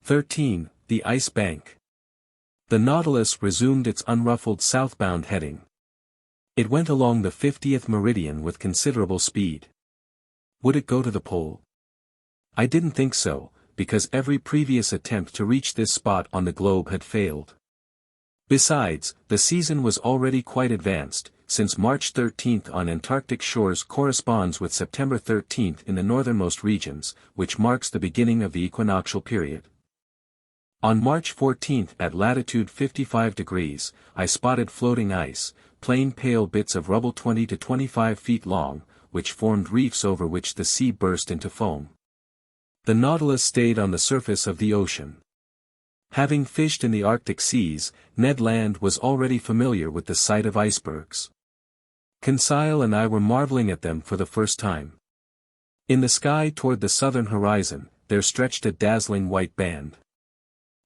13. The Ice Bank. The Nautilus resumed its unruffled southbound heading. It went along the 50th meridian with considerable speed. Would it go to the pole? I didn't think so, because every previous attempt to reach this spot on the globe had failed. Besides, the season was already quite advanced, since March 13th on Antarctic shores corresponds with September 13th in the northernmost regions, which marks the beginning of the equinoctial period. On March 14th at latitude 55 degrees, I spotted floating ice, plain pale bits of rubble 20 to 25 feet long, which formed reefs over which the sea burst into foam. The Nautilus stayed on the surface of the ocean. Having fished in the Arctic seas, Ned Land was already familiar with the sight of icebergs. Conseil and I were marveling at them for the first time. In the sky toward the southern horizon, there stretched a dazzling white band.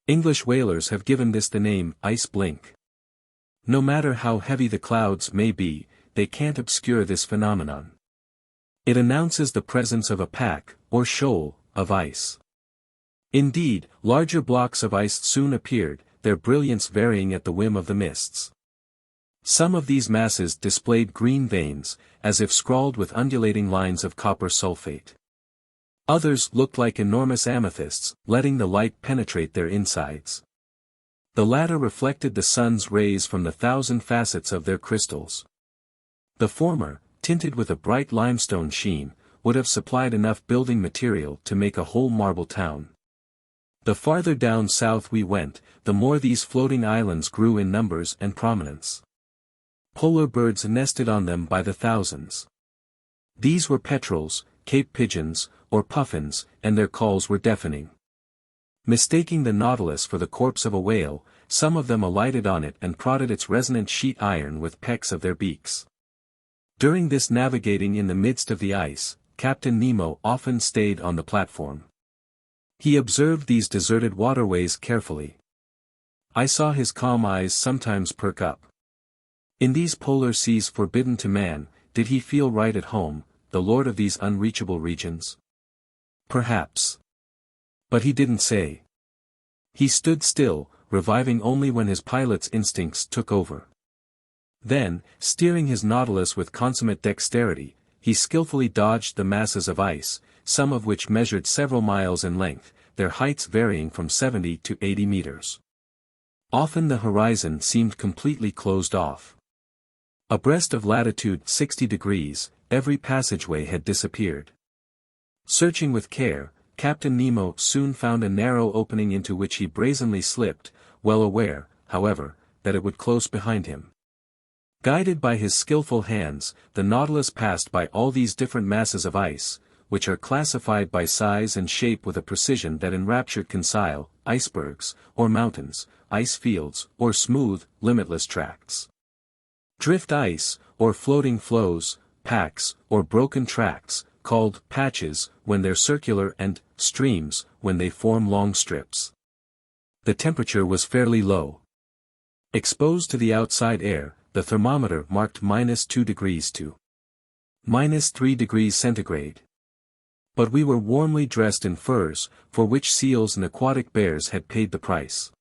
English whalers have given this the name ice blink. No matter how heavy the clouds may be, they can't obscure this phenomenon. It announces the presence of a pack, or shoal, of ice. Indeed, larger blocks of ice soon appeared, their brilliance varying at the whim of the mists. Some of these masses displayed green veins, as if scrawled with undulating lines of copper sulfate. Others looked like enormous amethysts, letting the light penetrate their insides. The latter reflected the sun's rays from the 1,000 facets of their crystals. The former, tinted with a bright limestone sheen, would have supplied enough building material to make a whole marble town. The farther down south we went, the more these floating islands grew in numbers and prominence. Polar birds nested on them by the thousands. These were petrels, Cape pigeons, or puffins, and their calls were deafening. Mistaking the Nautilus for the corpse of a whale, some of them alighted on it and prodded its resonant sheet iron with pecks of their beaks. During this navigating in the midst of the ice, Captain Nemo often stayed on the platform. He observed these deserted waterways carefully. I saw his calm eyes sometimes perk up. In these polar seas forbidden to man, did he feel right at home, the lord of these unreachable regions? Perhaps. But he didn't say. He stood still, reviving only when his pilot's instincts took over. Then, steering his Nautilus with consummate dexterity, he skillfully dodged the masses of ice, some of which measured several miles in length, their heights varying from 70 to 80 meters. Often the horizon seemed completely closed off. Abreast of latitude 60 degrees, every passageway had disappeared. Searching with care, Captain Nemo soon found a narrow opening into which he brazenly slipped, well aware, however, that it would close behind him. Guided by his skillful hands, the Nautilus passed by all these different masses of ice, which are classified by size and shape with a precision that enraptured Conseil, icebergs, or mountains, ice fields, or smooth, limitless tracts. Drift ice, or floating floes, packs, or broken tracts, called patches when they're circular, and streams when they form long strips. The temperature was fairly low. Exposed to the outside air, the thermometer marked -2 degrees to -3 degrees centigrade. But we were warmly dressed in furs, for which seals and aquatic bears had paid the price.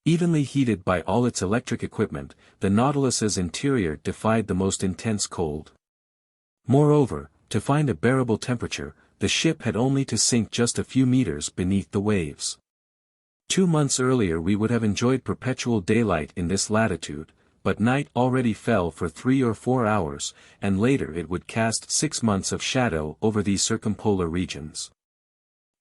Evenly heated by all its electric equipment, the Nautilus's interior defied the most intense cold. Moreover, to find a bearable temperature, the ship had only to sink just a few meters beneath the waves. 2 months earlier we would have enjoyed perpetual daylight in this latitude, but night already fell for 3 or 4 hours, and later it would cast 6 months of shadow over these circumpolar regions.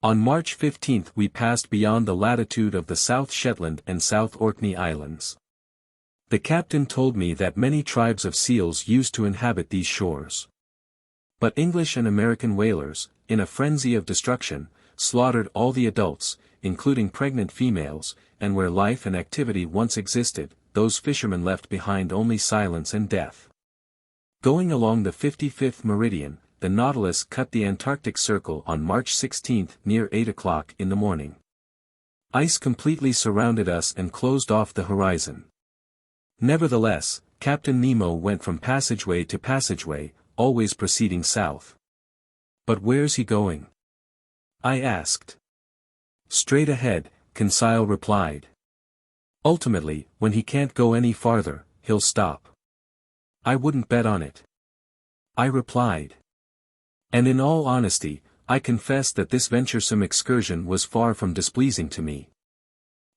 On March 15 we passed beyond the latitude of the South Shetland and South Orkney Islands. The captain told me that many tribes of seals used to inhabit these shores. But English and American whalers, in a frenzy of destruction, slaughtered all the adults, including pregnant females, and where life and activity once existed, those fishermen left behind only silence and death. Going along the 55th meridian, the Nautilus cut the Antarctic Circle on March 16 near 8 o'clock in the morning. Ice completely surrounded us and closed off the horizon. Nevertheless, Captain Nemo went from passageway to passageway, always proceeding south. But where's he going? I asked. Straight ahead, Conseil replied. Ultimately, when he can't go any farther, he'll stop. I wouldn't bet on it. I replied. And in all honesty, I confess that this venturesome excursion was far from displeasing to me.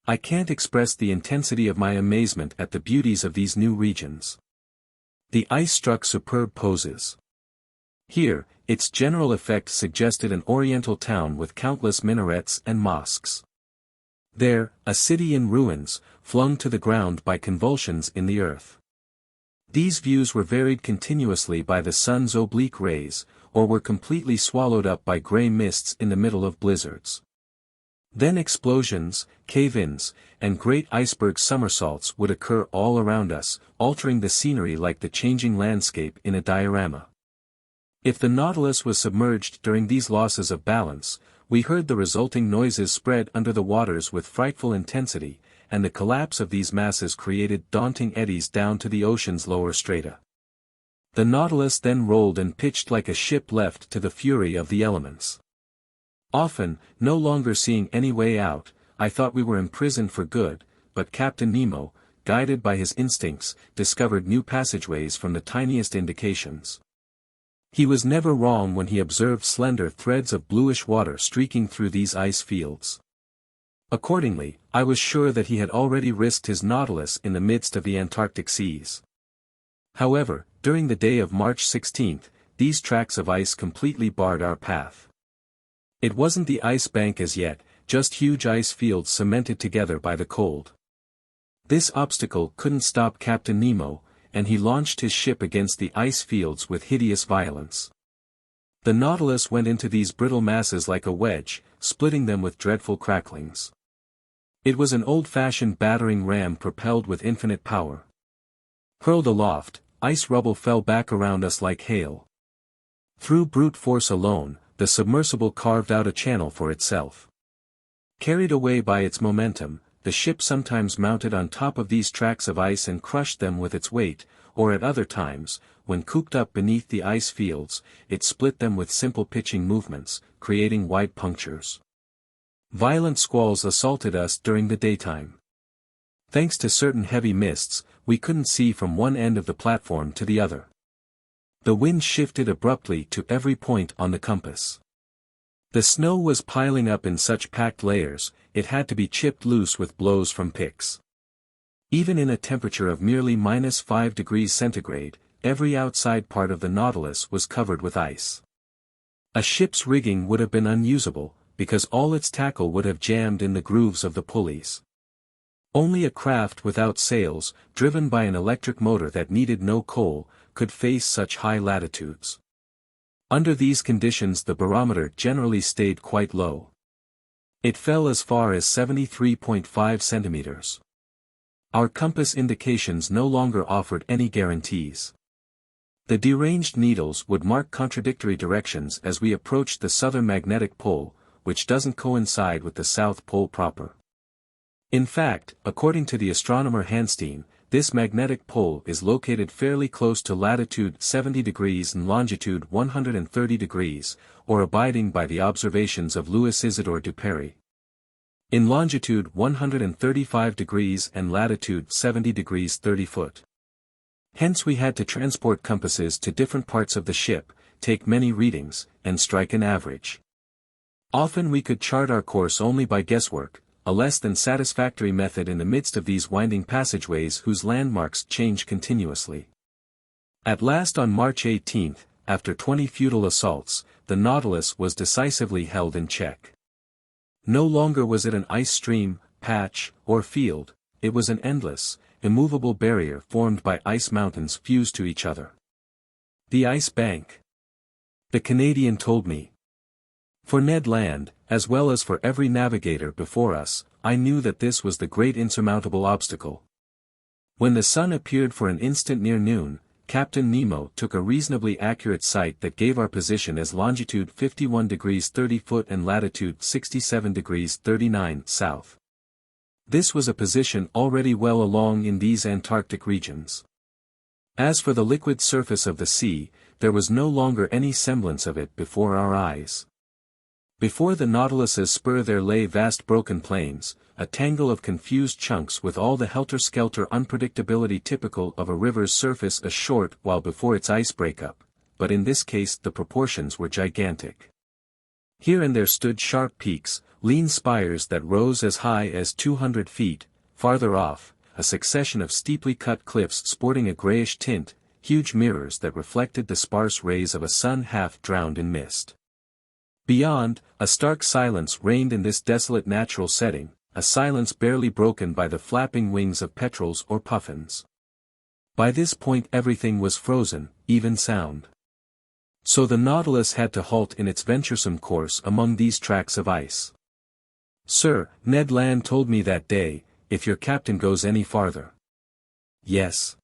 I can't express the intensity of my amazement at the beauties of these new regions. The ice struck superb poses. Here, its general effect suggested an oriental town with countless minarets and mosques. There, a city in ruins, flung to the ground by convulsions in the earth. These views were varied continuously by the sun's oblique rays, or were completely swallowed up by grey mists in the middle of blizzards. Then explosions, cave-ins, and great iceberg somersaults would occur all around us, altering the scenery like the changing landscape in a diorama. If the Nautilus was submerged during these losses of balance, we heard the resulting noises spread under the waters with frightful intensity, and the collapse of these masses created daunting eddies down to the ocean's lower strata. The Nautilus then rolled and pitched like a ship left to the fury of the elements. Often, no longer seeing any way out, I thought we were imprisoned for good, but Captain Nemo, guided by his instincts, discovered new passageways from the tiniest indications. He was never wrong when he observed slender threads of bluish water streaking through these ice fields. Accordingly, I was sure that he had already risked his Nautilus in the midst of the Antarctic seas. However, during the day of March 16, these tracts of ice completely barred our path. It wasn't the ice bank as yet, just huge ice fields cemented together by the cold. This obstacle couldn't stop Captain Nemo, and he launched his ship against the ice fields with hideous violence. The Nautilus went into these brittle masses like a wedge, splitting them with dreadful cracklings. It was an old-fashioned battering ram propelled with infinite power. Hurled aloft, ice rubble fell back around us like hail. Through brute force alone, the submersible carved out a channel for itself. Carried away by its momentum, the ship sometimes mounted on top of these tracts of ice and crushed them with its weight, or at other times, when cooped up beneath the ice fields, it split them with simple pitching movements, creating wide punctures. Violent squalls assaulted us during the daytime. Thanks to certain heavy mists, we couldn't see from one end of the platform to the other. The wind shifted abruptly to every point on the compass. The snow was piling up in such packed layers, it had to be chipped loose with blows from picks. Even in a temperature of merely -5 degrees centigrade, every outside part of the Nautilus was covered with ice. A ship's rigging would have been unusable, because all its tackle would have jammed in the grooves of the pulleys. Only a craft without sails, driven by an electric motor that needed no coal, could face such high latitudes. Under these conditions the barometer generally stayed quite low. It fell as far as 73.5 centimeters. Our compass indications no longer offered any guarantees. The deranged needles would mark contradictory directions as we approached the southern magnetic pole, which doesn't coincide with the South Pole proper. In fact, according to the astronomer Hanstein, this magnetic pole is located fairly close to latitude 70 degrees and longitude 130 degrees, or abiding by the observations of Louis Isidore Duperrey. In longitude 135 degrees and latitude 70 degrees 30 foot. Hence we had to transport compasses to different parts of the ship, take many readings, and strike an average. Often we could chart our course only by guesswork, a less than satisfactory method in the midst of these winding passageways whose landmarks change continuously. At last on March 18, after 20 futile assaults, the Nautilus was decisively held in check. No longer was it an ice stream, patch, or field, it was an endless, immovable barrier formed by ice mountains fused to each other. The ice bank. The Canadian told me. For Ned Land, as well as for every navigator before us, I knew that this was the great insurmountable obstacle. When the sun appeared for an instant near noon, Captain Nemo took a reasonably accurate sight that gave our position as longitude 51 degrees 30 foot and latitude 67 degrees 39 south. This was a position already well along in these Antarctic regions. As for the liquid surface of the sea, there was no longer any semblance of it before our eyes. Before the Nautilus's spur there lay vast broken plains, a tangle of confused chunks with all the helter-skelter unpredictability typical of a river's surface a short while before its ice breakup, but in this case the proportions were gigantic. Here and there stood sharp peaks, lean spires that rose as high as 200 feet, farther off, a succession of steeply cut cliffs sporting a grayish tint, huge mirrors that reflected the sparse rays of a sun half drowned in mist. Beyond, a stark silence reigned in this desolate natural setting, a silence barely broken by the flapping wings of petrels or puffins. By this point everything was frozen, even sound. So the Nautilus had to halt in its venturesome course among these tracts of ice. "Sir," Ned Land told me that day, "if your captain goes any farther." "Yes.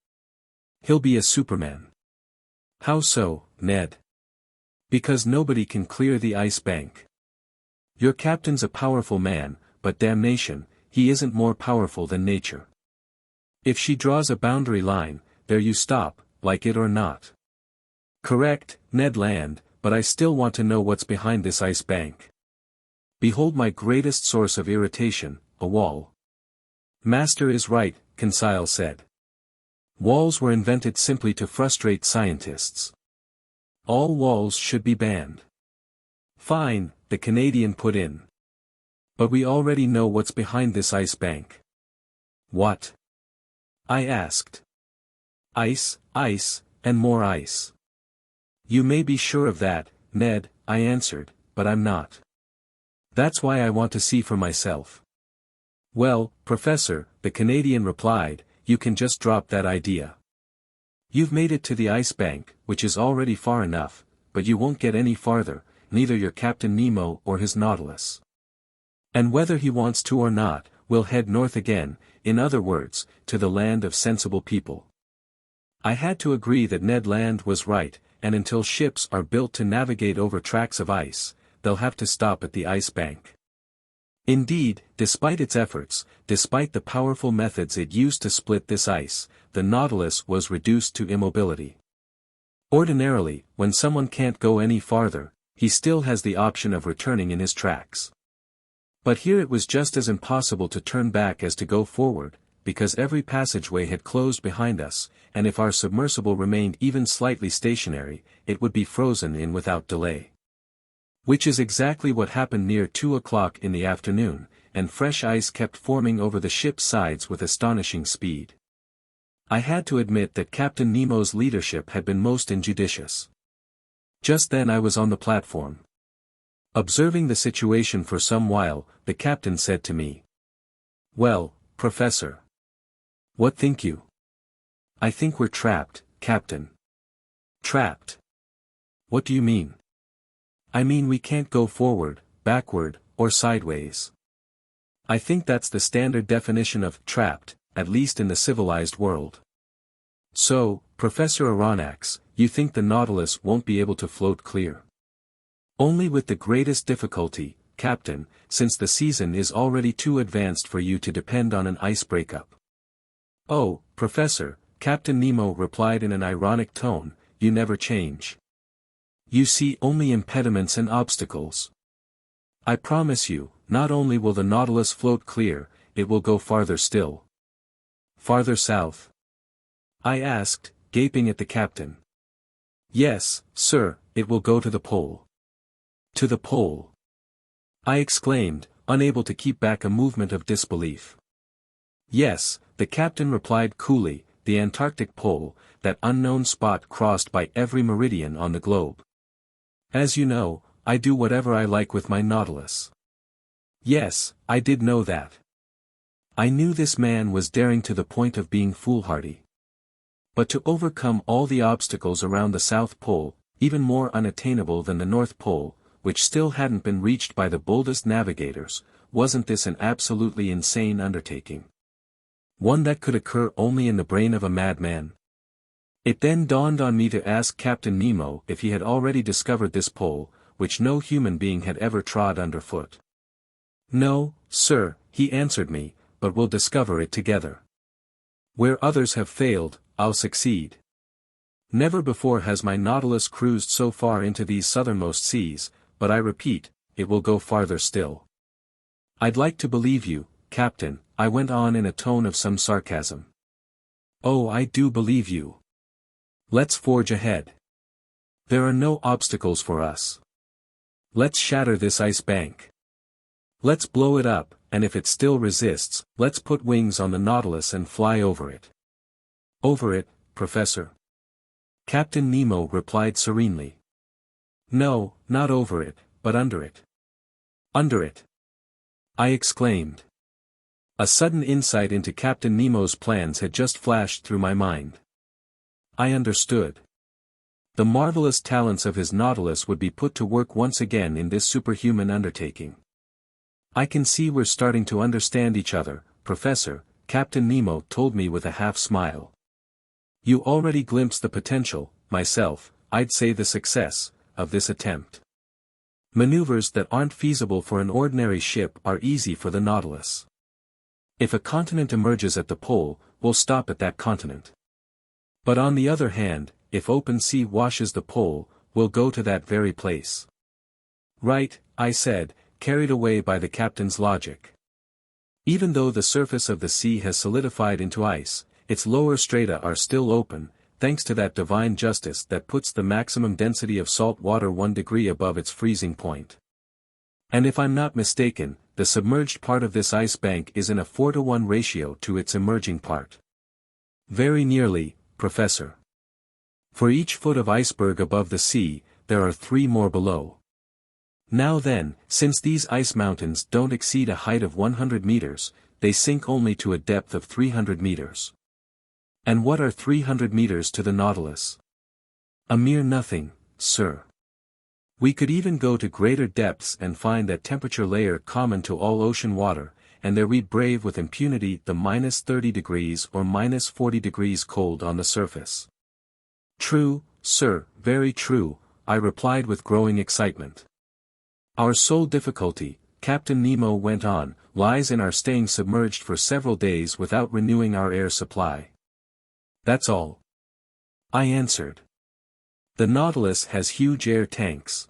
He'll be a Superman." "How so, Ned?" "Because nobody can clear the ice bank. Your captain's a powerful man, but damnation, he isn't more powerful than nature. If she draws a boundary line, there you stop, like it or not." "Correct, Ned Land, but I still want to know what's behind this ice bank." "Behold my greatest source of irritation, a wall." "Master is right," Conseil said. "Walls were invented simply to frustrate scientists. All walls should be banned." "Fine," the Canadian put in. "But we already know what's behind this ice bank." "What?" I asked. "Ice, ice, and more ice." "You may be sure of that, Ned," I answered, "but I'm not. That's why I want to see for myself." "Well, Professor," the Canadian replied, "you can just drop that idea. You've made it to the ice bank, which is already far enough, but you won't get any farther, neither your Captain Nemo or his Nautilus. And whether he wants to or not, we'll head north again, in other words, to the land of sensible people." I had to agree that Ned Land was right, and until ships are built to navigate over tracts of ice, they'll have to stop at the ice bank. Indeed, despite its efforts, despite the powerful methods it used to split this ice, the Nautilus was reduced to immobility. Ordinarily, when someone can't go any farther, he still has the option of returning in his tracks. But here it was just as impossible to turn back as to go forward, because every passageway had closed behind us, and if our submersible remained even slightly stationary, it would be frozen in without delay. Which is exactly what happened near 2 o'clock in the afternoon, and fresh ice kept forming over the ship's sides with astonishing speed. I had to admit that Captain Nemo's leadership had been most injudicious. Just then I was on the platform. Observing the situation for some while, the captain said to me, "Well, Professor. What think you?" "I think we're trapped, Captain." "Trapped? What do you mean?" "I mean we can't go forward, backward, or sideways. I think that's the standard definition of trapped, at least in the civilized world." "So, Professor Aronnax, you think the Nautilus won't be able to float clear?" "Only with the greatest difficulty, Captain, since the season is already too advanced for you to depend on an ice breakup." "Oh, Professor," Captain Nemo replied in an ironic tone, "you never change. You see only impediments and obstacles. I promise you, not only will the Nautilus float clear, it will go farther still." "Farther south?" I asked, gaping at the captain. "Yes, sir, it will go to the pole." "To the pole?" I exclaimed, unable to keep back a movement of disbelief. "Yes," the captain replied coolly, "the Antarctic pole, that unknown spot crossed by every meridian on the globe. As you know, I do whatever I like with my Nautilus." Yes, I did know that. I knew this man was daring to the point of being foolhardy. But to overcome all the obstacles around the South Pole, even more unattainable than the North Pole, which still hadn't been reached by the boldest navigators, wasn't this an absolutely insane undertaking? One that could occur only in the brain of a madman? It then dawned on me to ask Captain Nemo if he had already discovered this pole, which no human being had ever trod underfoot. "No, sir," he answered me, "but we'll discover it together. Where others have failed, I'll succeed. Never before has my Nautilus cruised so far into these southernmost seas, but I repeat, it will go farther still. I'd like to believe you, Captain, I went on in a tone of some sarcasm. Oh, I do believe you. Let's forge ahead. There are no obstacles for us. Let's shatter this ice bank. Let's blow it up, and if it still resists, let's put wings on the Nautilus and fly over it. Over it, Professor. Captain Nemo replied serenely. No, not over it, but under it. Under it. I exclaimed. A sudden insight into Captain Nemo's plans had just flashed through my mind. I understood. The marvelous talents of his Nautilus would be put to work once again in this superhuman undertaking. I can see we're starting to understand each other, Professor, Captain Nemo told me with a half-smile. You already glimpsed the potential, myself, I'd say the success, of this attempt. Maneuvers that aren't feasible for an ordinary ship are easy for the Nautilus. If a continent emerges at the pole, we'll stop at that continent. But on the other hand, if open sea washes the pole, we'll go to that very place. Right, I said, carried away by the captain's logic. Even though the surface of the sea has solidified into ice, its lower strata are still open, thanks to that divine justice that puts the maximum density of salt water 1 degree above its freezing point. And if I'm not mistaken, the submerged part of this ice bank is in a 4-to-1 ratio to its emerging part. Very nearly, Professor. For each foot of iceberg above the sea, there are 3 more below. Now then, since these ice mountains don't exceed a height of 100 meters, they sink only to a depth of 300 meters. And what are 300 meters to the Nautilus? A mere nothing, sir. We could even go to greater depths and find that temperature layer common to all ocean water, and there we'd brave with impunity the -30 degrees or -40 degrees cold on the surface. True, sir, very true, I replied with growing excitement. Our sole difficulty, Captain Nemo went on, lies in our staying submerged for several days without renewing our air supply. That's all. I answered. The Nautilus has huge air tanks.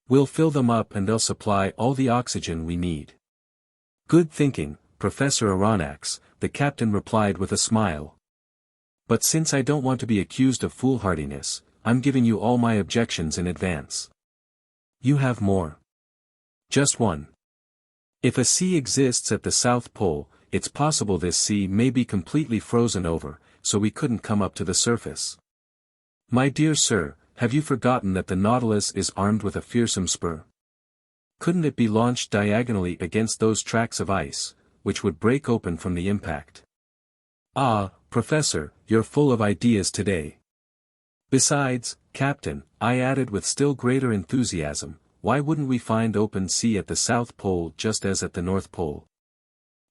We'll fill them up and they'll supply all the oxygen we need. Good thinking, Professor Aronnax, the captain replied with a smile. But since I don't want to be accused of foolhardiness, I'm giving you all my objections in advance. You have more. Just one. If a sea exists at the South Pole, it's possible this sea may be completely frozen over, so we couldn't come up to the surface. My dear sir, have you forgotten that the Nautilus is armed with a fearsome spur? Couldn't it be launched diagonally against those tracks of ice, which would break open from the impact? Ah, Professor, you're full of ideas today. Besides, Captain, I added with still greater enthusiasm, why wouldn't we find open sea at the South Pole just as at the North Pole?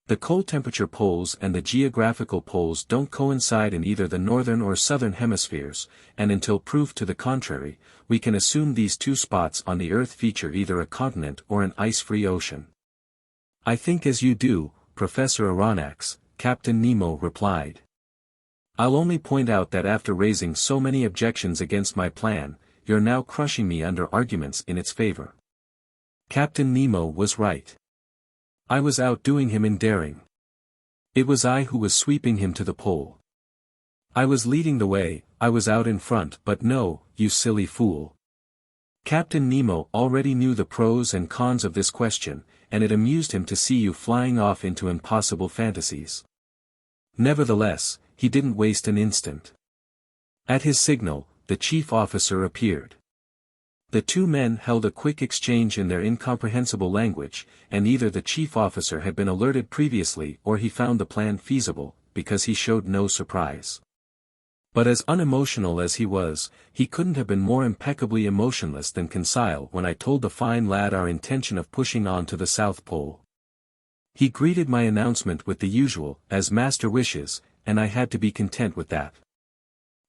The cold temperature poles and the geographical poles don't coincide in either the northern or southern hemispheres, and until proof to the contrary, we can assume these two spots on the Earth feature either a continent or an ice-free ocean. I think as you do, Professor Aronnax, Captain Nemo replied. I'll only point out that after raising so many objections against my plan, you're now crushing me under arguments in its favor. Captain Nemo was right. I was outdoing him in daring. It was I who was sweeping him to the pole. I was leading the way, I was out in front, but no, you silly fool. Captain Nemo already knew the pros and cons of this question, and it amused him to see you flying off into impossible fantasies. Nevertheless, he didn't waste an instant. At his signal, the chief officer appeared. The two men held a quick exchange in their incomprehensible language, and either the chief officer had been alerted previously or he found the plan feasible, because he showed no surprise. But as unemotional as he was, he couldn't have been more impeccably emotionless than Conseil when I told the fine lad our intention of pushing on to the South Pole. He greeted my announcement with the usual, as master wishes, and I had to be content with that.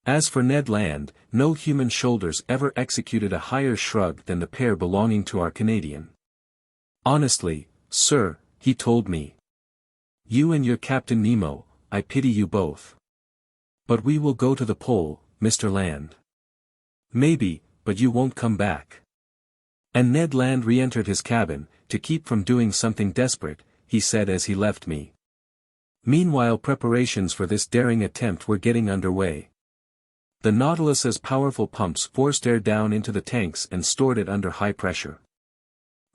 As for Ned Land, no human shoulders ever executed a higher shrug than the pair belonging to our Canadian. Honestly, sir, he told me. You and your Captain Nemo, I pity you both. But we will go to the pole, Mr. Land. Maybe, but you won't come back. And Ned Land re-entered his cabin, to keep from doing something desperate, he said as he left me. Meanwhile preparations for this daring attempt were getting underway. The Nautilus's powerful pumps forced air down into the tanks and stored it under high pressure.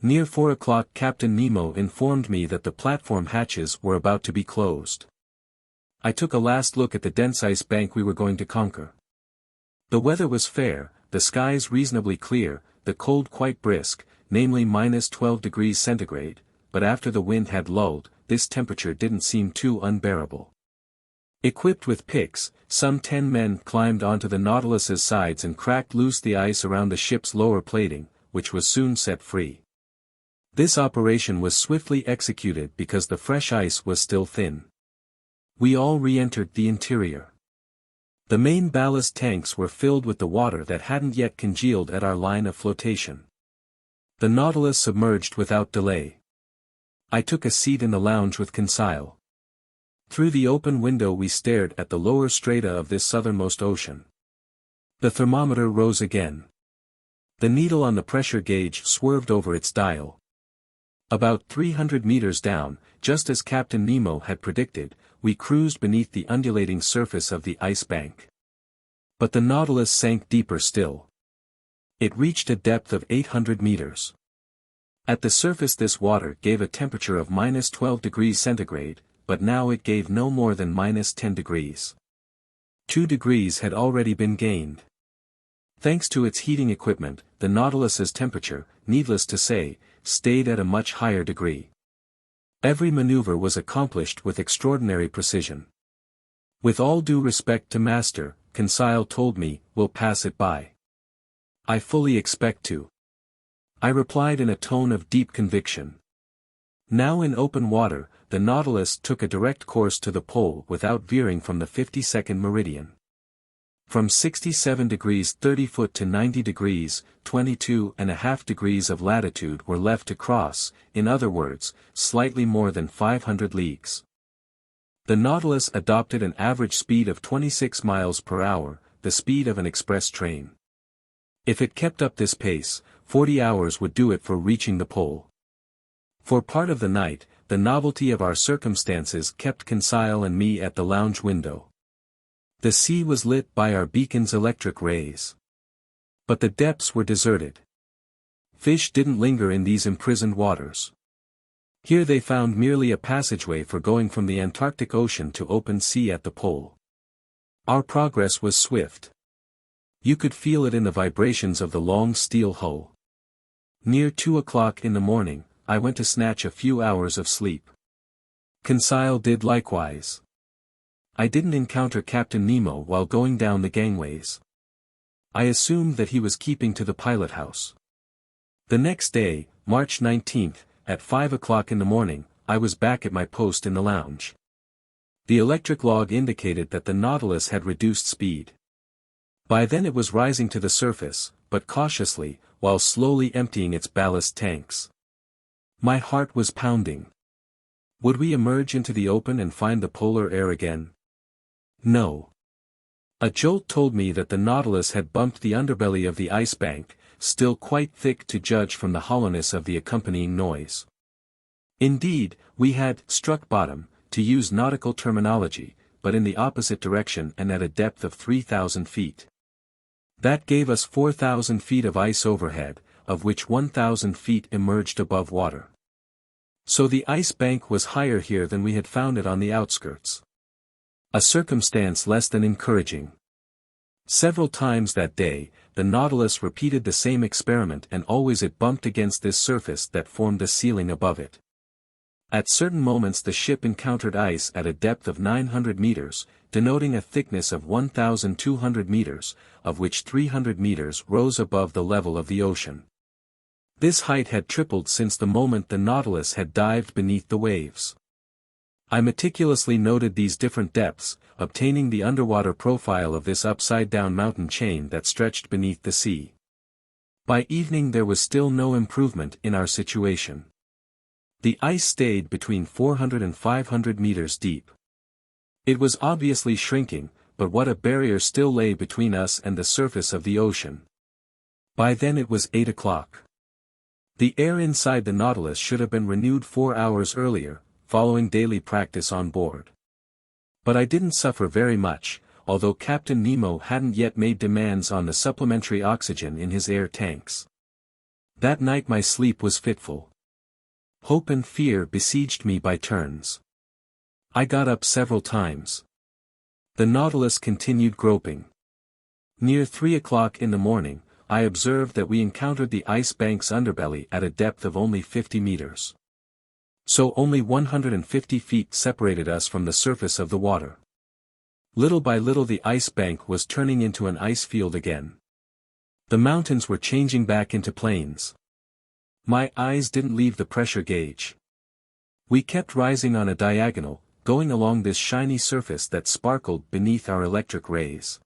Near 4 o'clock Captain Nemo informed me that the platform hatches were about to be closed. I took a last look at the dense ice bank we were going to conquer. The weather was fair, the skies reasonably clear, the cold quite brisk, namely -12 degrees centigrade, but after the wind had lulled, this temperature didn't seem too unbearable. Equipped with picks, some 10 men climbed onto the Nautilus's sides and cracked loose the ice around the ship's lower plating, which was soon set free. This operation was swiftly executed because the fresh ice was still thin. We all re-entered the interior. The main ballast tanks were filled with the water that hadn't yet congealed at our line of flotation. The Nautilus submerged without delay. I took a seat in the lounge with Conseil. Through the open window we stared at the lower strata of this southernmost ocean. The thermometer rose again. The needle on the pressure gauge swerved over its dial. About 300 meters down, just as Captain Nemo had predicted, we cruised beneath the undulating surface of the ice bank. But the Nautilus sank deeper still. It reached a depth of 800 meters. At the surface this water gave a temperature of -12 degrees centigrade, but now it gave no more than -10 degrees. 2 degrees had already been gained. Thanks to its heating equipment, the Nautilus's temperature, needless to say, stayed at a much higher degree. Every maneuver was accomplished with extraordinary precision. With all due respect to Master, Conseil told me, we'll pass it by. I fully expect to. I replied in a tone of deep conviction. Now in open water, the Nautilus took a direct course to the pole without veering from the 52nd meridian. From 67 degrees 30' to 90 degrees, 22.5 degrees of latitude were left to cross, in other words, slightly more than 500 leagues. The Nautilus adopted an average speed of 26 miles per hour, the speed of an express train. If it kept up this pace, 40 hours would do it for reaching the pole. For part of the night, the novelty of our circumstances kept Conseil and me at the lounge window. The sea was lit by our beacon's electric rays. But the depths were deserted. Fish didn't linger in these imprisoned waters. Here they found merely a passageway for going from the Antarctic Ocean to open sea at the pole. Our progress was swift. You could feel it in the vibrations of the long steel hull. Near 2 o'clock in the morning, I went to snatch a few hours of sleep. Conseil did likewise. I didn't encounter Captain Nemo while going down the gangways. I assumed that he was keeping to the pilot house. The next day, March 19th, at 5 o'clock in the morning, I was back at my post in the lounge. The electric log indicated that the Nautilus had reduced speed. By then it was rising to the surface, but cautiously, while slowly emptying its ballast tanks. My heart was pounding. Would we emerge into the open and find the polar air again? No. A jolt told me that the Nautilus had bumped the underbelly of the ice bank, still quite thick to judge from the hollowness of the accompanying noise. Indeed, we had struck bottom, to use nautical terminology, but in the opposite direction and at a depth of 3,000 feet. That gave us 4,000 feet of ice overhead, of which 1,000 feet emerged above water. So the ice bank was higher here than we had found it on the outskirts. A circumstance less than encouraging. Several times that day, the Nautilus repeated the same experiment and always it bumped against this surface that formed a ceiling above it. At certain moments the ship encountered ice at a depth of 900 meters, denoting a thickness of 1,200 meters, of which 300 meters rose above the level of the ocean. This height had tripled since the moment the Nautilus had dived beneath the waves. I meticulously noted these different depths, obtaining the underwater profile of this upside-down mountain chain that stretched beneath the sea. By evening there was still no improvement in our situation. The ice stayed between 400 and 500 meters deep. It was obviously shrinking, but what a barrier still lay between us and the surface of the ocean. By then it was 8 o'clock. The air inside the Nautilus should have been renewed 4 hours earlier, following daily practice on board. But I didn't suffer very much, although Captain Nemo hadn't yet made demands on the supplementary oxygen in his air tanks. That night my sleep was fitful. Hope and fear besieged me by turns. I got up several times. The Nautilus continued groping. Near 3 o'clock in the morning, I observed that we encountered the Ice Bank's underbelly at a depth of only 50 meters. So only 150 feet separated us from the surface of the water. Little by little the Ice Bank was turning into an ice field again. The mountains were changing back into plains. My eyes didn't leave the pressure gauge. We kept rising on a diagonal, going along this shiny surface that sparkled beneath our electric rays.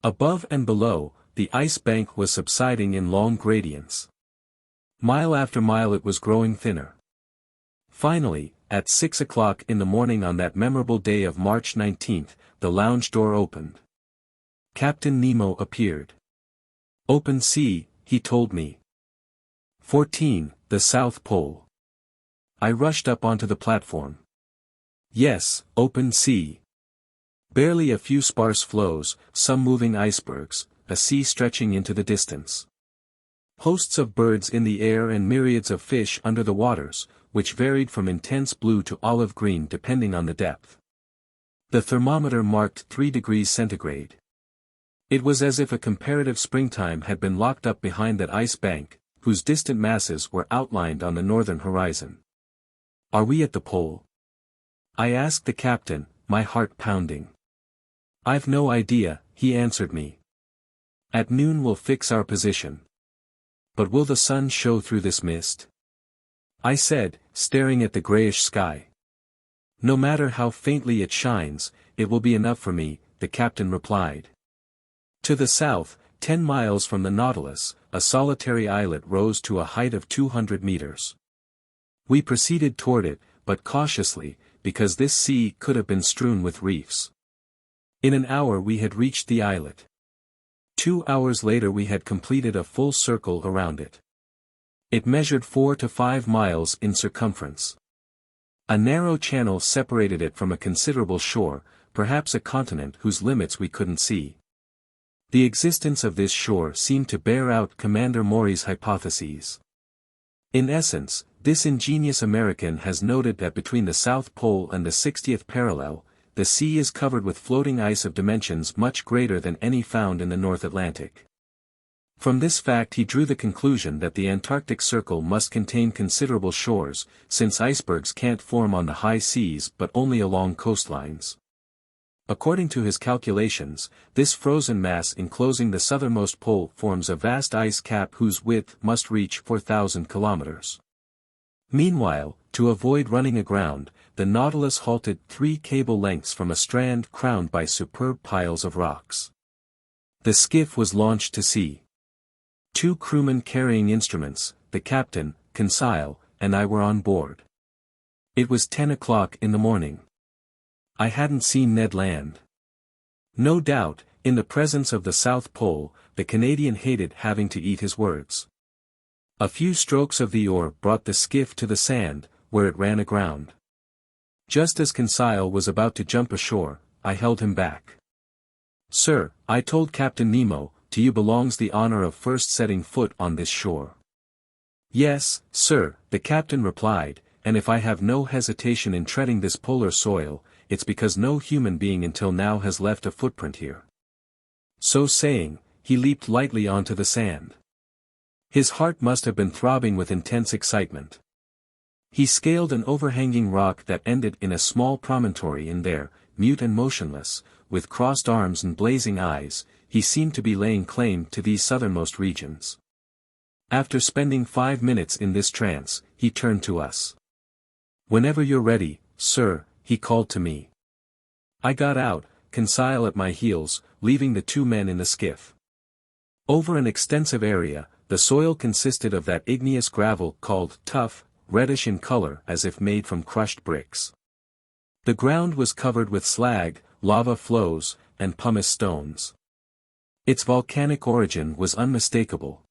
Above and below, the ice bank was subsiding in long gradients. Mile after mile it was growing thinner. Finally, at 6 o'clock in the morning on that memorable day of March 19th, the lounge door opened. Captain Nemo appeared. "Open sea," he told me. 14, the South Pole. I rushed up onto the platform. Yes, open sea. Barely a few sparse floes, some moving icebergs, a sea stretching into the distance. Hosts of birds in the air and myriads of fish under the waters, which varied from intense blue to olive green depending on the depth. The thermometer marked 3 degrees centigrade. It was as if a comparative springtime had been locked up behind that ice bank, whose distant masses were outlined on the northern horizon. "Are we at the pole?" I asked the captain, my heart pounding. "I've no idea," he answered me. "At noon we'll fix our position." "But will the sun show through this mist?" I said, staring at the grayish sky. "No matter how faintly it shines, it will be enough for me," the captain replied. To the south, 10 miles from the Nautilus, a solitary islet rose to a height of 200 meters. We proceeded toward it, but cautiously, because this sea could have been strewn with reefs. In an hour we had reached the islet. 2 hours later we had completed a full circle around it. It measured 4 to 5 miles in circumference. A narrow channel separated it from a considerable shore, perhaps a continent whose limits we couldn't see. The existence of this shore seemed to bear out Commander Maury's hypotheses. In essence, this ingenious American has noted that between the South Pole and the 60th parallel, the sea is covered with floating ice of dimensions much greater than any found in the North Atlantic. From this fact he drew the conclusion that the Antarctic Circle must contain considerable shores, since icebergs can't form on the high seas but only along coastlines. According to his calculations, this frozen mass enclosing the southernmost pole forms a vast ice cap whose width must reach 4,000 kilometers. Meanwhile, to avoid running aground, the Nautilus halted 3 cable lengths from a strand crowned by superb piles of rocks. The skiff was launched to sea. 2 crewmen carrying instruments, the captain, Conseil, and I were on board. It was 10 o'clock in the morning. I hadn't seen Ned Land. No doubt, in the presence of the South Pole, the Canadian hated having to eat his words. A few strokes of the oar brought the skiff to the sand, where it ran aground. Just as Conseil was about to jump ashore, I held him back. "Sir," I told Captain Nemo, "to you belongs the honor of first setting foot on this shore." "Yes, sir," the captain replied, "and if I have no hesitation in treading this polar soil, it's because no human being until now has left a footprint here." So saying, he leaped lightly onto the sand. His heart must have been throbbing with intense excitement. He scaled an overhanging rock that ended in a small promontory, and there, mute and motionless, with crossed arms and blazing eyes, he seemed to be laying claim to these southernmost regions. After spending 5 minutes in this trance, he turned to us. "Whenever you're ready, sir," he called to me. I got out, Conseil at my heels, leaving the 2 men in the skiff. Over an extensive area, the soil consisted of that igneous gravel called tuff, reddish in color as if made from crushed bricks. The ground was covered with slag, lava flows, and pumice stones. Its volcanic origin was unmistakable.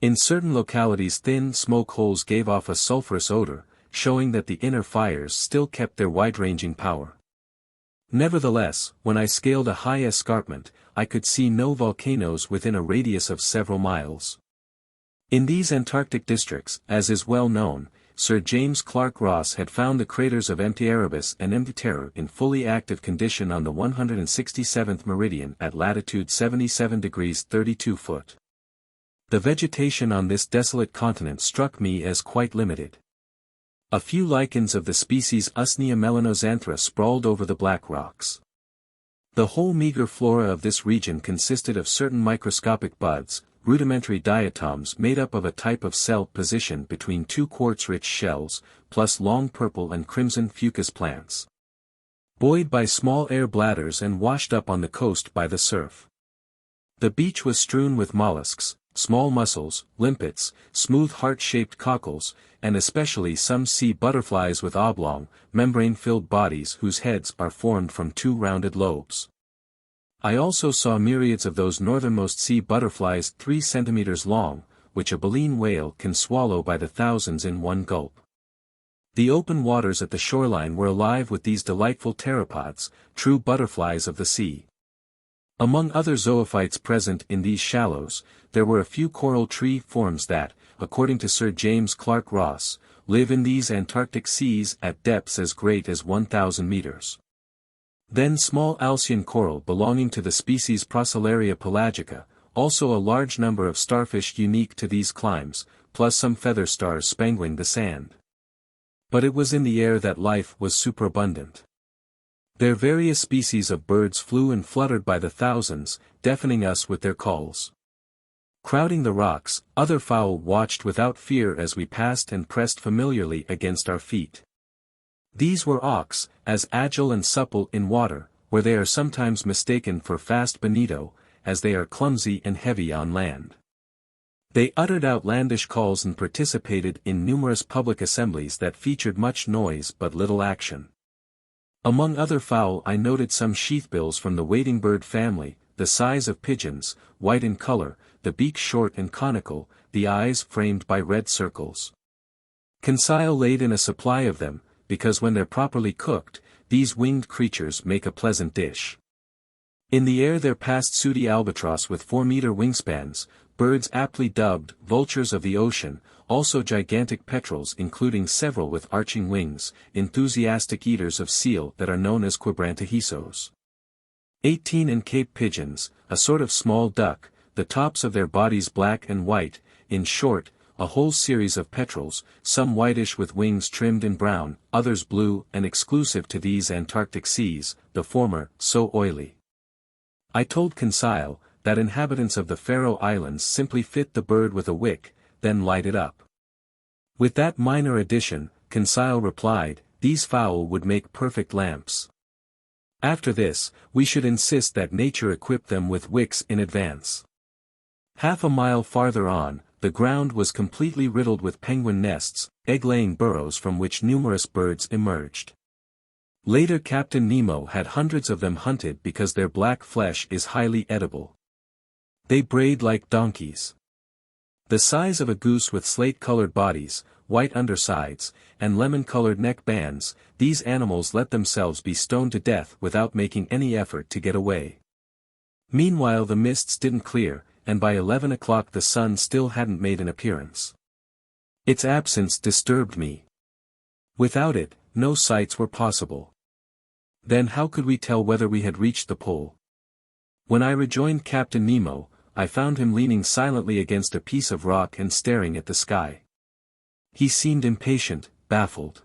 In certain localities thin smoke holes gave off a sulfurous odor, showing that the inner fires still kept their wide-ranging power. Nevertheless, when I scaled a high escarpment, I could see no volcanoes within a radius of several miles. In these Antarctic districts, as is well known, Sir James Clark Ross had found the craters of Mt Erebus and Mt Terror in fully active condition on the 167th meridian at latitude 77 degrees 32 foot. The vegetation on this desolate continent struck me as quite limited. A few lichens of the species Usnea melanoxanthera sprawled over the black rocks. The whole meager flora of this region consisted of certain microscopic buds, rudimentary diatoms made up of a type of cell positioned between two quartz-rich shells, plus long purple and crimson fucus plants. Buoyed by small air bladders and washed up on the coast by the surf. The beach was strewn with mollusks, small mussels, limpets, smooth heart-shaped cockles, and especially some sea butterflies with oblong, membrane-filled bodies whose heads are formed from two rounded lobes. I also saw myriads of those northernmost sea butterflies 3 centimeters long, which a baleen whale can swallow by the thousands in one gulp. The open waters at the shoreline were alive with these delightful pteropods, true butterflies of the sea. Among other zoophytes present in these shallows, there were a few coral tree forms that, according to Sir James Clark Ross, live in these Antarctic seas at depths as great as 1,000 meters. Then small Alcyon coral belonging to the species Procellaria pelagica, also a large number of starfish unique to these climes, plus some feather stars spangling the sand. But it was in the air that life was superabundant. Their various species of birds flew and fluttered by the thousands, deafening us with their calls. Crowding the rocks, other fowl watched without fear as we passed and pressed familiarly against our feet. These were auks, as agile and supple in water, where they are sometimes mistaken for fast bonito, as they are clumsy and heavy on land. They uttered outlandish calls and participated in numerous public assemblies that featured much noise but little action. Among other fowl I noted some sheathbills from the wading bird family, the size of pigeons, white in color, the beak short and conical, the eyes framed by red circles. Conseil laid in a supply of them, because when they're properly cooked, these winged creatures make a pleasant dish. In the air there passed sooty albatross with 4-meter wingspans, birds aptly dubbed vultures of the ocean, also gigantic petrels including several with arching wings, enthusiastic eaters of seal that are known as quebrantahisos. 18 and Cape pigeons, a sort of small duck, the tops of their bodies black and white, in short, a whole series of petrels, some whitish with wings trimmed in brown, others blue and exclusive to these Antarctic seas, the former so oily. I told Conseil that inhabitants of the Faroe Islands simply fit the bird with a wick, then light it up. With that minor addition, Conseil replied, these fowl would make perfect lamps. After this, we should insist that nature equip them with wicks in advance. Half a mile farther on, the ground was completely riddled with penguin nests, egg-laying burrows from which numerous birds emerged. Later Captain Nemo had hundreds of them hunted because their black flesh is highly edible. They brayed like donkeys. The size of a goose with slate-colored bodies, white undersides, and lemon-colored neck bands, these animals let themselves be stoned to death without making any effort to get away. Meanwhile the mists didn't clear, and by 11 o'clock the sun still hadn't made an appearance. Its absence disturbed me. Without it, no sights were possible. Then how could we tell whether we had reached the pole? When I rejoined Captain Nemo, I found him leaning silently against a piece of rock and staring at the sky. He seemed impatient, baffled.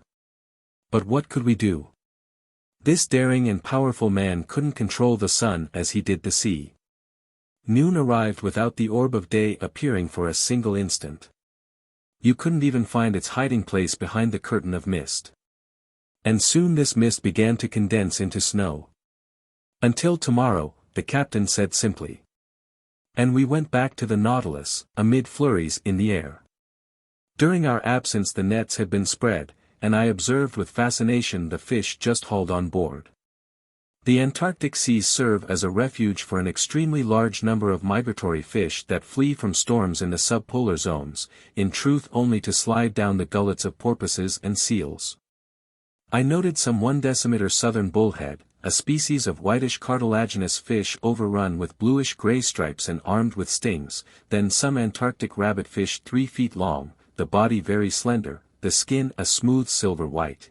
But what could we do? This daring and powerful man couldn't control the sun as he did the sea. Noon arrived without the orb of day appearing for a single instant. You couldn't even find its hiding place behind the curtain of mist. And soon this mist began to condense into snow. Until tomorrow, the captain said simply. And we went back to the Nautilus, amid flurries in the air. During our absence the nets had been spread, and I observed with fascination the fish just hauled on board. The Antarctic seas serve as a refuge for an extremely large number of migratory fish that flee from storms in the subpolar zones, in truth only to slide down the gullets of porpoises and seals. I noted some 1 decimeter southern bullhead, a species of whitish cartilaginous fish overrun with bluish-gray stripes and armed with stings, then some Antarctic rabbitfish 3 feet long, the body very slender, the skin a smooth silver white.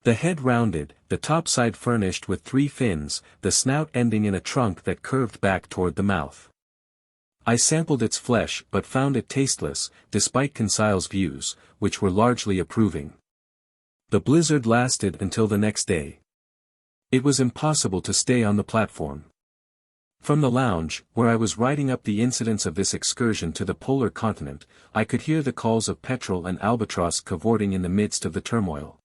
The head rounded, the topside furnished with 3 fins, the snout ending in a trunk that curved back toward the mouth. I sampled its flesh but found it tasteless, despite Conseil's views, which were largely approving. The blizzard lasted until the next day. It was impossible to stay on the platform. From the lounge, where I was writing up the incidents of this excursion to the polar continent, I could hear the calls of petrel and albatross cavorting in the midst of the turmoil.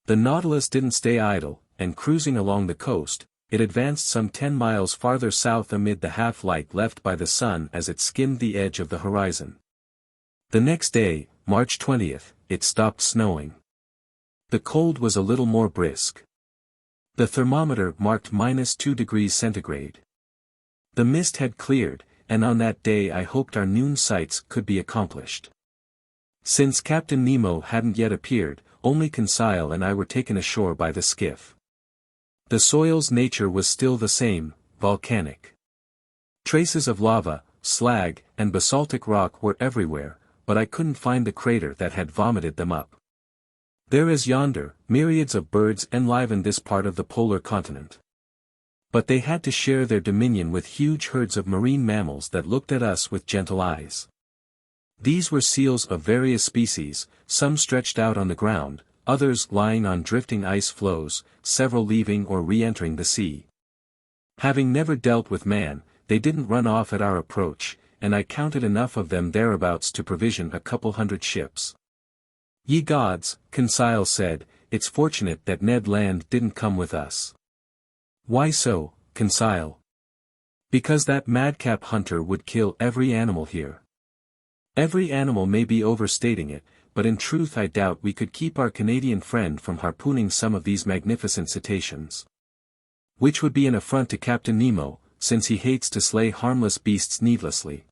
The Nautilus didn't stay idle, and cruising along the coast, it advanced some 10 miles farther south amid the half-light left by the sun as it skimmed the edge of the horizon. The next day, March 20th, it stopped snowing. The cold was a little more brisk. The thermometer marked -2 degrees centigrade. The mist had cleared, and on that day I hoped our noon sights could be accomplished. Since Captain Nemo hadn't yet appeared, only Conseil and I were taken ashore by the skiff. The soil's nature was still the same, volcanic. Traces of lava, slag, and basaltic rock were everywhere, but I couldn't find the crater that had vomited them up. There is yonder, myriads of birds enlivened this part of the polar continent. But they had to share their dominion with huge herds of marine mammals that looked at us with gentle eyes. These were seals of various species, some stretched out on the ground, others lying on drifting ice floes, several leaving or re-entering the sea. Having never dealt with man, they didn't run off at our approach, and I counted enough of them thereabouts to provision a couple hundred ships. Ye gods, Conseil said, it's fortunate that Ned Land didn't come with us. Why so, Conseil? Because that madcap hunter would kill every animal here. Every animal may be overstating it, but in truth I doubt we could keep our Canadian friend from harpooning some of these magnificent cetaceans. Which would be an affront to Captain Nemo, since he hates to slay harmless beasts needlessly.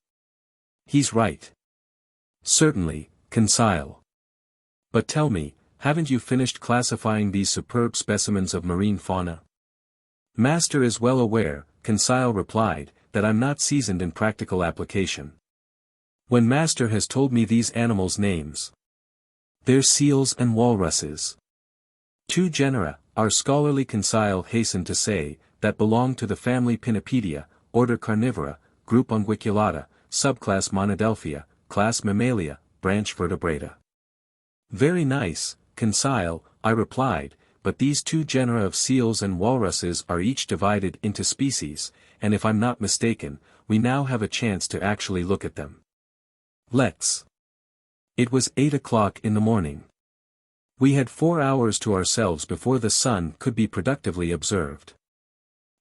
He's right. Certainly, Conseil. But tell me, haven't you finished classifying these superb specimens of marine fauna? Master is well aware, Conseil replied, that I'm not seasoned in practical application. When Master has told me these animals' names. They're seals and walruses. 2 genera, our scholarly Conseil hastened to say, that belong to the family Pinnipedia, order Carnivora, group Unguiculata, subclass Monodelphia, class Mammalia, branch Vertebrata. Very nice, Conseil, I replied, but these 2 genera of seals and walruses are each divided into species, and if I'm not mistaken, we now have a chance to actually look at them. Let's. It was 8 o'clock in the morning. We had 4 hours to ourselves before the sun could be productively observed.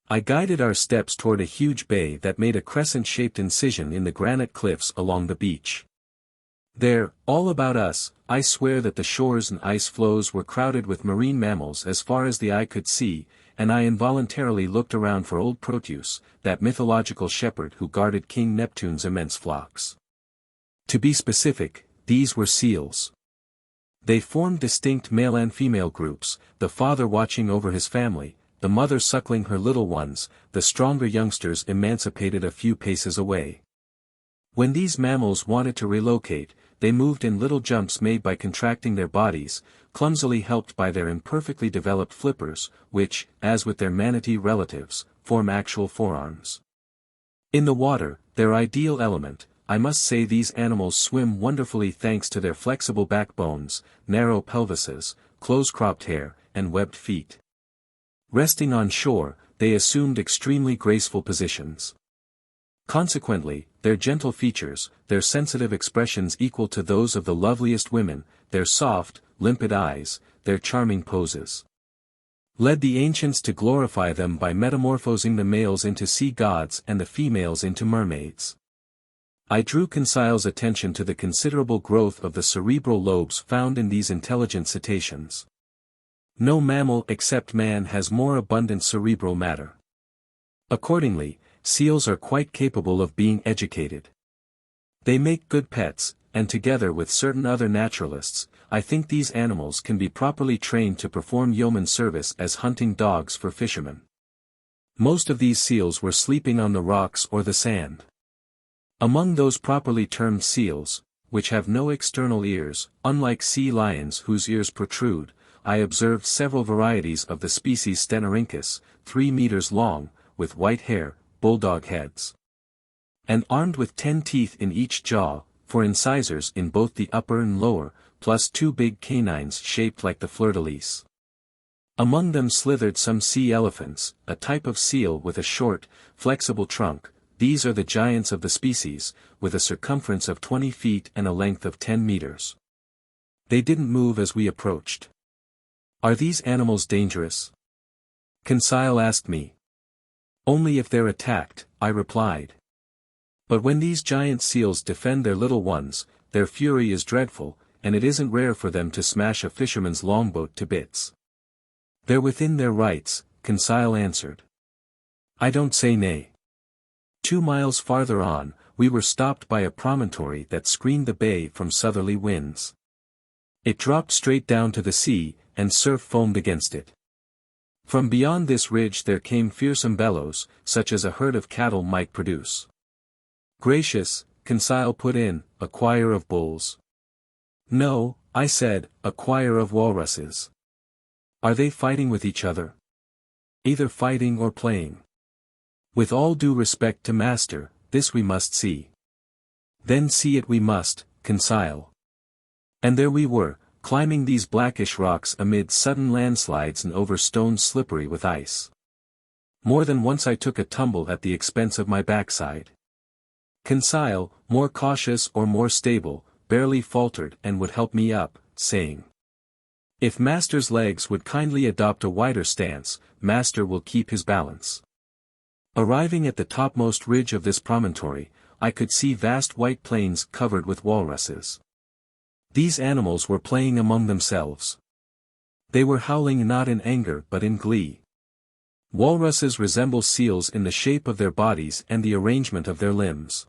I guided our steps toward a huge bay that made a crescent-shaped incision in the granite cliffs along the beach. There, all about us, I swear that the shores and ice floes were crowded with marine mammals as far as the eye could see, and I involuntarily looked around for old Proteus, that mythological shepherd who guarded King Neptune's immense flocks. To be specific, these were seals. They formed distinct male and female groups, the father watching over his family, the mother suckling her little ones, the stronger youngsters emancipated a few paces away. When these mammals wanted to relocate, they moved in little jumps made by contracting their bodies, clumsily helped by their imperfectly developed flippers, which, as with their manatee relatives, form actual forearms. In the water, their ideal element, I must say these animals swim wonderfully thanks to their flexible backbones, narrow pelvises, close-cropped hair, and webbed feet. Resting on shore, they assumed extremely graceful positions. Consequently, their gentle features, their sensitive expressions equal to those of the loveliest women, their soft, limpid eyes, their charming poses, led the ancients to glorify them by metamorphosing the males into sea gods and the females into mermaids. I drew Conseil's attention to the considerable growth of the cerebral lobes found in these intelligent cetaceans. No mammal except man has more abundant cerebral matter. Accordingly, seals are quite capable of being educated. They make good pets, and together with certain other naturalists, I think these animals can be properly trained to perform yeoman service as hunting dogs for fishermen. Most of these seals were sleeping on the rocks or the sand. Among those properly termed seals, which have no external ears, unlike sea lions whose ears protrude, I observed several varieties of the species Stenorhynchus, 3 meters long, with white hair, bulldog heads, and armed with 10 teeth in each jaw, for incisors in both the upper and lower, plus 2 big canines shaped like the fleur-de-lis. Among them slithered some sea elephants, a type of seal with a short, flexible trunk. These are the giants of the species, with a circumference of 20 feet and a length of 10 meters. They didn't move as we approached. Are these animals dangerous? Conseil asked me. Only if they're attacked, I replied. But when these giant seals defend their little ones, their fury is dreadful, and it isn't rare for them to smash a fisherman's longboat to bits. They're within their rights, Conseil answered. I don't say nay. 2 miles farther on, we were stopped by a promontory that screened the bay from southerly winds. It dropped straight down to the sea, and surf foamed against it. From beyond this ridge there came fearsome bellows, such as a herd of cattle might produce. Gracious, Conseil put in, a choir of bulls. No, I said, a choir of walruses. Are they fighting with each other? Either fighting or playing. With all due respect to master, this we must see. Then see it we must, Conseil. And there we were, climbing these blackish rocks amid sudden landslides and over stones slippery with ice. More than once I took a tumble at the expense of my backside. Conseil, more cautious or more stable, barely faltered and would help me up, saying, "If master's legs would kindly adopt a wider stance, master will keep his balance." Arriving at the topmost ridge of this promontory, I could see vast white plains covered with walruses. These animals were playing among themselves. They were howling not in anger but in glee. Walruses resemble seals in the shape of their bodies and the arrangement of their limbs.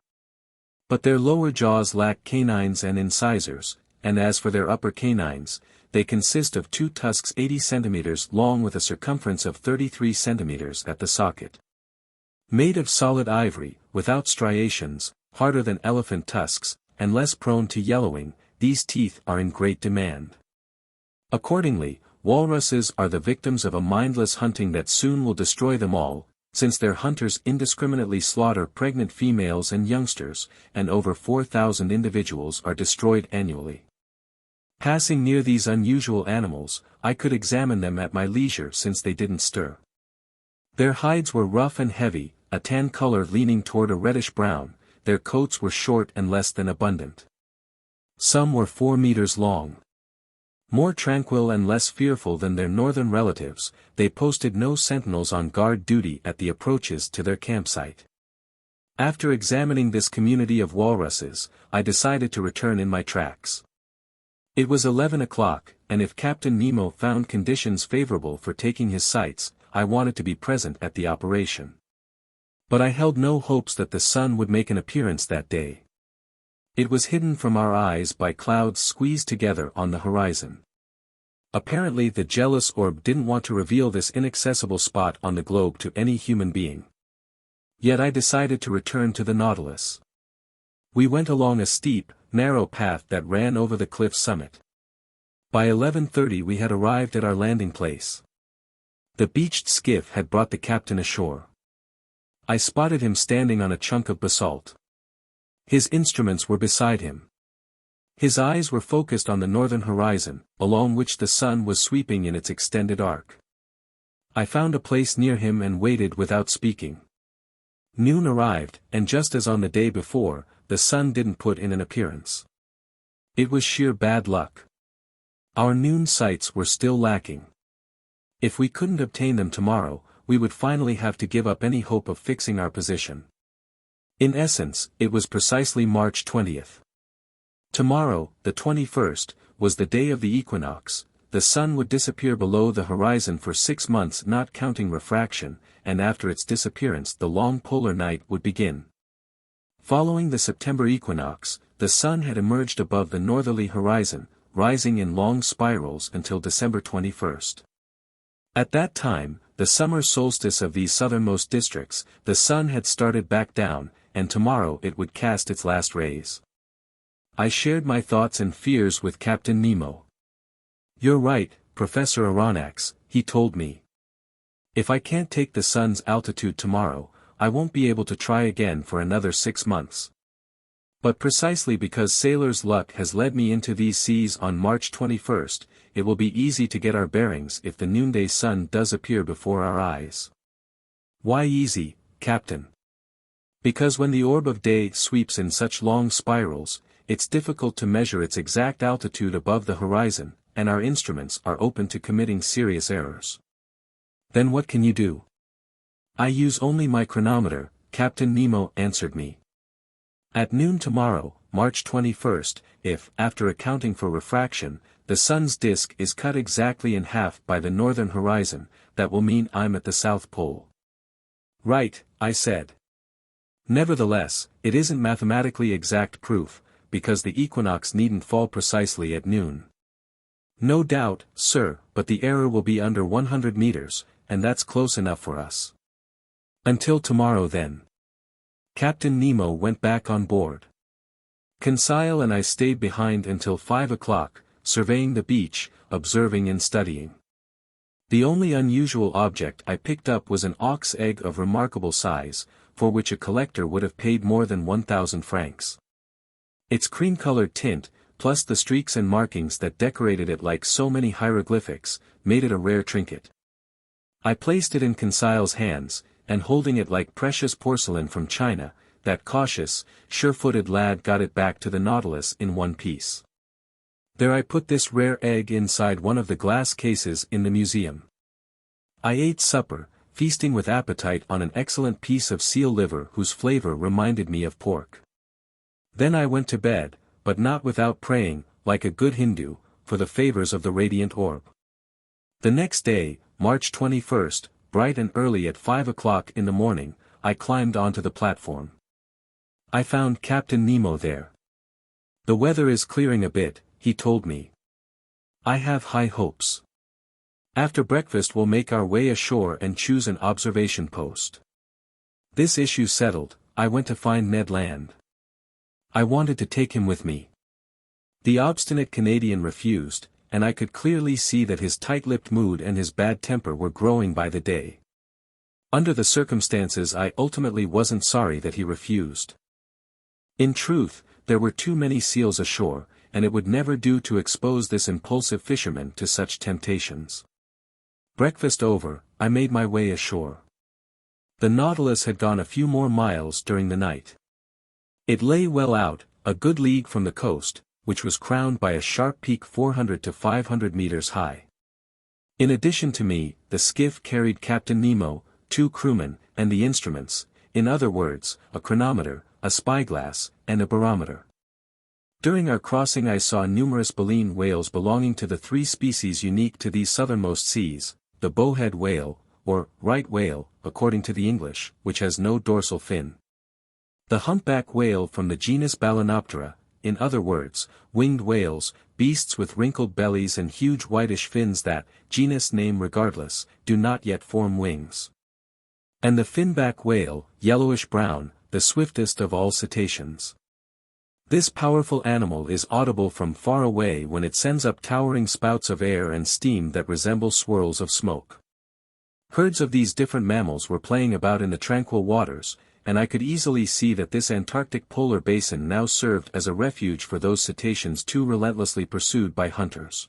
But their lower jaws lack canines and incisors, and as for their upper canines, they consist of 2 tusks 80 centimeters long with a circumference of 33 centimeters at the socket. Made of solid ivory, without striations, harder than elephant tusks, and less prone to yellowing, these teeth are in great demand. Accordingly, walruses are the victims of a mindless hunting that soon will destroy them all, since their hunters indiscriminately slaughter pregnant females and youngsters, and over 4,000 individuals are destroyed annually. Passing near these unusual animals, I could examine them at my leisure since they didn't stir. Their hides were rough and heavy, a tan color leaning toward a reddish-brown, their coats were short and less than abundant. Some were 4 meters long. More tranquil and less fearful than their northern relatives, they posted no sentinels on guard duty at the approaches to their campsite. After examining this community of walruses, I decided to return in my tracks. It was 11 o'clock, and if Captain Nemo found conditions favorable for taking his sights, I wanted to be present at the operation. But I held no hopes that the sun would make an appearance that day. It was hidden from our eyes by clouds squeezed together on the horizon. Apparently the jealous orb didn't want to reveal this inaccessible spot on the globe to any human being. Yet I decided to return to the Nautilus. We went along a steep, narrow path that ran over the cliff summit. By 11:30 we had arrived at our landing place. The beached skiff had brought the captain ashore. I spotted him standing on a chunk of basalt. His instruments were beside him. His eyes were focused on the northern horizon, along which the sun was sweeping in its extended arc. I found a place near him and waited without speaking. Noon arrived, and just as on the day before, the sun didn't put in an appearance. It was sheer bad luck. Our noon sights were still lacking. If we couldn't obtain them tomorrow, we would finally have to give up any hope of fixing our position. In essence, it was precisely March 20th. Tomorrow, the 21st, was the day of the equinox, the sun would disappear below the horizon for 6 months not counting refraction, and after its disappearance the long polar night would begin. Following the September equinox, the sun had emerged above the northerly horizon, rising in long spirals until December 21st. At that time, the summer solstice of these southernmost districts, the sun had started back down, and tomorrow it would cast its last rays. I shared my thoughts and fears with Captain Nemo. "You're right, Professor Aronnax," he told me. "If I can't take the sun's altitude tomorrow, I won't be able to try again for another 6 months. But precisely because sailor's luck has led me into these seas on March 21st, it will be easy to get our bearings if the noonday sun does appear before our eyes." "Why easy, Captain?" "Because when the orb of day sweeps in such long spirals, it's difficult to measure its exact altitude above the horizon, and our instruments are open to committing serious errors." "Then what can you do?" "I use only my chronometer," Captain Nemo answered me. "At noon tomorrow, March 21st, if, after accounting for refraction, the sun's disk is cut exactly in half by the northern horizon, that will mean I'm at the South Pole." "Right," I said. "Nevertheless, it isn't mathematically exact proof, because the equinox needn't fall precisely at noon." "No doubt, sir, but the error will be under 100 meters, and that's close enough for us." "Until tomorrow then." Captain Nemo went back on board. Conseil and I stayed behind until 5 o'clock, surveying the beach, observing and studying. The only unusual object I picked up was an auk's egg of remarkable size, for which a collector would have paid more than 1,000 francs. Its cream-colored tint, plus the streaks and markings that decorated it like so many hieroglyphics, made it a rare trinket. I placed it in Conseil's hands, and holding it like precious porcelain from China, that cautious, sure-footed lad got it back to the Nautilus in one piece. There I put this rare egg inside one of the glass cases in the museum. I ate supper, feasting with appetite on an excellent piece of seal liver whose flavor reminded me of pork. Then I went to bed, but not without praying, like a good Hindu, for the favors of the radiant orb. The next day, March 21st, bright and early at 5 o'clock in the morning, I climbed onto the platform. I found Captain Nemo there. "The weather is clearing a bit," he told me. "I have high hopes. After breakfast we'll make our way ashore and choose an observation post." This issue settled, I went to find Ned Land. I wanted to take him with me. The obstinate Canadian refused, and I could clearly see that his tight-lipped mood and his bad temper were growing by the day. Under the circumstances I ultimately wasn't sorry that he refused. In truth, there were too many seals ashore, and it would never do to expose this impulsive fisherman to such temptations. Breakfast over, I made my way ashore. The Nautilus had gone a few more miles during the night. It lay well out, a good league from the coast, which was crowned by a sharp peak 400 to 500 meters high. In addition to me, the skiff carried Captain Nemo, 2 crewmen, and the instruments, in other words, a chronometer, a spyglass, and a barometer. During our crossing I saw numerous baleen whales belonging to the 3 species unique to these southernmost seas, the bowhead whale, or right whale, according to the English, which has no dorsal fin. The humpback whale from the genus Balænoptera, in other words, winged whales, beasts with wrinkled bellies and huge whitish fins that, genus name regardless, do not yet form wings. And the finback whale, yellowish-brown, the swiftest of all cetaceans. This powerful animal is audible from far away when it sends up towering spouts of air and steam that resemble swirls of smoke. Herds of these different mammals were playing about in the tranquil waters, and I could easily see that this Antarctic polar basin now served as a refuge for those cetaceans too relentlessly pursued by hunters.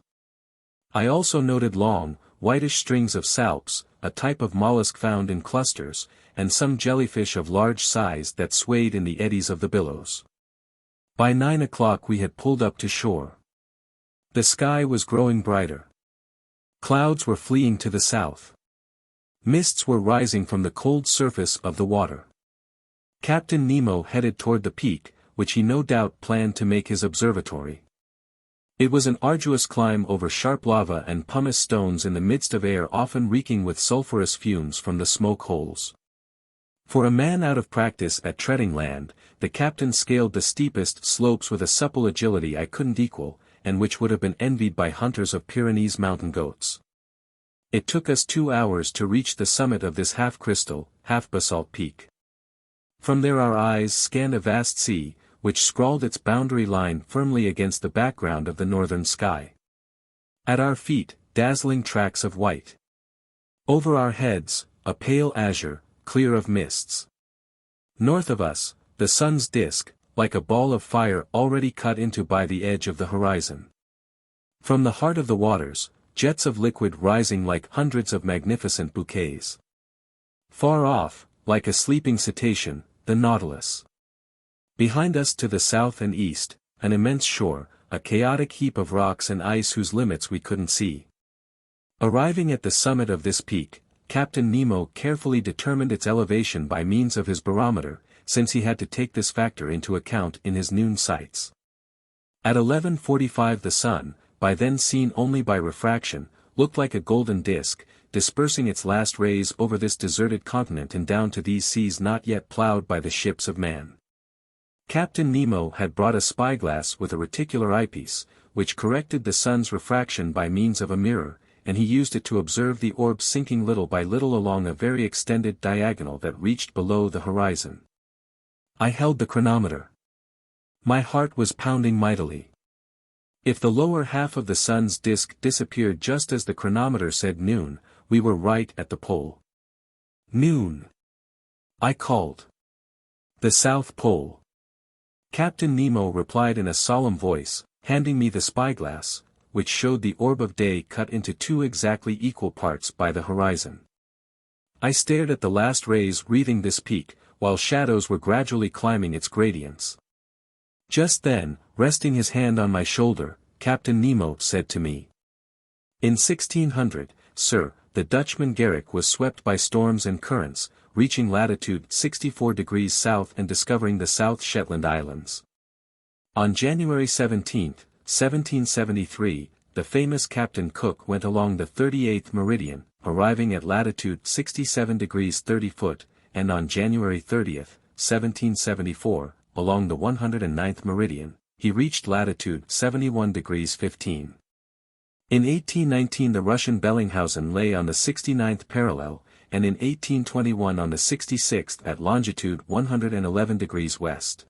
I also noted long, whitish strings of salps, a type of mollusk found in clusters, and some jellyfish of large size that swayed in the eddies of the billows. By 9 o'clock we had pulled up to shore. The sky was growing brighter. Clouds were fleeing to the south. Mists were rising from the cold surface of the water. Captain Nemo headed toward the peak, which he no doubt planned to make his observatory. It was an arduous climb over sharp lava and pumice stones in the midst of air often reeking with sulphurous fumes from the smoke holes. For a man out of practice at treading land, the captain scaled the steepest slopes with a supple agility I couldn't equal, and which would have been envied by hunters of Pyrenees mountain goats. It took us 2 hours to reach the summit of this half-crystal, half-basalt peak. From there our eyes scanned a vast sea, which scrawled its boundary line firmly against the background of the northern sky. At our feet, dazzling tracts of white. Over our heads, a pale azure, clear of mists. North of us, the sun's disk, like a ball of fire already cut into by the edge of the horizon. From the heart of the waters, jets of liquid rising like hundreds of magnificent bouquets. Far off, like a sleeping cetacean, the Nautilus. Behind us to the south and east, an immense shore, a chaotic heap of rocks and ice whose limits we couldn't see. Arriving at the summit of this peak, Captain Nemo carefully determined its elevation by means of his barometer, since he had to take this factor into account in his noon sights. At 11:45 the sun, by then seen only by refraction, looked like a golden disk, dispersing its last rays over this deserted continent and down to these seas not yet plowed by the ships of man. Captain Nemo had brought a spyglass with a reticular eyepiece, which corrected the sun's refraction by means of a mirror, and he used it to observe the orb sinking little by little along a very extended diagonal that reached below the horizon. I held the chronometer. My heart was pounding mightily. If the lower half of the sun's disk disappeared just as the chronometer said noon, we were right at the pole. Noon! I called. The South Pole. Captain Nemo replied in a solemn voice, handing me the spyglass, which showed the orb of day cut into 2 exactly equal parts by the horizon. I stared at the last rays wreathing this peak, while shadows were gradually climbing its gradients. Just then, resting his hand on my shoulder, Captain Nemo said to me, "In 1600, sir, the Dutchman Garrick was swept by storms and currents, reaching latitude 64 degrees south and discovering the South Shetland Islands. On January 17, 1773, the famous Captain Cook went along the 38th meridian, arriving at latitude 67 degrees 30 foot, and on January 30, 1774, along the 109th meridian, he reached latitude 71 degrees 15. In 1819 the Russian Bellinghausen lay on the 69th parallel, and in 1821 on the 66th at longitude 111 degrees west.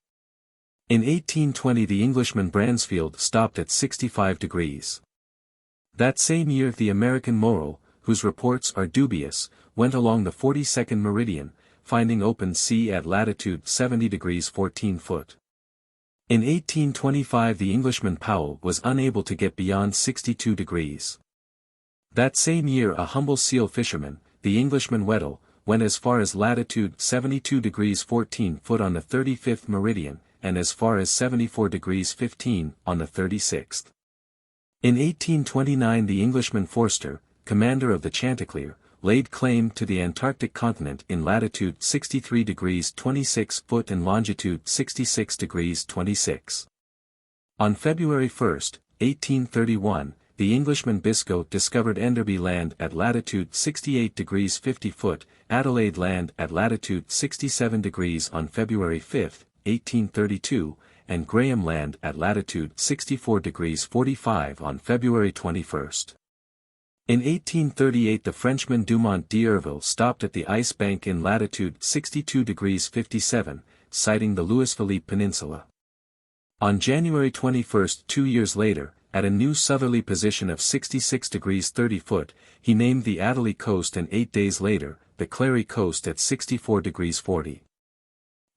In 1820 the Englishman Bransfield stopped at 65 degrees. That same year the American Morrill, whose reports are dubious, went along the 42nd meridian, finding open sea at latitude 70 degrees 14 foot. In 1825 the Englishman Powell was unable to get beyond 62 degrees. That same year a humble seal fisherman, the Englishman Weddell, went as far as latitude 72 degrees 14 foot on the 35th meridian, and as far as 74 degrees 15 on the 36th. In 1829 the Englishman Forster, commander of the Chanticleer, laid claim to the Antarctic continent in latitude 63 degrees 26 foot and longitude 66 degrees 26. On February 1, 1831, the Englishman Biscoe discovered Enderby Land at latitude 68 degrees 50 foot, Adelaide Land at latitude 67 degrees on February 5, 1832, and Graham Land at latitude 64 degrees 45 on February 21. In 1838 the Frenchman Dumont d'Urville stopped at the ice bank in latitude 62 degrees 57, sighting the Louis-Philippe Peninsula. On January 21, 2 years later, at a new southerly position of 66 degrees 30 foot, he named the Adélie coast, and 8 days later, the Clary coast at 64 degrees 40.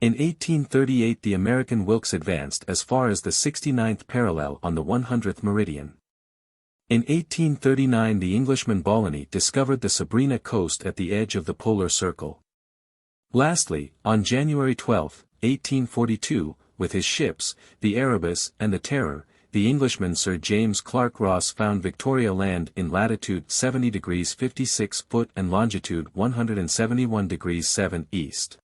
In 1838 the American Wilkes advanced as far as the 69th parallel on the 100th meridian. In 1839 the Englishman Balleny discovered the Sabrina coast at the edge of the polar circle. Lastly, on January 12, 1842, with his ships, the Erebus and the Terror, the Englishman Sir James Clark Ross found Victoria Land in latitude 70 degrees 56 foot and longitude 171 degrees 7 east.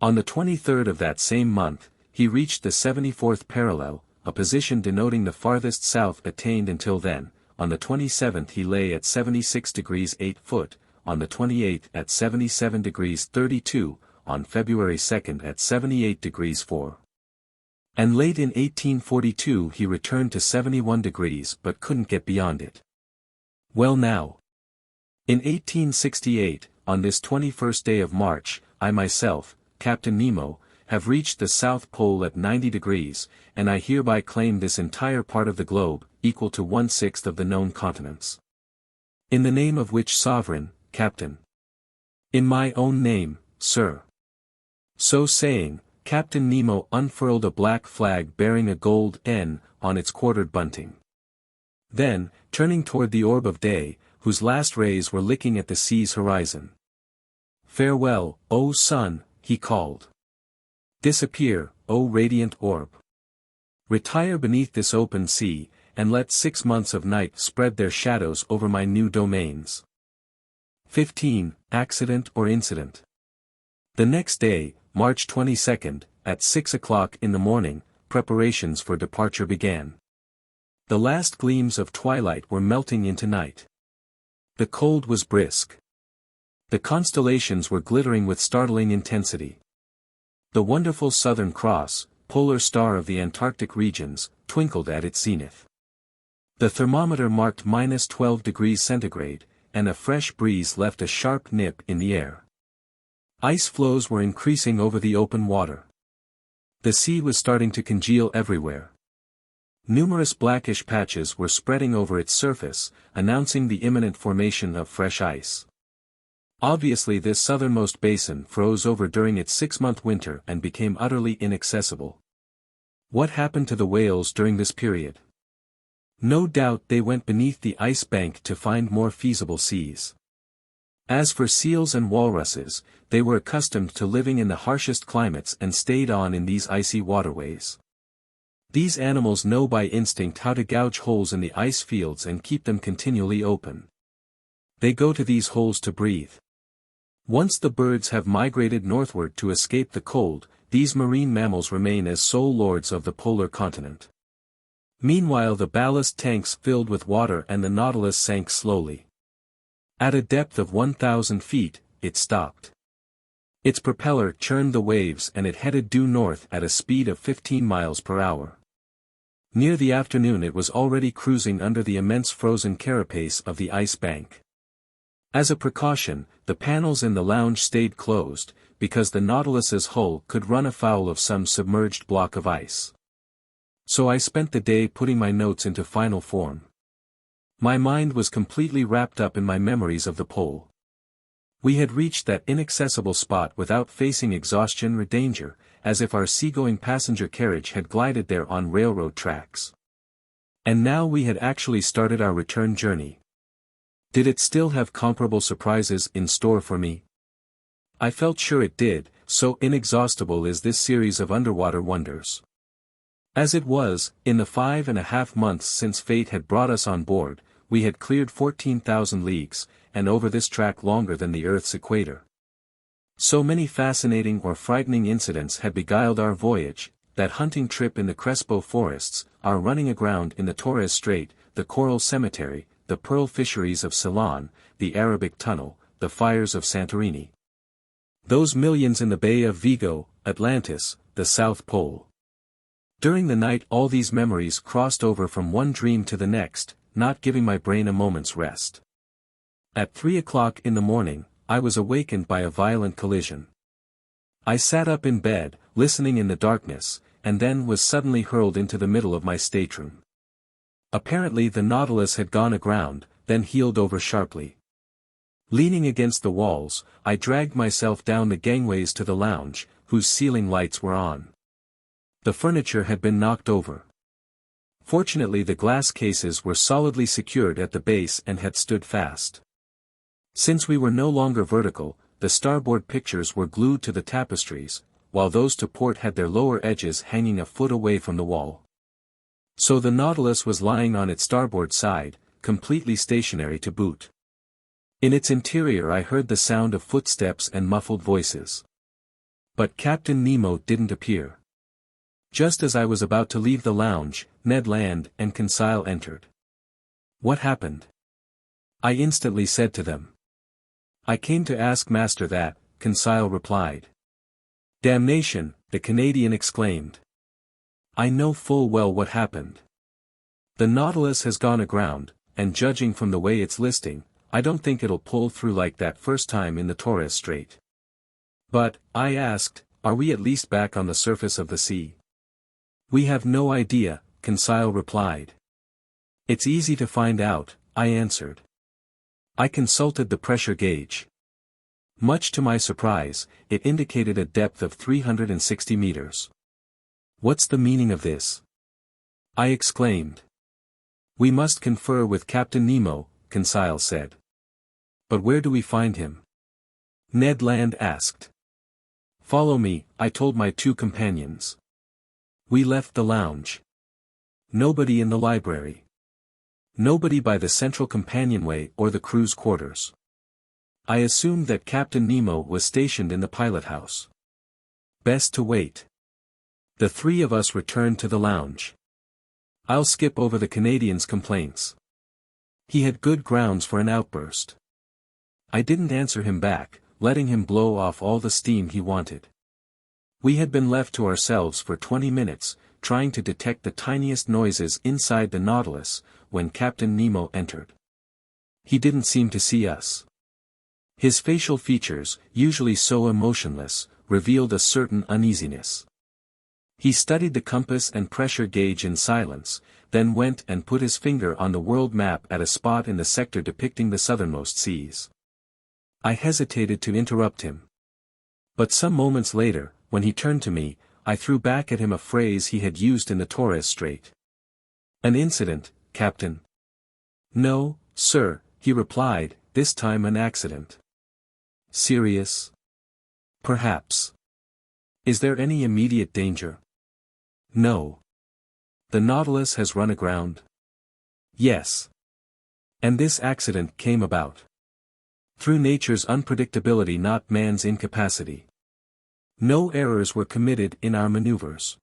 On the 23rd of that same month, he reached the 74th parallel, a position denoting the farthest south attained until then. On the 27th he lay at 76 degrees 8 foot, on the 28th at 77 degrees 32, on February 2nd at 78 degrees 4. And late in 1842 he returned to 71 degrees but couldn't get beyond it. Well now. In 1868, on this 21st day of March, I myself, Captain Nemo, have reached the South Pole at 90 degrees, and I hereby claim this entire part of the globe, equal to 1/6 of the known continents. In the name of which sovereign, Captain? In my own name, sir. So saying, Captain Nemo unfurled a black flag bearing a gold N on its quartered bunting. Then, turning toward the orb of day, whose last rays were licking at the sea's horizon. Farewell, O sun, he called. Disappear, O radiant orb. Retire beneath this open sea, and let 6 months of night spread their shadows over my new domains. 15. Accident or incident. The next day, March 22nd, at 6 o'clock in the morning, preparations for departure began. The last gleams of twilight were melting into night. The cold was brisk. The constellations were glittering with startling intensity. The wonderful Southern Cross, polar star of the Antarctic regions, twinkled at its zenith. The thermometer marked -12 degrees centigrade, and a fresh breeze left a sharp nip in the air. Ice floes were increasing over the open water. The sea was starting to congeal everywhere. Numerous blackish patches were spreading over its surface, announcing the imminent formation of fresh ice. Obviously this southernmost basin froze over during its 6-month winter and became utterly inaccessible. What happened to the whales during this period? No doubt they went beneath the ice bank to find more feasible seas. As for seals and walruses, they were accustomed to living in the harshest climates and stayed on in these icy waterways. These animals know by instinct how to gouge holes in the ice fields and keep them continually open. They go to these holes to breathe. Once the birds have migrated northward to escape the cold, these marine mammals remain as sole lords of the polar continent. Meanwhile the ballast tanks filled with water and the Nautilus sank slowly. At a depth of 1,000 feet, it stopped. Its propeller churned the waves and it headed due north at a speed of 15 miles per hour. Near the afternoon it was already cruising under the immense frozen carapace of the ice bank. As a precaution, the panels in the lounge stayed closed, because the Nautilus's hull could run afoul of some submerged block of ice. So I spent the day putting my notes into final form. My mind was completely wrapped up in my memories of the pole. We had reached that inaccessible spot without facing exhaustion or danger, as if our seagoing passenger carriage had glided there on railroad tracks. And now we had actually started our return journey. Did it still have comparable surprises in store for me? I felt sure it did, so inexhaustible is this series of underwater wonders. As it was, in the 5.5 months since fate had brought us on board, we had cleared 14,000 leagues, and over this track longer than the Earth's equator. So many fascinating or frightening incidents had beguiled our voyage, that hunting trip in the Crespo forests, our running aground in the Torres Strait, the coral cemetery, the pearl fisheries of Ceylon, the Arabic tunnel, the fires of Santorini. Those millions in the Bay of Vigo, Atlantis, the South Pole. During the night all these memories crossed over from one dream to the next, not giving my brain a moment's rest. At 3 o'clock in the morning, I was awakened by a violent collision. I sat up in bed, listening in the darkness, and then was suddenly hurled into the middle of my stateroom. Apparently the Nautilus had gone aground, then heeled over sharply. Leaning against the walls, I dragged myself down the gangways to the lounge, whose ceiling lights were on. The furniture had been knocked over. Fortunately the glass cases were solidly secured at the base and had stood fast. Since we were no longer vertical, the starboard pictures were glued to the tapestries, while those to port had their lower edges hanging a foot away from the wall. So the Nautilus was lying on its starboard side, completely stationary to boot. In its interior I heard the sound of footsteps and muffled voices. But Captain Nemo didn't appear. Just as I was about to leave the lounge, Ned Land and Conseil entered. What happened? I instantly said to them. I came to ask Master that, Conseil replied. Damnation, the Canadian exclaimed. I know full well what happened. The Nautilus has gone aground, and judging from the way it's listing, I don't think it'll pull through like that first time in the Torres Strait. But, I asked, are we at least back on the surface of the sea? We have no idea, Conseil replied. It's easy to find out, I answered. I consulted the pressure gauge. Much to my surprise, it indicated a depth of 360 meters. What's the meaning of this? I exclaimed. We must confer with Captain Nemo, Conseil said. But where do we find him? Ned Land asked. Follow me, I told my two companions. We left the lounge. Nobody in the library. Nobody by the central companionway or the crew's quarters. I assumed that Captain Nemo was stationed in the pilot house. Best to wait. The three of us returned to the lounge. I'll skip over the Canadian's complaints. He had good grounds for an outburst. I didn't answer him back, letting him blow off all the steam he wanted. We had been left to ourselves for 20 minutes, trying to detect the tiniest noises inside the Nautilus, when Captain Nemo entered. He didn't seem to see us. His facial features, usually so emotionless, revealed a certain uneasiness. He studied the compass and pressure gauge in silence, then went and put his finger on the world map at a spot in the sector depicting the southernmost seas. I hesitated to interrupt him. But some moments later, when he turned to me, I threw back at him a phrase he had used in the Torres Strait. An incident, Captain? No, sir, he replied, this time an accident. Serious? Perhaps. Is there any immediate danger? No. The Nautilus has run aground? Yes. And this accident came about through nature's unpredictability, not man's incapacity. No errors were committed in our maneuvers.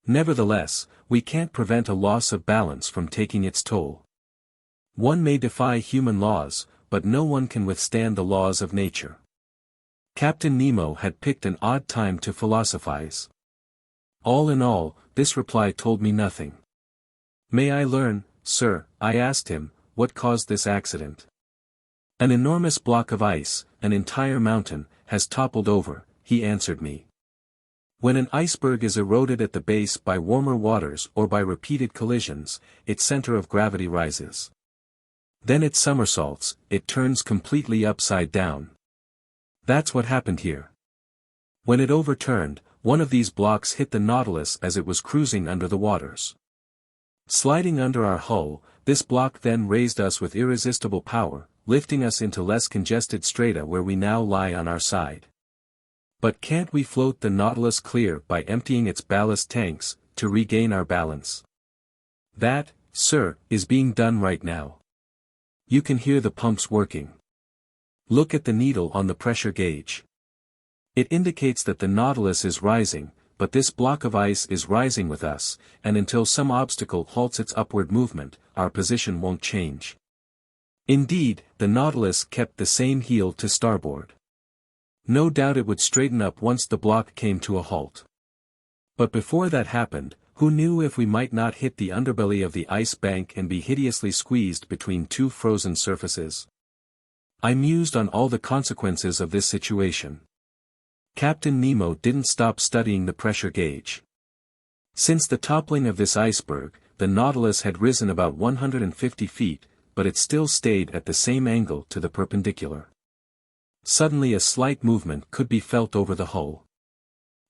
Nevertheless, we can't prevent a loss of balance from taking its toll. One may defy human laws, but no one can withstand the laws of nature. Captain Nemo had picked an odd time to philosophize. All in all, this reply told me nothing. May I learn, sir, I asked him, what caused this accident? An enormous block of ice, an entire mountain, has toppled over, he answered me. When an iceberg is eroded at the base by warmer waters or by repeated collisions, its center of gravity rises. Then it somersaults, it turns completely upside down. That's what happened here. When it overturned, one of these blocks hit the Nautilus as it was cruising under the waters. Sliding under our hull, this block then raised us with irresistible power, lifting us into less congested strata where we now lie on our side. But can't we float the Nautilus clear by emptying its ballast tanks, to regain our balance? That, sir, is being done right now. You can hear the pumps working. Look at the needle on the pressure gauge. It indicates that the Nautilus is rising, but this block of ice is rising with us, and until some obstacle halts its upward movement, our position won't change. Indeed, the Nautilus kept the same heel to starboard. No doubt it would straighten up once the block came to a halt. But before that happened, who knew if we might not hit the underbelly of the ice bank and be hideously squeezed between two frozen surfaces? I mused on all the consequences of this situation. Captain Nemo didn't stop studying the pressure gauge. Since the toppling of this iceberg, the Nautilus had risen about 150 feet, but it still stayed at the same angle to the perpendicular. Suddenly a slight movement could be felt over the hull.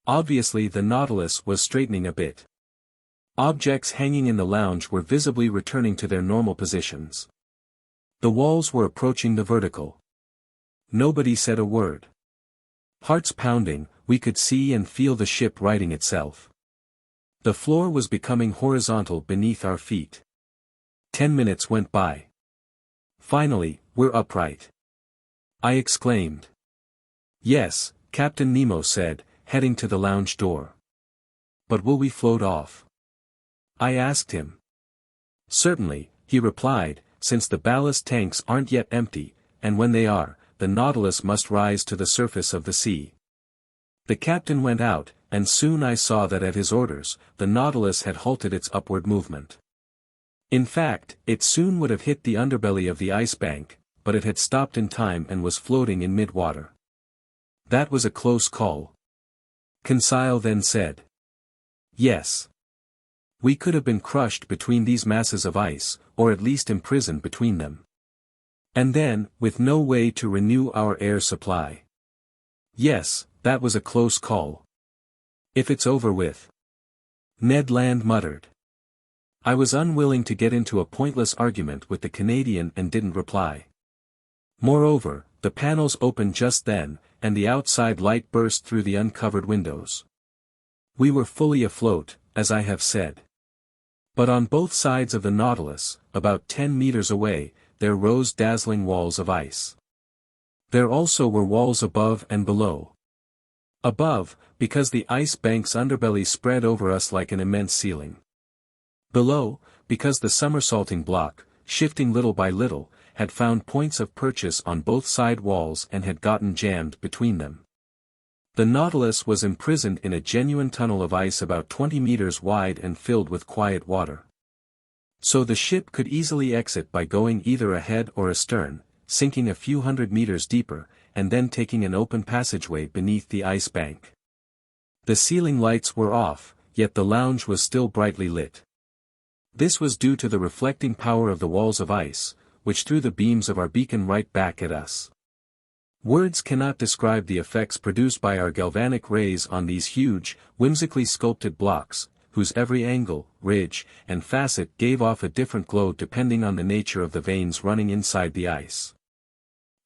Obviously the Nautilus was straightening a bit. Objects hanging in the lounge were visibly returning to their normal positions. The walls were approaching the vertical. Nobody said a word. Hearts pounding, we could see and feel the ship righting itself. The floor was becoming horizontal beneath our feet. 10 minutes went by. Finally, we're upright. I exclaimed. Yes, Captain Nemo said, heading to the lounge door. But will we float off? I asked him. Certainly, he replied, since the ballast tanks aren't yet empty, and when they are, the Nautilus must rise to the surface of the sea. The captain went out, and soon I saw that at his orders, the Nautilus had halted its upward movement. In fact, it soon would have hit the underbelly of the ice bank, but it had stopped in time and was floating in mid-water. That was a close call. Conseil then said. Yes. We could have been crushed between these masses of ice, or at least imprisoned between them. And then, with no way to renew our air supply. Yes, that was a close call. If it's over with. Ned Land muttered. I was unwilling to get into a pointless argument with the Canadian and didn't reply. Moreover, the panels opened just then, and the outside light burst through the uncovered windows. We were fully afloat, as I have said. But on both sides of the Nautilus, about 10 meters away, there rose dazzling walls of ice. There also were walls above and below. Above, because the ice bank's underbelly spread over us like an immense ceiling. Below, because the somersaulting block, shifting little by little, had found points of purchase on both side walls and had gotten jammed between them. The Nautilus was imprisoned in a genuine tunnel of ice about 20 meters wide and filled with quiet water. So the ship could easily exit by going either ahead or astern, sinking a few hundred meters deeper, and then taking an open passageway beneath the ice bank. The ceiling lights were off, yet the lounge was still brightly lit. This was due to the reflecting power of the walls of ice, which threw the beams of our beacon right back at us. Words cannot describe the effects produced by our galvanic rays on these huge, whimsically sculpted blocks, whose every angle, ridge, and facet gave off a different glow depending on the nature of the veins running inside the ice.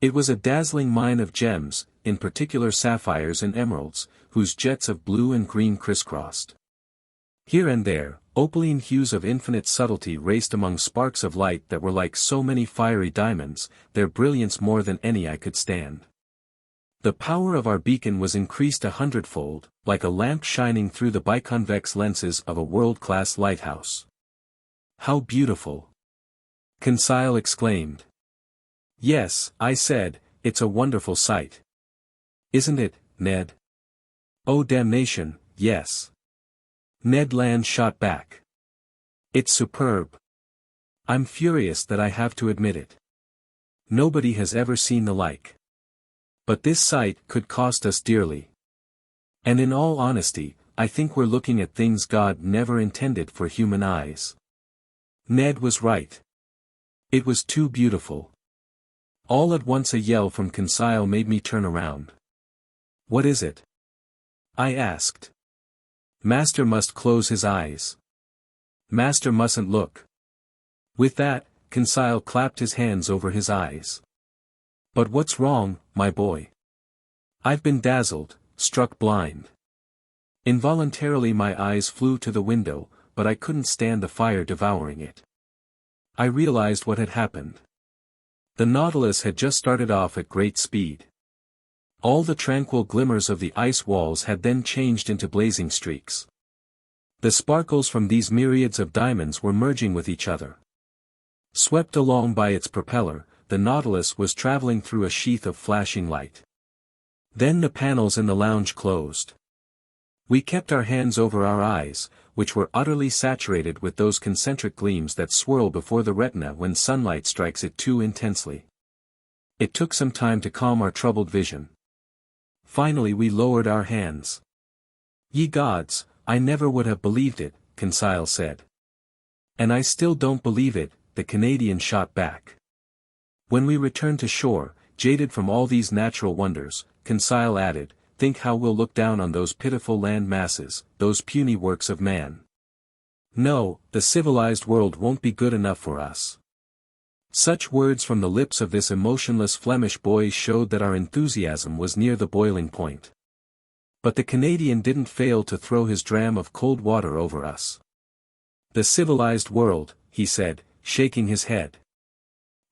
It was a dazzling mine of gems, in particular sapphires and emeralds, whose jets of blue and green crisscrossed. Here and there, opaline hues of infinite subtlety raced among sparks of light that were like so many fiery diamonds, their brilliance more than any I could stand. The power of our beacon was increased 100-fold, like a lamp shining through the biconvex lenses of a world-class lighthouse. How beautiful! Conseil exclaimed. Yes, I said, it's a wonderful sight. Isn't it, Ned? Oh damnation, yes. Ned Land shot back. It's superb. I'm furious that I have to admit it. Nobody has ever seen the like. But this sight could cost us dearly. And in all honesty, I think we're looking at things God never intended for human eyes. Ned was right. It was too beautiful. All at once a yell from Conseil made me turn around. What is it? I asked. Master must close his eyes. Master mustn't look. With that, Conseil clapped his hands over his eyes. But what's wrong, my boy? I've been dazzled, struck blind. Involuntarily my eyes flew to the window, but I couldn't stand the fire devouring it. I realized what had happened. The Nautilus had just started off at great speed. All the tranquil glimmers of the ice walls had then changed into blazing streaks. The sparkles from these myriads of diamonds were merging with each other. Swept along by its propeller, the Nautilus was traveling through a sheath of flashing light. Then the panels in the lounge closed. We kept our hands over our eyes, which were utterly saturated with those concentric gleams that swirl before the retina when sunlight strikes it too intensely. It took some time to calm our troubled vision. Finally we lowered our hands. Ye gods, I never would have believed it, Conseil said. And I still don't believe it, the Canadian shot back. When we return to shore, jaded from all these natural wonders, Conseil added, think how we'll look down on those pitiful land masses, those puny works of man. No, the civilized world won't be good enough for us. Such words from the lips of this emotionless Flemish boy showed that our enthusiasm was near the boiling point. But the Canadian didn't fail to throw his dram of cold water over us. The civilized world, he said, shaking his head.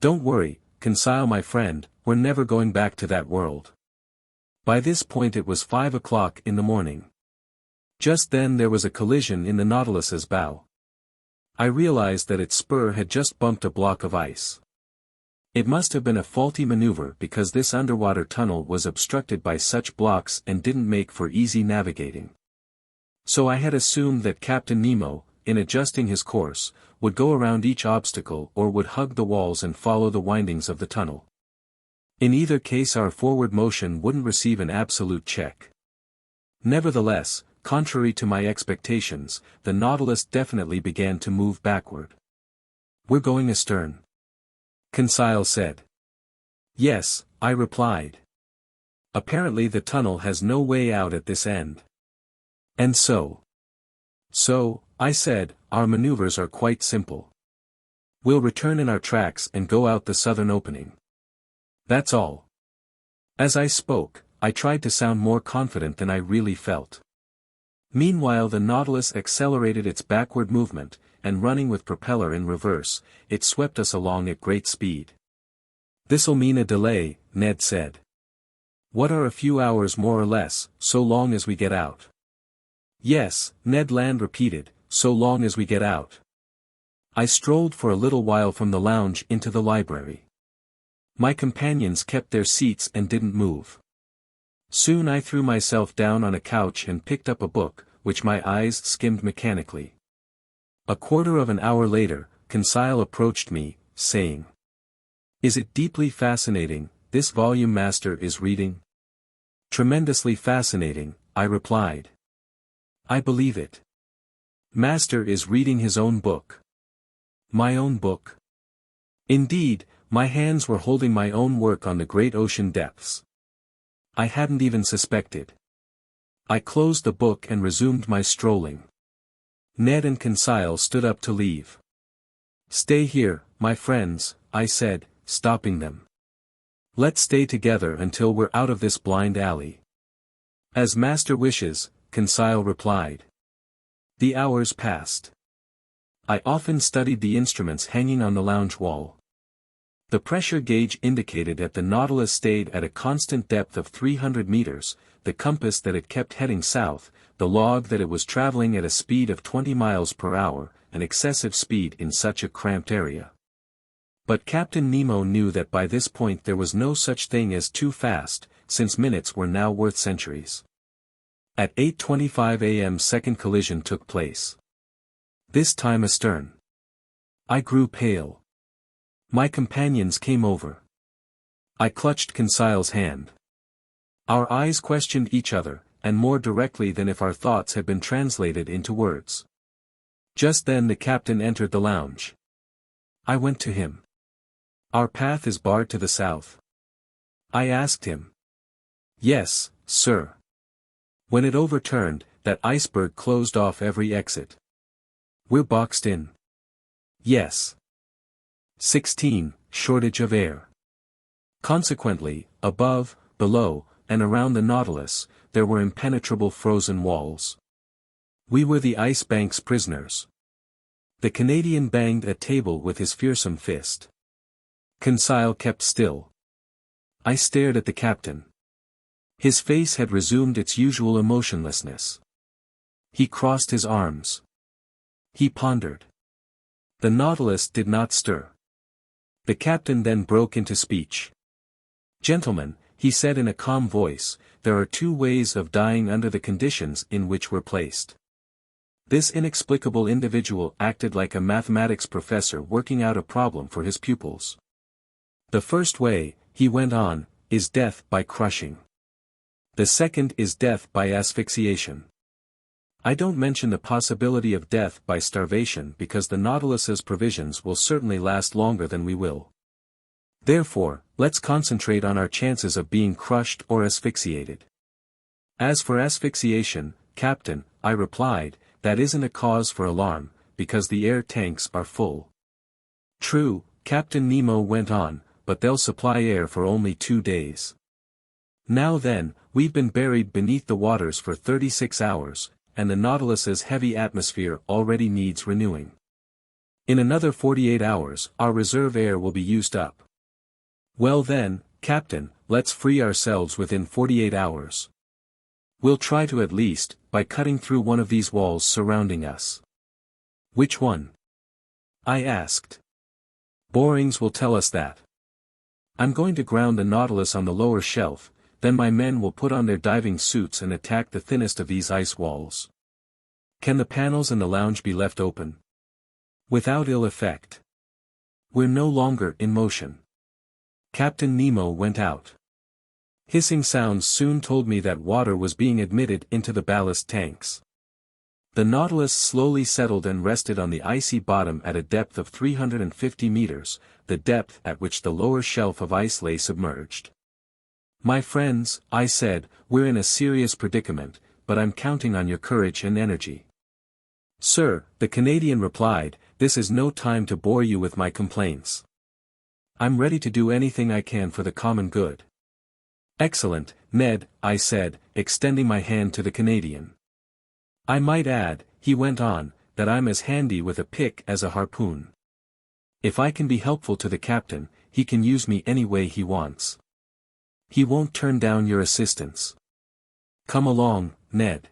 Don't worry, Conseil my friend, we're never going back to that world. By this point it was 5 o'clock in the morning. Just then there was a collision in the Nautilus's bow. I realized that its spur had just bumped a block of ice. It must have been a faulty maneuver because this underwater tunnel was obstructed by such blocks and didn't make for easy navigating. So I had assumed that Captain Nemo, in adjusting his course, would go around each obstacle or would hug the walls and follow the windings of the tunnel. In either case our forward motion wouldn't receive an absolute check. Nevertheless, contrary to my expectations, the Nautilus definitely began to move backward. "We're going astern," Conseil said. "Yes," I replied. "Apparently the tunnel has no way out at this end." "And so?" "So," I said, "our maneuvers are quite simple. We'll return in our tracks and go out the southern opening. That's all." As I spoke, I tried to sound more confident than I really felt. Meanwhile the Nautilus accelerated its backward movement, and running with propeller in reverse, it swept us along at great speed. "This'll mean a delay," Ned said. "What are a few hours more or less, so long as we get out?" "Yes," Ned Land repeated, "so long as we get out." I strolled for a little while from the lounge into the library. My companions kept their seats and didn't move. Soon I threw myself down on a couch and picked up a book, which my eyes skimmed mechanically. A quarter of an hour later, Conseil approached me, saying, "Is it deeply fascinating, this volume Master is reading?" "Tremendously fascinating," I replied. "I believe it. Master is reading his own book." "My own book?" "Indeed, my hands were holding my own work on the great ocean depths. I hadn't even suspected." I closed the book and resumed my strolling. Ned and Conseil stood up to leave. "Stay here, my friends," I said, stopping them. "Let's stay together until we're out of this blind alley." "As Master wishes," Conseil replied. The hours passed. I often studied the instruments hanging on the lounge wall. The pressure gauge indicated that the Nautilus stayed at a constant depth of 300 meters, the compass that it kept heading south, the log that it was traveling at a speed of 20 miles per hour, an excessive speed in such a cramped area. But Captain Nemo knew that by this point there was no such thing as too fast, since minutes were now worth centuries. At 8:25 a.m. second collision took place. This time astern. I grew pale. My companions came over. I clutched Conseil's hand. Our eyes questioned each other, and more directly than if our thoughts had been translated into words. Just then the captain entered the lounge. I went to him. "Our path is barred to the south?" I asked him. "Yes, sir. When it overturned, that iceberg closed off every exit. We're boxed in." "Yes." 16. Shortage of air. Consequently, above, below, and around the Nautilus, there were impenetrable frozen walls. We were the ice bank's prisoners. The Canadian banged a table with his fearsome fist. Conseil kept still. I stared at the captain. His face had resumed its usual emotionlessness. He crossed his arms. He pondered. The Nautilus did not stir. The captain then broke into speech. "Gentlemen," he said in a calm voice, "there are two ways of dying under the conditions in which we're placed." This inexplicable individual acted like a mathematics professor working out a problem for his pupils. "The first way," he went on, "is death by crushing. The second is death by asphyxiation. I don't mention the possibility of death by starvation because the Nautilus's provisions will certainly last longer than we will. Therefore, let's concentrate on our chances of being crushed or asphyxiated." "As for asphyxiation, Captain," I replied, "that isn't a cause for alarm, because the air tanks are full." "True," Captain Nemo went on, "but they'll supply air for only 2 days. Now then, we've been buried beneath the waters for 36 hours, and the Nautilus's heavy atmosphere already needs renewing. In another 48 hours, our reserve air will be used up. Well then, Captain, let's free ourselves within 48 hours. We'll try to at least, by cutting through one of these walls surrounding us. Which one? I asked. Borings will tell us that. I'm going to ground the Nautilus on the lower shelf, then my men will put on their diving suits and attack the thinnest of these ice walls. Can the panels in the lounge be left open? Without ill effect. We're no longer in motion. Captain Nemo went out. Hissing sounds soon told me that water was being admitted into the ballast tanks. The Nautilus slowly settled and rested on the icy bottom at a depth of 350 meters, the depth at which the lower shelf of ice lay submerged. My friends, I said, we're in a serious predicament, but I'm counting on your courage and energy. Sir, the Canadian replied, this is no time to bore you with my complaints. I'm ready to do anything I can for the common good. Excellent, Ned, I said, extending my hand to the Canadian. I might add, he went on, that I'm as handy with a pick as a harpoon. If I can be helpful to the captain, he can use me any way he wants. He won't turn down your assistance. Come along, Ned.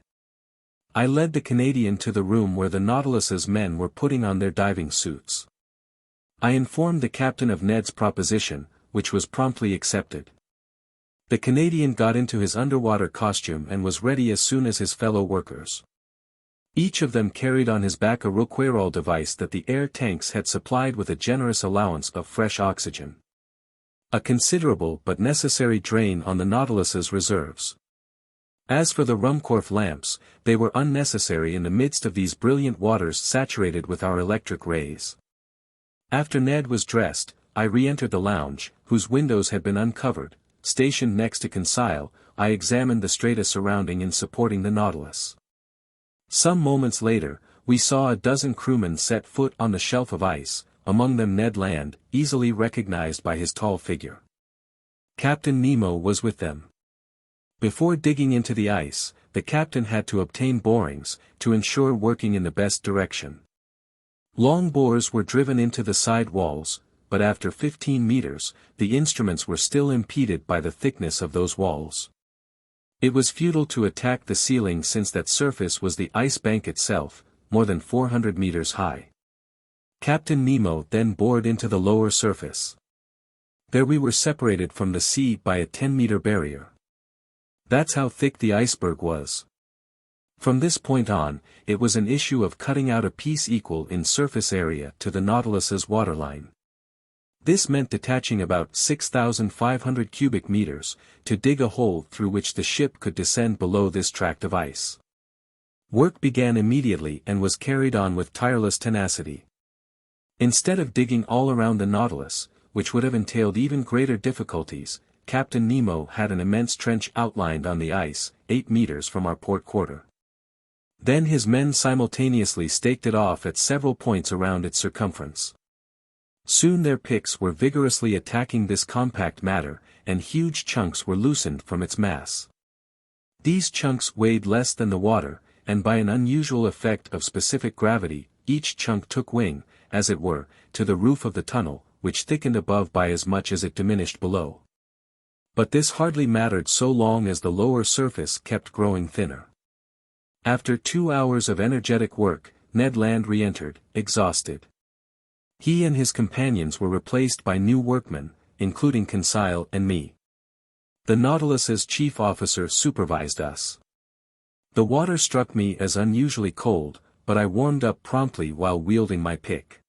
I led the Canadian to the room where the Nautilus's men were putting on their diving suits. I informed the captain of Ned's proposition, which was promptly accepted. The Canadian got into his underwater costume and was ready as soon as his fellow workers. Each of them carried on his back a Rouquayrol device that the air tanks had supplied with a generous allowance of fresh oxygen. A considerable but necessary drain on the Nautilus's reserves. As for the Ruhmkorff lamps, they were unnecessary in the midst of these brilliant waters saturated with our electric rays. After Ned was dressed, I re-entered the lounge, whose windows had been uncovered. Stationed next to Conseil, I examined the strata surrounding and supporting the Nautilus. Some moments later, we saw a dozen crewmen set foot on the shelf of ice, among them Ned Land, easily recognized by his tall figure. Captain Nemo was with them. Before digging into the ice, the captain had to obtain borings, to ensure working in the best direction. Long bores were driven into the side walls, but after 15 meters, the instruments were still impeded by the thickness of those walls. It was futile to attack the ceiling since that surface was the ice bank itself, more than 400 meters high. Captain Nemo then bored into the lower surface. There we were separated from the sea by a 10-meter barrier. That's how thick the iceberg was. From this point on, it was an issue of cutting out a piece equal in surface area to the Nautilus's waterline. This meant detaching about 6,500 cubic meters, to dig a hole through which the ship could descend below this tract of ice. Work began immediately and was carried on with tireless tenacity. Instead of digging all around the Nautilus, which would have entailed even greater difficulties, Captain Nemo had an immense trench outlined on the ice, 8 meters from our port quarter. Then his men simultaneously staked it off at several points around its circumference. Soon their picks were vigorously attacking this compact matter, and huge chunks were loosened from its mass. These chunks weighed less than the water, and by an unusual effect of specific gravity, each chunk took wing, as it were, to the roof of the tunnel, which thickened above by as much as it diminished below. But this hardly mattered so long as the lower surface kept growing thinner. After 2 hours of energetic work, Ned Land re-entered, exhausted. He and his companions were replaced by new workmen, including Conseil and me. The Nautilus's chief officer supervised us. The water struck me as unusually cold, but I warmed up promptly while wielding my pick.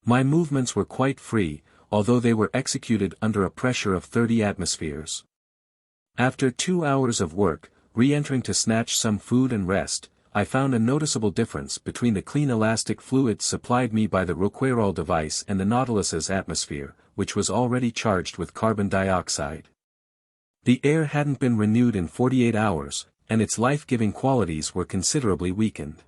My movements were quite free, although they were executed under a pressure of 30 atmospheres. After 2 hours of work, re-entering to snatch some food and rest, I found a noticeable difference between the clean elastic fluid supplied me by the Rouquayrol device and the Nautilus's atmosphere, which was already charged with carbon dioxide. The air hadn't been renewed in 48 hours, and its life-giving qualities were considerably weakened.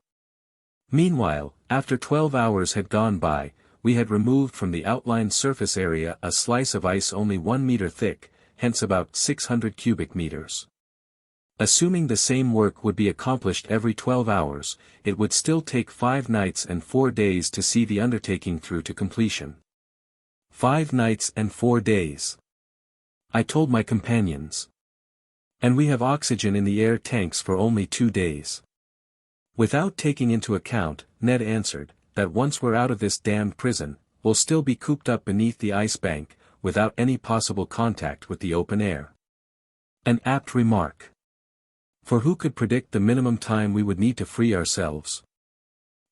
Meanwhile, after 12 hours had gone by, we had removed from the outlined surface area a slice of ice only 1 meter thick, hence about 600 cubic meters. Assuming the same work would be accomplished every 12 hours, it would still take 5 nights and 4 days to see the undertaking through to completion. 5 nights and 4 days. I told my companions. And we have oxygen in the air tanks for only 2 days. Without taking into account, Ned answered, that once we're out of this damned prison, we'll still be cooped up beneath the ice bank, without any possible contact with the open air. An apt remark. For who could predict the minimum time we would need to free ourselves?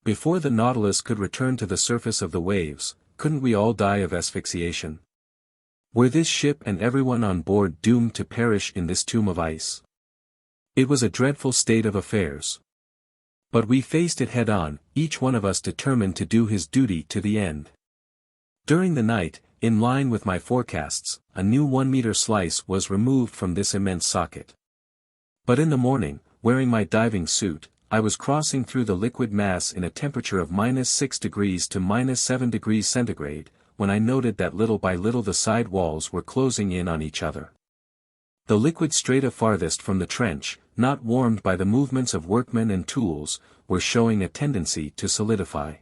Before the Nautilus could return to the surface of the waves, couldn't we all die of asphyxiation? Were this ship and everyone on board doomed to perish in this tomb of ice? It was a dreadful state of affairs. But we faced it head-on, each one of us determined to do his duty to the end. During the night, in line with my forecasts, a new 1-meter slice was removed from this immense socket. But in the morning, wearing my diving suit, I was crossing through the liquid mass in a temperature of -6 degrees to -7 degrees centigrade, when I noted that little by little the side walls were closing in on each other. The liquid strata farthest from the trench, not warmed by the movements of workmen and tools, were showing a tendency to solidify.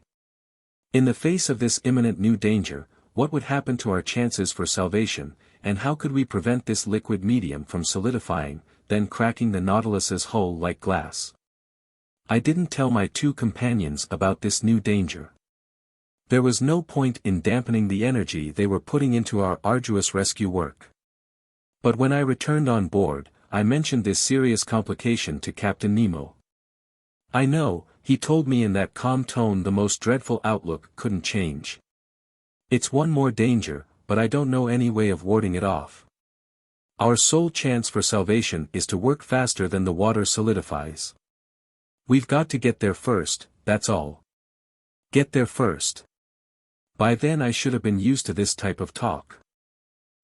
In the face of this imminent new danger, what would happen to our chances for salvation, and how could we prevent this liquid medium from solidifying, then cracking the Nautilus's hull like glass? I didn't tell my 2 companions about this new danger. There was no point in dampening the energy they were putting into our arduous rescue work. But when I returned on board, I mentioned this serious complication to Captain Nemo. I know, he told me in that calm tone, the most dreadful outlook couldn't change. It's one more danger, but I don't know any way of warding it off. Our sole chance for salvation is to work faster than the water solidifies. We've got to get there first, that's all. Get there first. By then I should have been used to this type of talk.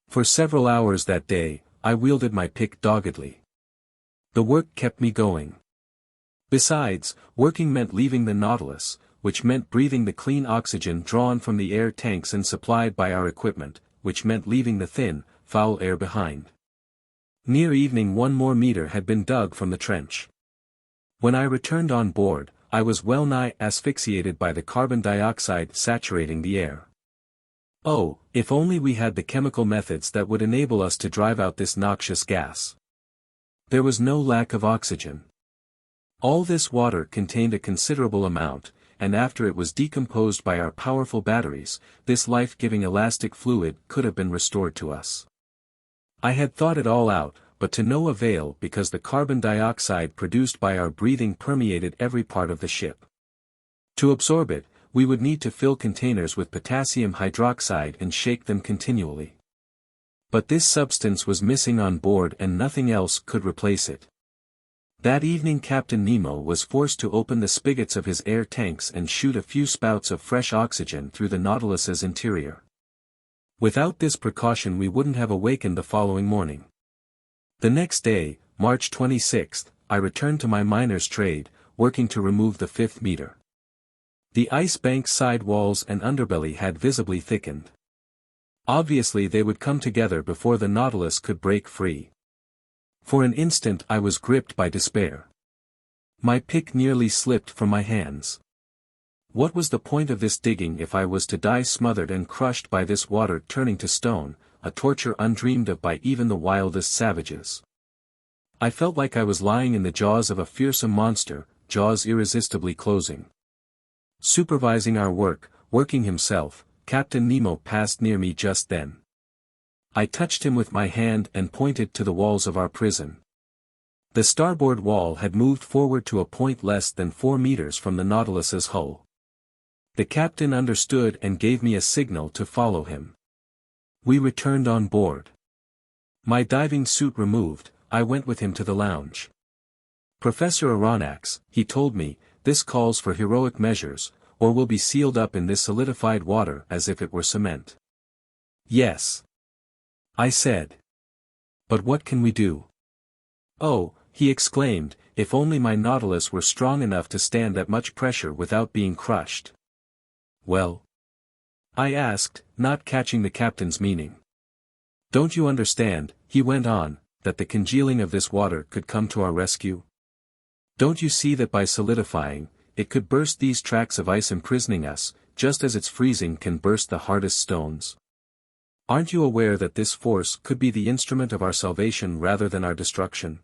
For several hours that day, I wielded my pick doggedly. The work kept me going. Besides, working meant leaving the Nautilus, which meant breathing the clean oxygen drawn from the air tanks and supplied by our equipment, which meant leaving the thin, foul air behind. Near evening 1 more meter had been dug from the trench. When I returned on board, I was well nigh asphyxiated by the carbon dioxide saturating the air. Oh, if only we had the chemical methods that would enable us to drive out this noxious gas. There was no lack of oxygen. All this water contained a considerable amount, and after it was decomposed by our powerful batteries, this life-giving elastic fluid could have been restored to us. I had thought it all out, but to no avail, because the carbon dioxide produced by our breathing permeated every part of the ship. To absorb it, we would need to fill containers with potassium hydroxide and shake them continually. But this substance was missing on board and nothing else could replace it. That evening Captain Nemo was forced to open the spigots of his air tanks and shoot a few spouts of fresh oxygen through the Nautilus's interior. Without this precaution we wouldn't have awakened the following morning. The next day, March 26th, I returned to my miner's trade, working to remove the 5th meter. The ice bank's side walls and underbelly had visibly thickened. Obviously they would come together before the Nautilus could break free. For an instant I was gripped by despair. My pick nearly slipped from my hands. What was the point of this digging if I was to die smothered and crushed by this water turning to stone, a torture undreamed of by even the wildest savages? I felt like I was lying in the jaws of a fearsome monster, jaws irresistibly closing. Supervising our work, working himself, Captain Nemo passed near me just then. I touched him with my hand and pointed to the walls of our prison. The starboard wall had moved forward to a point less than 4 meters from the Nautilus's hull. The captain understood and gave me a signal to follow him. We returned on board. My diving suit removed, I went with him to the lounge. Professor Aronnax, he told me, this calls for heroic measures, or we'll be sealed up in this solidified water as if it were cement. Yes, I said. But what can we do? Oh, he exclaimed, if only my Nautilus were strong enough to stand that much pressure without being crushed. Well? I asked, not catching the captain's meaning. Don't you understand, he went on, that the congealing of this water could come to our rescue? Don't you see that by solidifying, it could burst these tracts of ice imprisoning us, just as its freezing can burst the hardest stones? Aren't you aware that this force could be the instrument of our salvation rather than our destruction?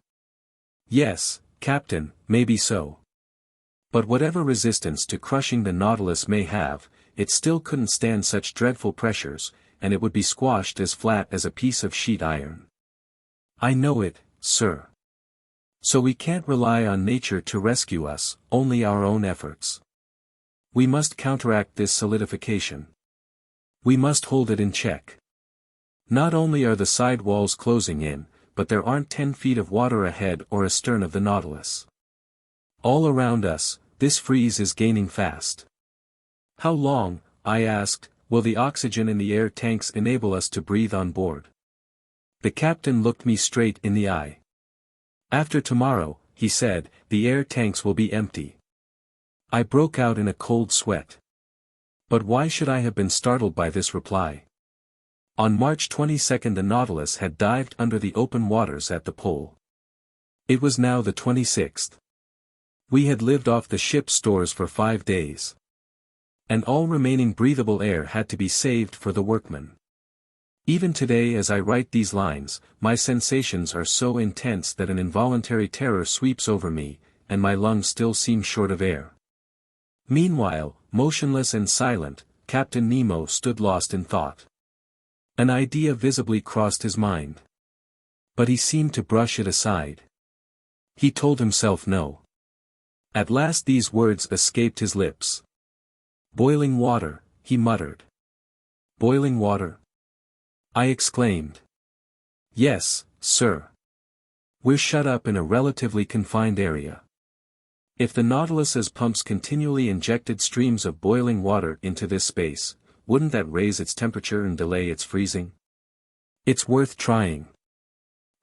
Yes, Captain, maybe so. But whatever resistance to crushing the Nautilus may have, it still couldn't stand such dreadful pressures, and it would be squashed as flat as a piece of sheet iron. I know it, sir. So we can't rely on nature to rescue us, only our own efforts. We must counteract this solidification. We must hold it in check. Not only are the side walls closing in, but there aren't 10 feet of water ahead or astern of the Nautilus. All around us, this freeze is gaining fast. How long, I asked, will the oxygen in the air tanks enable us to breathe on board? The captain looked me straight in the eye. After tomorrow, he said, the air tanks will be empty. I broke out in a cold sweat. But why should I have been startled by this reply? On March 22 the Nautilus had dived under the open waters at the pole. It was now the 26th. We had lived off the ship's stores for 5 days. And all remaining breathable air had to be saved for the workmen. Even today as I write these lines, my sensations are so intense that an involuntary terror sweeps over me, and my lungs still seem short of air. Meanwhile, motionless and silent, Captain Nemo stood lost in thought. An idea visibly crossed his mind. But he seemed to brush it aside. He told himself no. At last these words escaped his lips. "Boiling water," he muttered. "Boiling water?" I exclaimed. "Yes, sir. We're shut up in a relatively confined area. If the Nautilus's pumps continually injected streams of boiling water into this space, wouldn't that raise its temperature and delay its freezing? It's worth trying,"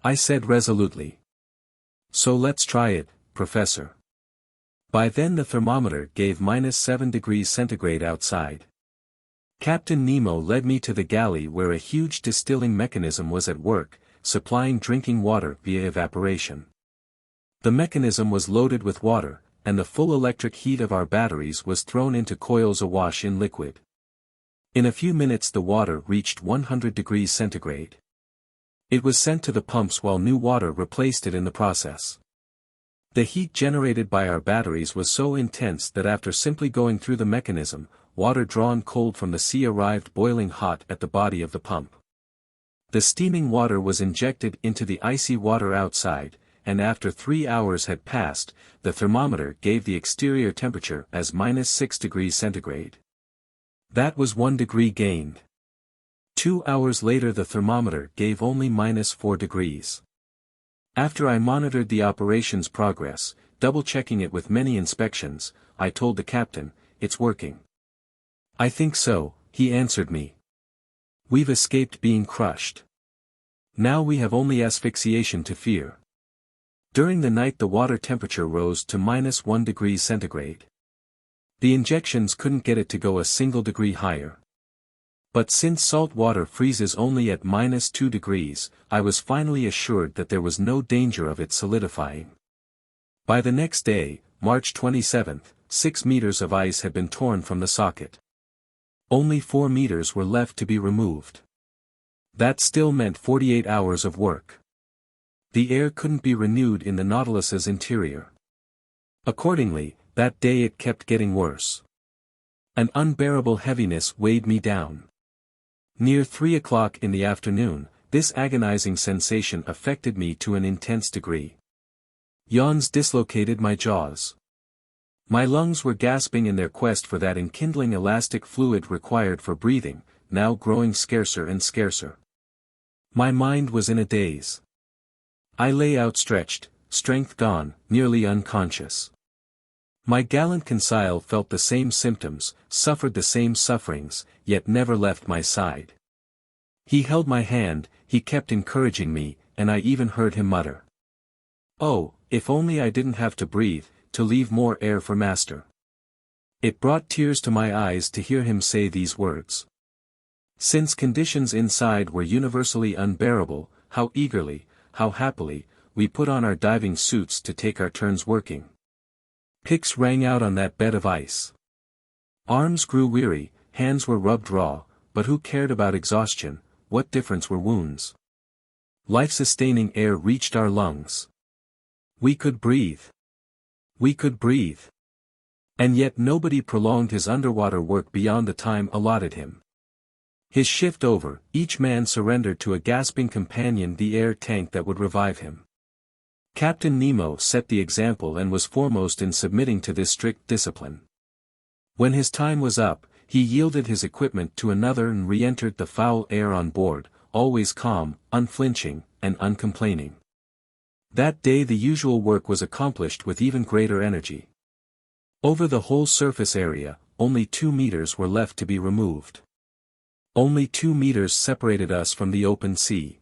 I said resolutely. "So let's try it, Professor." By then the thermometer gave -7 degrees centigrade outside. Captain Nemo led me to the galley where a huge distilling mechanism was at work, supplying drinking water via evaporation. The mechanism was loaded with water, and the full electric heat of our batteries was thrown into coils awash in liquid. In a few minutes the water reached 100 degrees centigrade. It was sent to the pumps while new water replaced it in the process. The heat generated by our batteries was so intense that after simply going through the mechanism, water drawn cold from the sea arrived boiling hot at the body of the pump. The steaming water was injected into the icy water outside, and after 3 hours had passed, the thermometer gave the exterior temperature as -6 degrees centigrade. That was 1 degree gained. 2 hours later the thermometer gave only -4 degrees. After I monitored the operation's progress, double-checking it with many inspections, I told the captain, "It's working." "I think so," he answered me. "We've escaped being crushed. Now we have only asphyxiation to fear." During the night the water temperature rose to -1 degree centigrade. The injections couldn't get it to go a single degree higher. But since salt water freezes only at -2 degrees, I was finally assured that there was no danger of it solidifying. By the next day, March 27, 6 meters of ice had been torn from the socket. Only 4 meters were left to be removed. That still meant 48 hours of work. The air couldn't be renewed in the Nautilus's interior. Accordingly, that day it kept getting worse. An unbearable heaviness weighed me down. Near 3 o'clock in the afternoon, this agonizing sensation affected me to an intense degree. Yawns dislocated my jaws. My lungs were gasping in their quest for that enkindling elastic fluid required for breathing, now growing scarcer and scarcer. My mind was in a daze. I lay outstretched, strength gone, nearly unconscious. My gallant Conseil felt the same symptoms, suffered the same sufferings, yet never left my side. He held my hand, he kept encouraging me, and I even heard him mutter, "Oh, if only I didn't have to breathe, to leave more air for master." It brought tears to my eyes to hear him say these words. Since conditions inside were universally unbearable, how eagerly, how happily, we put on our diving suits to take our turns working. Picks rang out on that bed of ice. Arms grew weary, hands were rubbed raw, but who cared about exhaustion, what difference were wounds? Life-sustaining air reached our lungs. We could breathe. We could breathe. And yet nobody prolonged his underwater work beyond the time allotted him. His shift over, each man surrendered to a gasping companion the air tank that would revive him. Captain Nemo set the example and was foremost in submitting to this strict discipline. When his time was up, he yielded his equipment to another and re-entered the foul air on board, always calm, unflinching, and uncomplaining. That day the usual work was accomplished with even greater energy. Over the whole surface area, only 2 meters were left to be removed. Only 2 meters separated us from the open sea.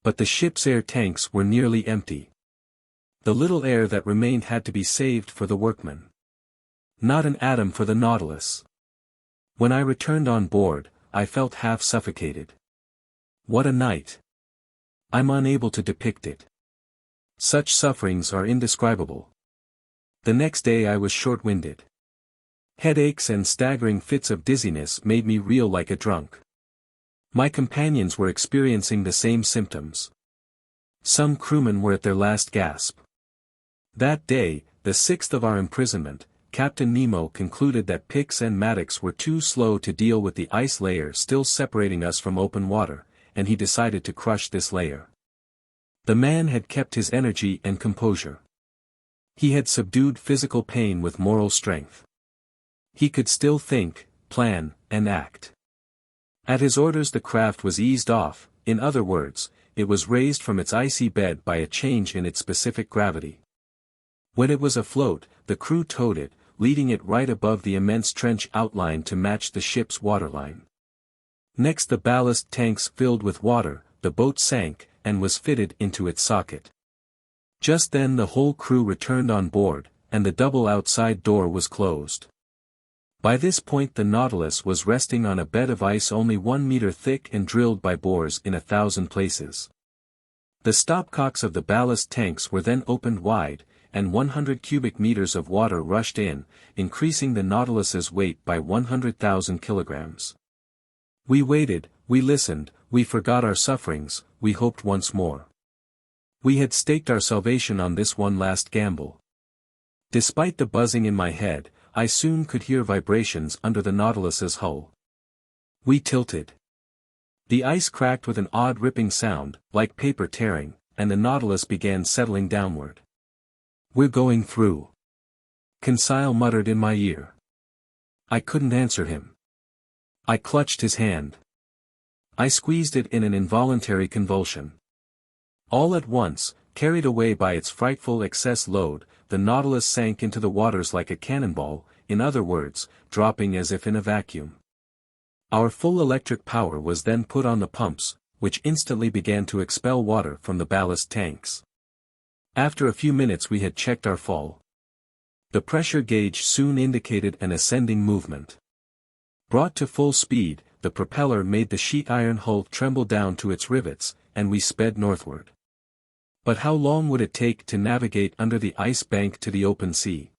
But the ship's air tanks were nearly empty. The little air that remained had to be saved for the workmen. Not an atom for the Nautilus. When I returned on board, I felt half suffocated. What a night! I'm unable to depict it. Such sufferings are indescribable. The next day I was short-winded. Headaches and staggering fits of dizziness made me reel like a drunk. My companions were experiencing the same symptoms. Some crewmen were at their last gasp. That day, the 6th of our imprisonment, Captain Nemo concluded that picks and mattocks were too slow to deal with the ice layer still separating us from open water, and he decided to crush this layer. The man had kept his energy and composure. He had subdued physical pain with moral strength. He could still think, plan, and act. At his orders the craft was eased off, in other words, it was raised from its icy bed by a change in its specific gravity. When it was afloat, the crew towed it, leading it right above the immense trench outline to match the ship's waterline. Next the ballast tanks filled with water, the boat sank, and was fitted into its socket. Just then the whole crew returned on board, and the double outside door was closed. By this point the Nautilus was resting on a bed of ice only 1 meter thick and drilled by bores in 1,000 places. The stopcocks of the ballast tanks were then opened wide, and 100 cubic meters of water rushed in, increasing the Nautilus's weight by 100,000 kilograms. We waited, we listened, we forgot our sufferings, we hoped once more. We had staked our salvation on this one last gamble. Despite the buzzing in my head, I soon could hear vibrations under the Nautilus's hull. We tilted. The ice cracked with an odd ripping sound, like paper tearing, and the Nautilus began settling downward. "We're going through," Conseil muttered in my ear. I couldn't answer him. I clutched his hand. I squeezed it in an involuntary convulsion. All at once, carried away by its frightful excess load, the Nautilus sank into the waters like a cannonball, in other words, dropping as if in a vacuum. Our full electric power was then put on the pumps, which instantly began to expel water from the ballast tanks. After a few minutes we had checked our fall. The pressure gauge soon indicated an ascending movement. Brought to full speed, the propeller made the sheet iron hull tremble down to its rivets, and we sped northward. But how long would it take to navigate under the ice bank to the open sea?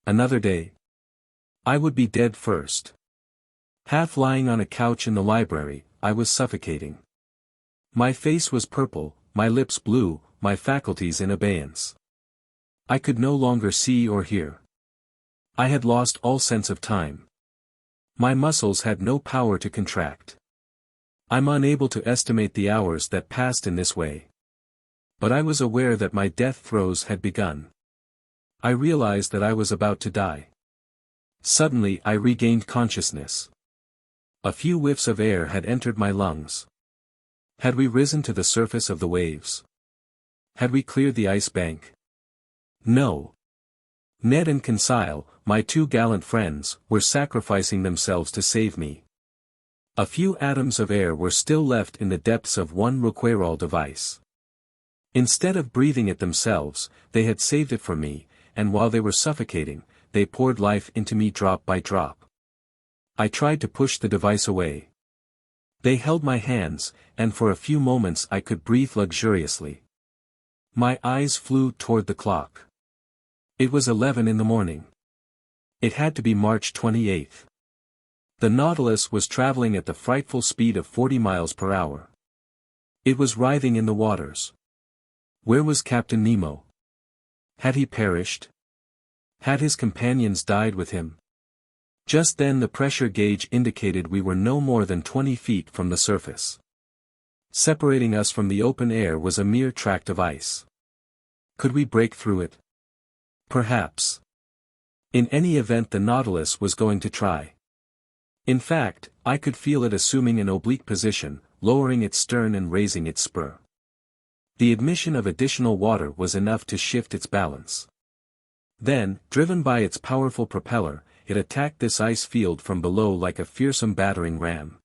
Another day? I would be dead first. Half lying on a couch in the library, I was suffocating. My face was purple, my lips blue, my faculties in abeyance. I could no longer see or hear. I had lost all sense of time. My muscles had no power to contract. I'm unable to estimate the hours that passed in this way. But I was aware that my death throes had begun. I realized that I was about to die. Suddenly I regained consciousness. A few whiffs of air had entered my lungs. Had we risen to the surface of the waves? Had we cleared the ice bank? No. Ned and Conseil, my 2 gallant friends, were sacrificing themselves to save me. A few atoms of air were still left in the depths of one Rouquayrol device. Instead of breathing it themselves, they had saved it for me, and while they were suffocating, they poured life into me drop by drop. I tried to push the device away. They held my hands, and for a few moments I could breathe luxuriously. My eyes flew toward the clock. It was 11 in the morning. It had to be March 28th. The Nautilus was traveling at the frightful speed of 40 miles per hour. It was writhing in the waters. Where was Captain Nemo? Had he perished? Had his companions died with him? Just then the pressure gauge indicated we were no more than 20 feet from the surface. Separating us from the open air was a mere tract of ice. Could we break through it? Perhaps. In any event, the Nautilus was going to try. In fact, I could feel it assuming an oblique position, lowering its stern and raising its spur. The admission of additional water was enough to shift its balance. Then, driven by its powerful propeller, it attacked this ice field from below like a fearsome battering ram.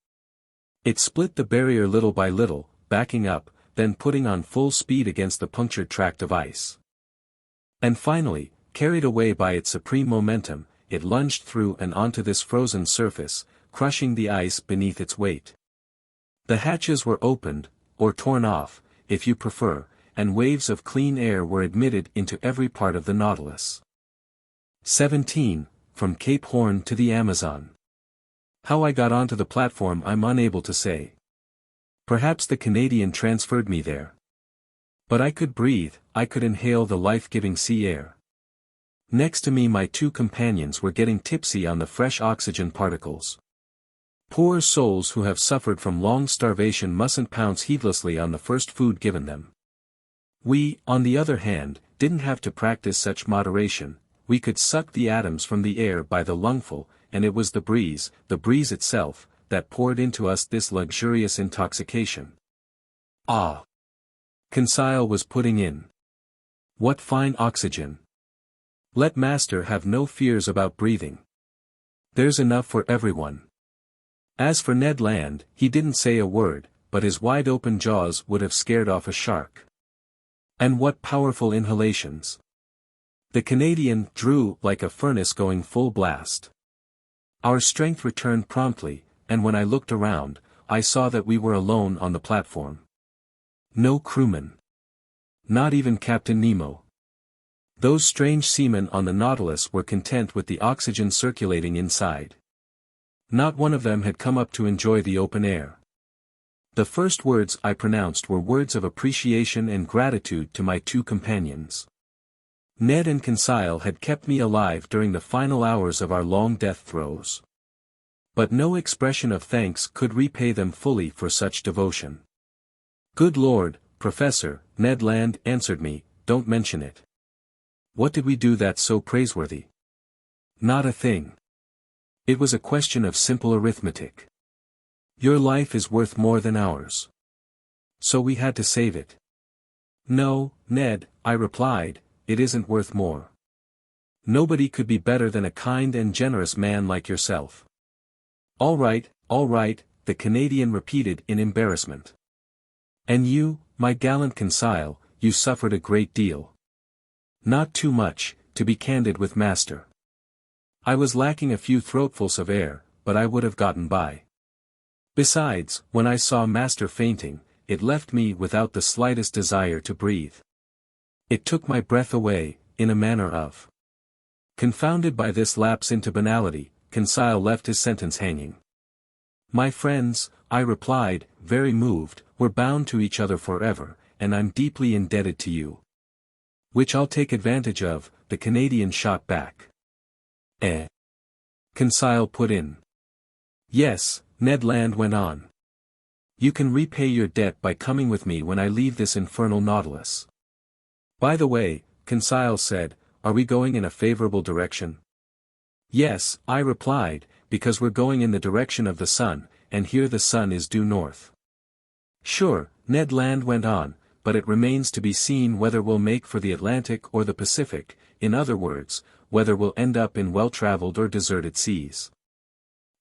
It split the barrier little by little, backing up, then putting on full speed against the punctured tract of ice. And finally, carried away by its supreme momentum, it lunged through and onto this frozen surface, crushing the ice beneath its weight. The hatches were opened, or torn off, if you prefer, and waves of clean air were admitted into every part of the Nautilus. 17, from Cape Horn to the Amazon. How I got onto the platform I'm unable to say. Perhaps the Canadian transferred me there. But I could breathe, I could inhale the life-giving sea air. Next to me my two companions were getting tipsy on the fresh oxygen particles. Poor souls who have suffered from long starvation mustn't pounce heedlessly on the first food given them. We, on the other hand, didn't have to practice such moderation. We could suck the atoms from the air by the lungful, and it was the breeze itself, that poured into us this luxurious intoxication. Ah! Conseil was putting in. What fine oxygen! Let Master have no fears about breathing. There's enough for everyone. As for Ned Land, he didn't say a word, but his wide-open jaws would have scared off a shark. And what powerful inhalations! The Canadian drew like a furnace going full blast. Our strength returned promptly, and when I looked around, I saw that we were alone on the platform. No crewman. Not even Captain Nemo. Those strange seamen on the Nautilus were content with the oxygen circulating inside. Not one of them had come up to enjoy the open air. The first words I pronounced were words of appreciation and gratitude to my two companions. Ned and Conseil had kept me alive during the final hours of our long death throes. But no expression of thanks could repay them fully for such devotion. Good Lord, Professor, Ned Land answered me, don't mention it. What did we do that's so praiseworthy? Not a thing. It was a question of simple arithmetic. Your life is worth more than ours. So we had to save it. No, Ned, I replied, it isn't worth more. Nobody could be better than a kind and generous man like yourself. All right, the Canadian repeated in embarrassment. And you, my gallant Conseil, you suffered a great deal. Not too much, to be candid with Master. I was lacking a few throatfuls of air, but I would have gotten by. Besides, when I saw Master fainting, it left me without the slightest desire to breathe. It took my breath away, in a manner of. Confounded by this lapse into banality, Conseil left his sentence hanging. My friends, I replied, very moved, we're bound to each other forever, and I'm deeply indebted to you. Which I'll take advantage of, the Canadian shot back. Conseil put in. Yes, Ned Land went on. You can repay your debt by coming with me when I leave this infernal Nautilus. By the way, Conseil said, are we going in a favorable direction? Yes, I replied, because we're going in the direction of the sun, and here the sun is due north. Sure, Ned Land went on, but it remains to be seen whether we'll make for the Atlantic or the Pacific, in other words, whether we'll end up in well-traveled or deserted seas.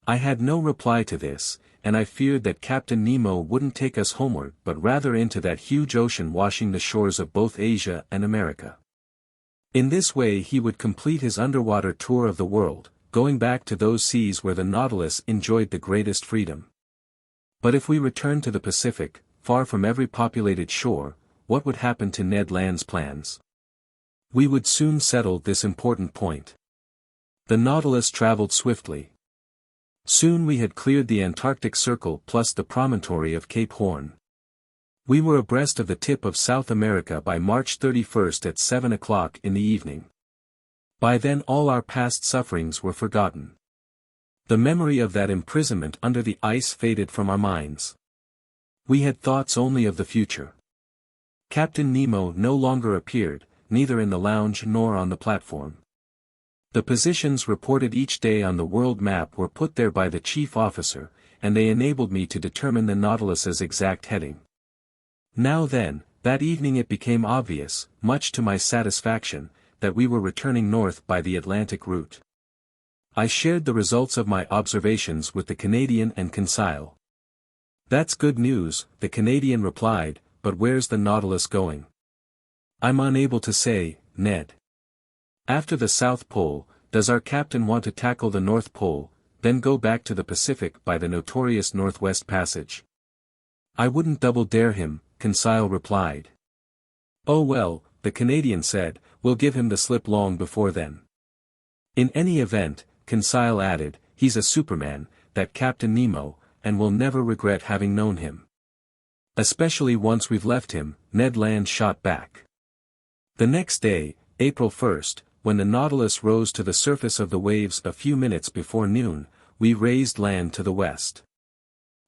I had no reply to this, and I feared that Captain Nemo wouldn't take us homeward but rather into that huge ocean washing the shores of both Asia and America. In this way he would complete his underwater tour of the world, going back to those seas where the Nautilus enjoyed the greatest freedom. But if we returned to the Pacific, far from every populated shore, what would happen to Ned Land's plans? We would soon settle this important point. The Nautilus traveled swiftly. Soon we had cleared the Antarctic Circle plus the promontory of Cape Horn. We were abreast of the tip of South America by March 31st at 7 o'clock in the evening. By then all our past sufferings were forgotten. The memory of that imprisonment under the ice faded from our minds. We had thoughts only of the future. Captain Nemo no longer appeared, neither in the lounge nor on the platform. The positions reported each day on the world map were put there by the chief officer, and they enabled me to determine the Nautilus's exact heading. Now then, that evening it became obvious, much to my satisfaction, that we were returning north by the Atlantic route. I shared the results of my observations with the Canadian and Conseil. "That's good news," the Canadian replied, "but where's the Nautilus going?" "I'm unable to say, Ned. After the South Pole, does our captain want to tackle the North Pole, then go back to the Pacific by the notorious Northwest Passage?" "I wouldn't double dare him," Conseil replied. "Oh well," the Canadian said, "we'll give him the slip long before then." "In any event," Conseil added, "he's a superman, that Captain Nemo, and we'll never regret having known him. Especially once we've left him," Ned Land shot back. The next day, April 1st, when the Nautilus rose to the surface of the waves a few minutes before noon, we raised land to the west.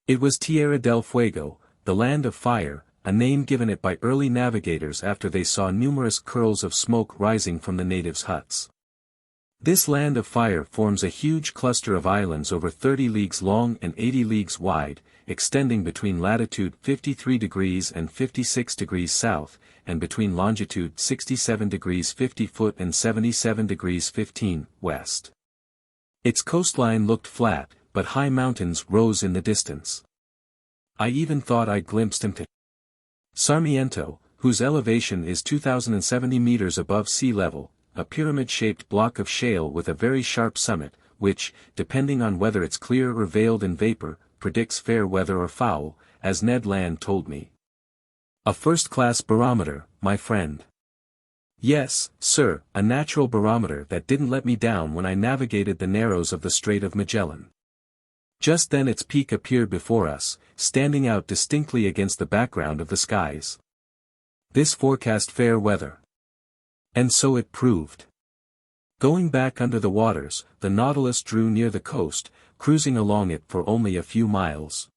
It was Tierra del Fuego, the land of fire, a name given it by early navigators after they saw numerous curls of smoke rising from the natives' huts. This land of fire forms a huge cluster of islands over 30 leagues long and 80 leagues wide, extending between latitude 53 degrees and 56 degrees south, and between longitude 67 degrees 50 foot and 77 degrees 15 west. Its coastline looked flat, but high mountains rose in the distance. I even thought I glimpsed into Sarmiento, whose elevation is 2,070 meters above sea level, a pyramid-shaped block of shale with a very sharp summit, which, depending on whether it's clear or veiled in vapor, predicts fair weather or foul, as Ned Land told me. "A first-class barometer, my friend." "Yes, sir, a natural barometer that didn't let me down when I navigated the narrows of the Strait of Magellan." Just then its peak appeared before us, standing out distinctly against the background of the skies. This forecast fair weather. And so it proved. Going back under the waters, the Nautilus drew near the coast, cruising along it for only a few miles.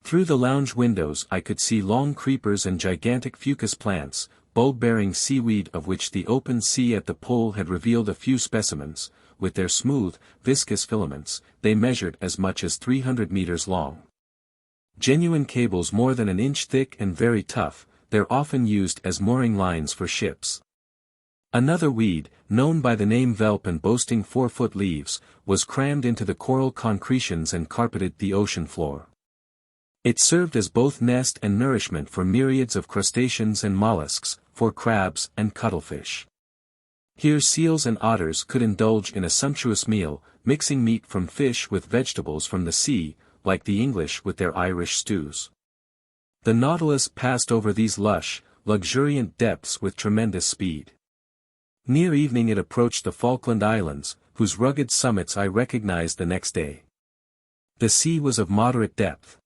Through the lounge windows I could see long creepers and gigantic fucus plants, bulb-bearing seaweed of which the open sea at the pole had revealed a few specimens. With their smooth, viscous filaments, they measured as much as 300 meters long. Genuine cables more than an inch thick and very tough, they're often used as mooring lines for ships. Another weed, known by the name velp and boasting 4-foot leaves, was crammed into the coral concretions and carpeted the ocean floor. It served as both nest and nourishment for myriads of crustaceans and mollusks, for crabs and cuttlefish. Here seals and otters could indulge in a sumptuous meal, mixing meat from fish with vegetables from the sea, like the English with their Irish stews. The Nautilus passed over these lush, luxuriant depths with tremendous speed. Near evening it approached the Falkland Islands, whose rugged summits I recognized the next day. The sea was of moderate depth.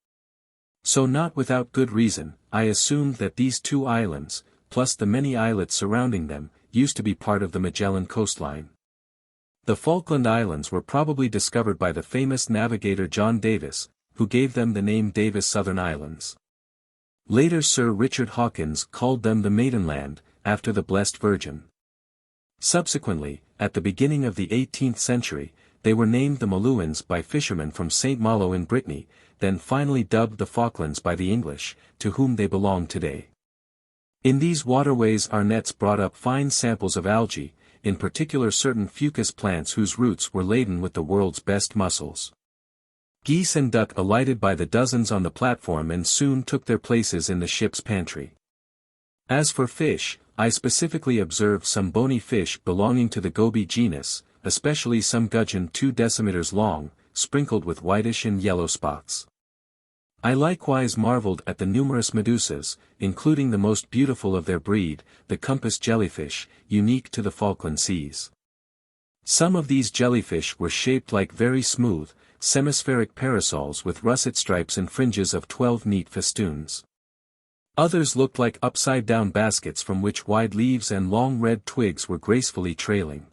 So not without good reason, I assumed that these two islands, plus the many islets surrounding them, used to be part of the Magellan coastline. The Falkland Islands were probably discovered by the famous navigator John Davis, who gave them the name Davis Southern Islands. Later Sir Richard Hawkins called them the Maidenland, after the Blessed Virgin. Subsequently, at the beginning of the 18th century, they were named the Malouins by fishermen from St. Malo in Brittany, then finally dubbed the Falklands by the English, to whom they belong today. In these waterways our nets brought up fine samples of algae, in particular certain fucus plants whose roots were laden with the world's best mussels. Geese and duck alighted by the dozens on the platform and soon took their places in the ship's pantry. As for fish, I specifically observed some bony fish belonging to the goby genus, especially some gudgeon 2 decimeters long, sprinkled with whitish and yellow spots. I likewise marveled at the numerous medusas, including the most beautiful of their breed, the compass jellyfish, unique to the Falkland Seas. Some of these jellyfish were shaped like very smooth, semispheric parasols with russet stripes and fringes of 12 neat festoons. Others looked like upside-down baskets from which wide leaves and long red twigs were gracefully trailing.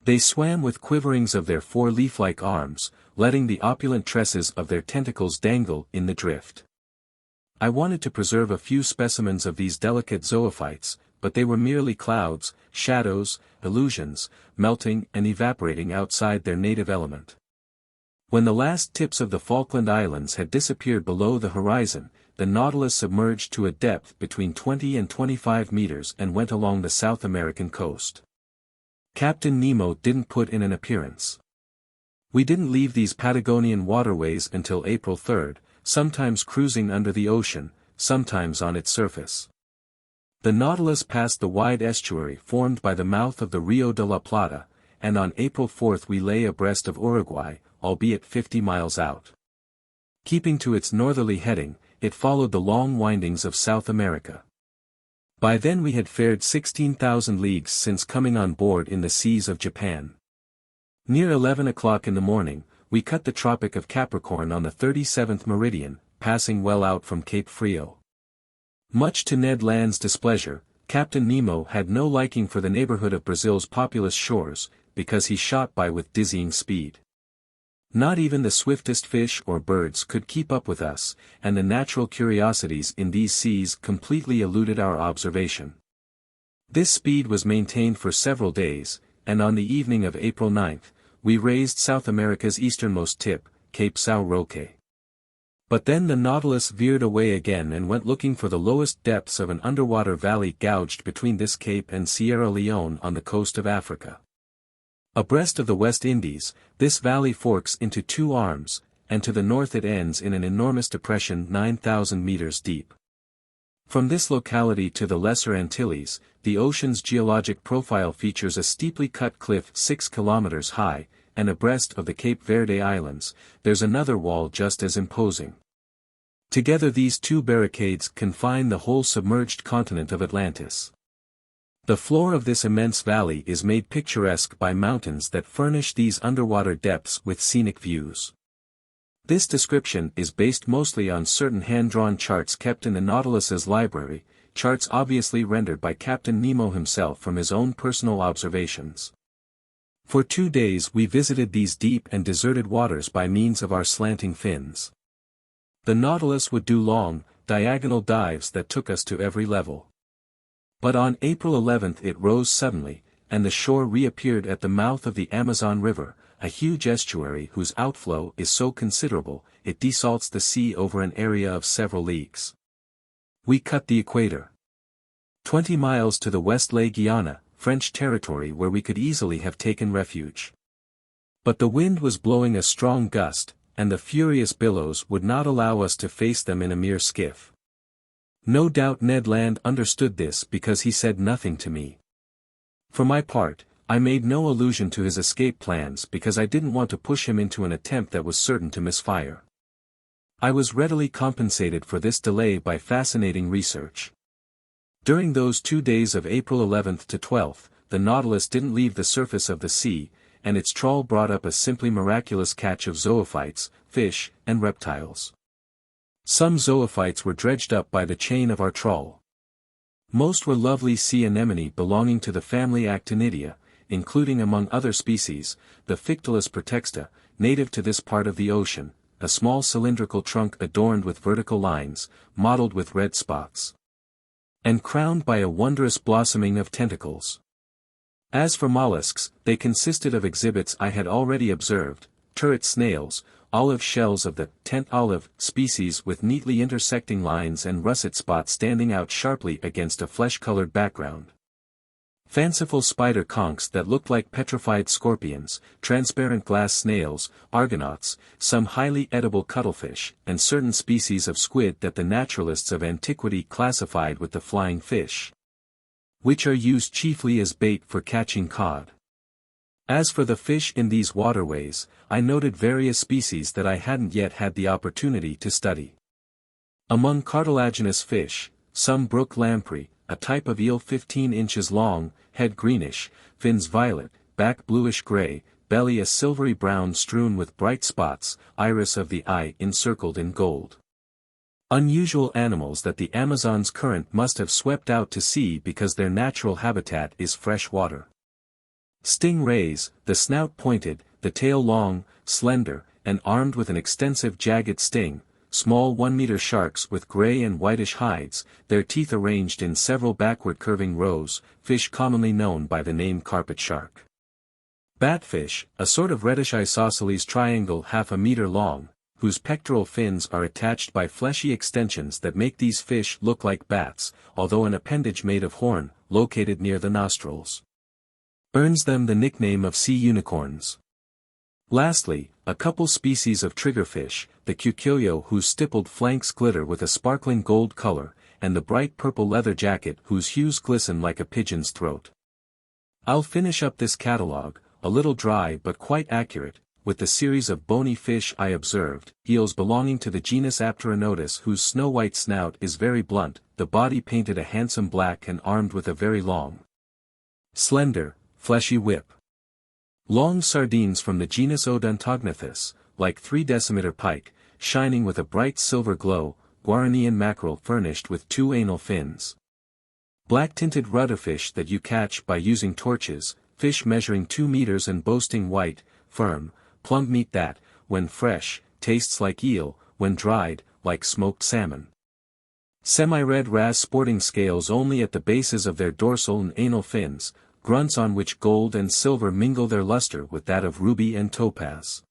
They swam with quiverings of their 4 leaf-like arms, letting the opulent tresses of their tentacles dangle in the drift. I wanted to preserve a few specimens of these delicate zoophytes, but they were merely clouds, shadows, illusions, melting and evaporating outside their native element. When the last tips of the Falkland Islands had disappeared below the horizon, the Nautilus submerged to a depth between 20 and 25 meters and went along the South American coast. Captain Nemo didn't put in an appearance. We didn't leave these Patagonian waterways until April 3rd, sometimes cruising under the ocean, sometimes on its surface. The Nautilus passed the wide estuary formed by the mouth of the Rio de la Plata, and on April 4th we lay abreast of Uruguay, albeit 50 miles out. Keeping to its northerly heading, it followed the long windings of South America. By then we had fared 16,000 leagues since coming on board in the seas of Japan. Near 11 o'clock in the morning, we cut the Tropic of Capricorn on the 37th meridian, passing well out from Cape Frio. Much to Ned Land's displeasure, Captain Nemo had no liking for the neighborhood of Brazil's populous shores, because he shot by with dizzying speed. Not even the swiftest fish or birds could keep up with us, and the natural curiosities in these seas completely eluded our observation. This speed was maintained for several days, and on the evening of April 9th, we raised South America's easternmost tip, Cape São Roque. But then the Nautilus veered away again and went looking for the lowest depths of an underwater valley gouged between this cape and Sierra Leone on the coast of Africa. Abreast of the West Indies, this valley forks into 2 arms, and to the north it ends in an enormous depression 9,000 meters deep. From this locality to the Lesser Antilles, the ocean's geologic profile features a steeply cut cliff 6 kilometers high, and abreast of the Cape Verde Islands, there's another wall just as imposing. Together these 2 barricades confine the whole submerged continent of Atlantis. The floor of this immense valley is made picturesque by mountains that furnish these underwater depths with scenic views. This description is based mostly on certain hand-drawn charts kept in the Nautilus's library, charts obviously rendered by Captain Nemo himself from his own personal observations. For 2 days we visited these deep and deserted waters by means of our slanting fins. The Nautilus would do long, diagonal dives that took us to every level. But on April 11th it rose suddenly, and the shore reappeared at the mouth of the Amazon River, a huge estuary whose outflow is so considerable, it desalts the sea over an area of several leagues. We cut the equator. 20 miles to the west lay Guiana, French territory where we could easily have taken refuge. But the wind was blowing a strong gust, and the furious billows would not allow us to face them in a mere skiff. No doubt Ned Land understood this because he said nothing to me. For my part, I made no allusion to his escape plans because I didn't want to push him into an attempt that was certain to misfire. I was readily compensated for this delay by fascinating research. During those 2 days of April 11th to 12th, the Nautilus didn't leave the surface of the sea, and its trawl brought up a simply miraculous catch of zoophytes, fish, and reptiles. Some zoophytes were dredged up by the chain of our trawl. Most were lovely sea anemone belonging to the family Actinidia, including among other species, the Fictulus protexta, native to this part of the ocean, a small cylindrical trunk adorned with vertical lines, mottled with red spots, and crowned by a wondrous blossoming of tentacles. As for mollusks, they consisted of exhibits I had already observed, turret snails, olive shells of the tent olive species with neatly intersecting lines and russet spots standing out sharply against a flesh-colored background. Fanciful spider conchs that looked like petrified scorpions, transparent glass snails, argonauts, some highly edible cuttlefish, and certain species of squid that the naturalists of antiquity classified with the flying fish, which are used chiefly as bait for catching cod. As for the fish in these waterways, I noted various species that I hadn't yet had the opportunity to study. Among cartilaginous fish, some brook lamprey, a type of eel 15 inches long, head greenish, fins violet, back bluish-gray, belly a silvery brown strewn with bright spots, iris of the eye encircled in gold. Unusual animals that the Amazon's current must have swept out to sea because their natural habitat is fresh water. Stingrays, the snout pointed, the tail long, slender, and armed with an extensive jagged sting, small 1-meter sharks with gray and whitish hides, their teeth arranged in several backward curving rows, fish commonly known by the name carpet shark. Batfish, a sort of reddish isosceles triangle half a meter long, whose pectoral fins are attached by fleshy extensions that make these fish look like bats, although an appendage made of horn, located near the nostrils, earns them the nickname of sea unicorns. Lastly, a couple species of triggerfish, the cuquillo whose stippled flanks glitter with a sparkling gold color, and the bright purple leather jacket whose hues glisten like a pigeon's throat. I'll finish up this catalogue, a little dry but quite accurate, with the series of bony fish I observed, eels belonging to the genus Apteronotus whose snow-white snout is very blunt, the body painted a handsome black and armed with a very long, slender, fleshy whip. Long sardines from the genus Odontognathus, like 3-decimeter pike, shining with a bright silver glow, Guaranian mackerel furnished with 2 anal fins. Black-tinted rudderfish that you catch by using torches, fish measuring 2 meters and boasting white, firm, plump meat that, when fresh, tastes like eel, when dried, like smoked salmon. Semi-red wrasse sporting scales only at the bases of their dorsal and anal fins, grunts on which gold and silver mingle their luster with that of ruby and topaz.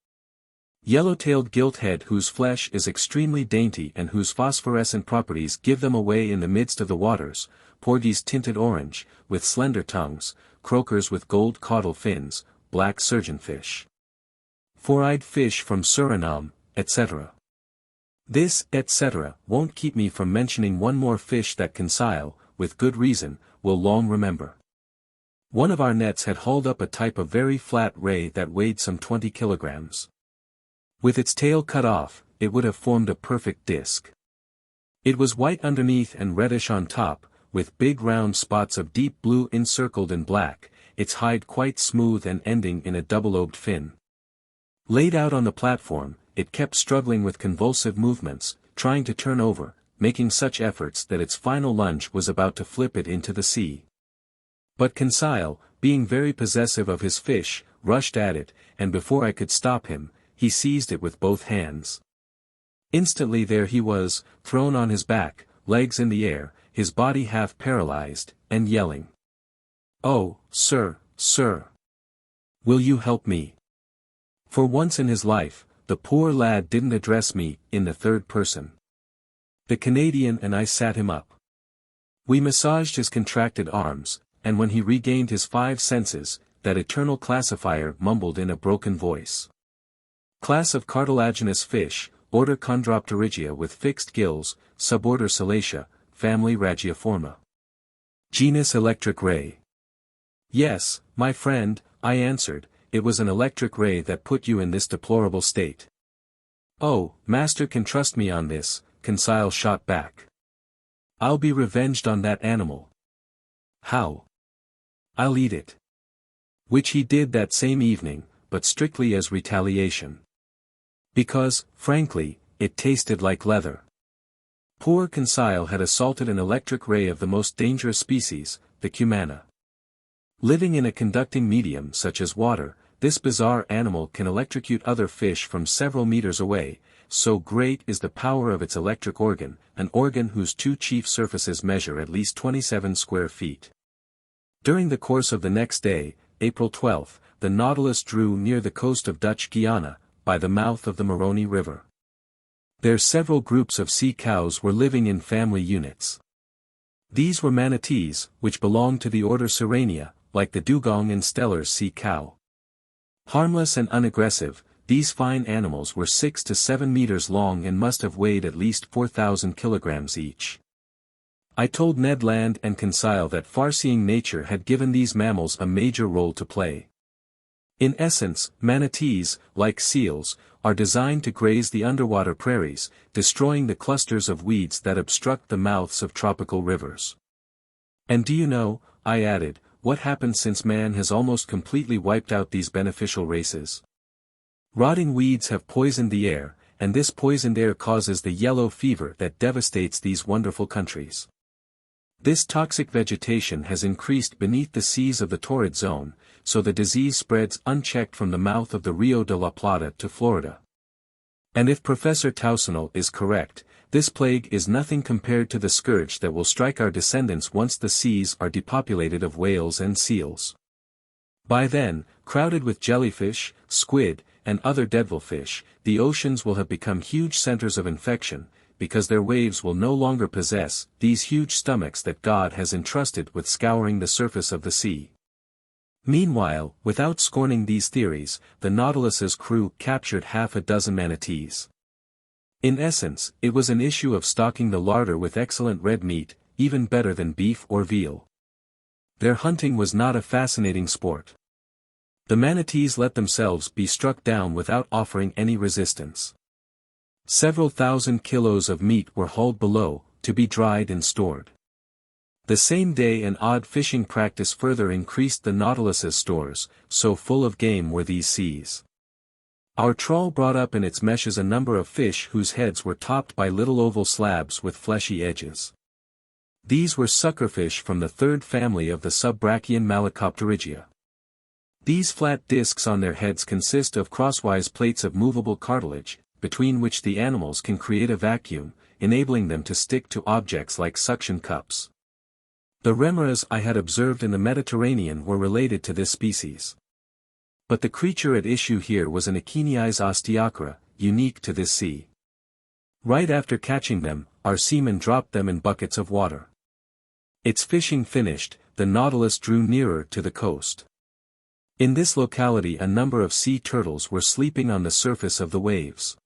Yellow-tailed gilthead whose flesh is extremely dainty and whose phosphorescent properties give them away in the midst of the waters, porgies tinted orange, with slender tongues, croakers with gold caudal fins, black surgeonfish. Four-eyed fish from Suriname, etc. This, etc., won't keep me from mentioning one more fish that Conseil, with good reason, will long remember. One of our nets had hauled up a type of very flat ray that weighed some 20 kilograms. With its tail cut off, it would have formed a perfect disc. It was white underneath and reddish on top, with big round spots of deep blue encircled in black, its hide quite smooth and ending in a double-lobed fin. Laid out on the platform, it kept struggling with convulsive movements, trying to turn over, making such efforts that its final lunge was about to flip it into the sea. But Conseil, being very possessive of his fish, rushed at it, and before I could stop him, he seized it with both hands. Instantly there he was, thrown on his back, legs in the air, his body half paralyzed, and yelling. "Oh, sir, sir! Will you help me?" For once in his life, the poor lad didn't address me in the third person. The Canadian and I sat him up. We massaged his contracted arms, and when he regained his 5 senses, that eternal classifier mumbled in a broken voice. Class of cartilaginous fish, order Chondropterygia with fixed gills, suborder Salacia, family Ragiiforma. Genus electric ray. Yes, my friend, I answered, it was an electric ray that put you in this deplorable state. Oh, master can trust me on this, Conseil shot back. I'll be revenged on that animal. How? I'll eat it. Which he did that same evening, but strictly as retaliation. Because, frankly, it tasted like leather. Poor Conseil had assaulted an electric ray of the most dangerous species, the cumana. Living in a conducting medium such as water, this bizarre animal can electrocute other fish from several meters away, so great is the power of its electric organ, an organ whose 2 chief surfaces measure at least 27 square feet. During the course of the next day, April 12, the Nautilus drew near the coast of Dutch Guiana, by the mouth of the Maroni River. There several groups of sea cows were living in family units. These were manatees, which belonged to the order Sirenia, like the dugong and Steller's sea cow. Harmless and unaggressive, these fine animals were 6 to 7 meters long and must have weighed at least 4,000 kilograms each. I told Ned Land and Conseil that far-seeing nature had given these mammals a major role to play. In essence, manatees, like seals, are designed to graze the underwater prairies, destroying the clusters of weeds that obstruct the mouths of tropical rivers. And do you know, I added, what happened since man has almost completely wiped out these beneficial races? Rotting weeds have poisoned the air, and this poisoned air causes the yellow fever that devastates these wonderful countries. This toxic vegetation has increased beneath the seas of the torrid zone, so the disease spreads unchecked from the mouth of the Rio de la Plata to Florida. And if Professor Towsonal is correct, this plague is nothing compared to the scourge that will strike our descendants once the seas are depopulated of whales and seals. By then, crowded with jellyfish, squid, and other devilfish, the oceans will have become huge centers of infection, because their waves will no longer possess these huge stomachs that God has entrusted with scouring the surface of the sea. Meanwhile, without scorning these theories, the Nautilus's crew captured half a dozen manatees. In essence, it was an issue of stocking the larder with excellent red meat, even better than beef or veal. Their hunting was not a fascinating sport. The manatees let themselves be struck down without offering any resistance. Several thousand kilos of meat were hauled below, to be dried and stored. The same day an odd fishing practice further increased the Nautilus's stores, so full of game were these seas. Our trawl brought up in its meshes a number of fish whose heads were topped by little oval slabs with fleshy edges. These were suckerfish from the third family of the subbrachian Malacopterygia. These flat discs on their heads consist of crosswise plates of movable cartilage, between which the animals can create a vacuum, enabling them to stick to objects like suction cups. The remeras I had observed in the Mediterranean were related to this species. But the creature at issue here was an Echiniis osteochara, unique to this sea. Right after catching them, our seamen dropped them in buckets of water. Its fishing finished, the Nautilus drew nearer to the coast. In this locality a number of sea turtles were sleeping on the surface of the waves.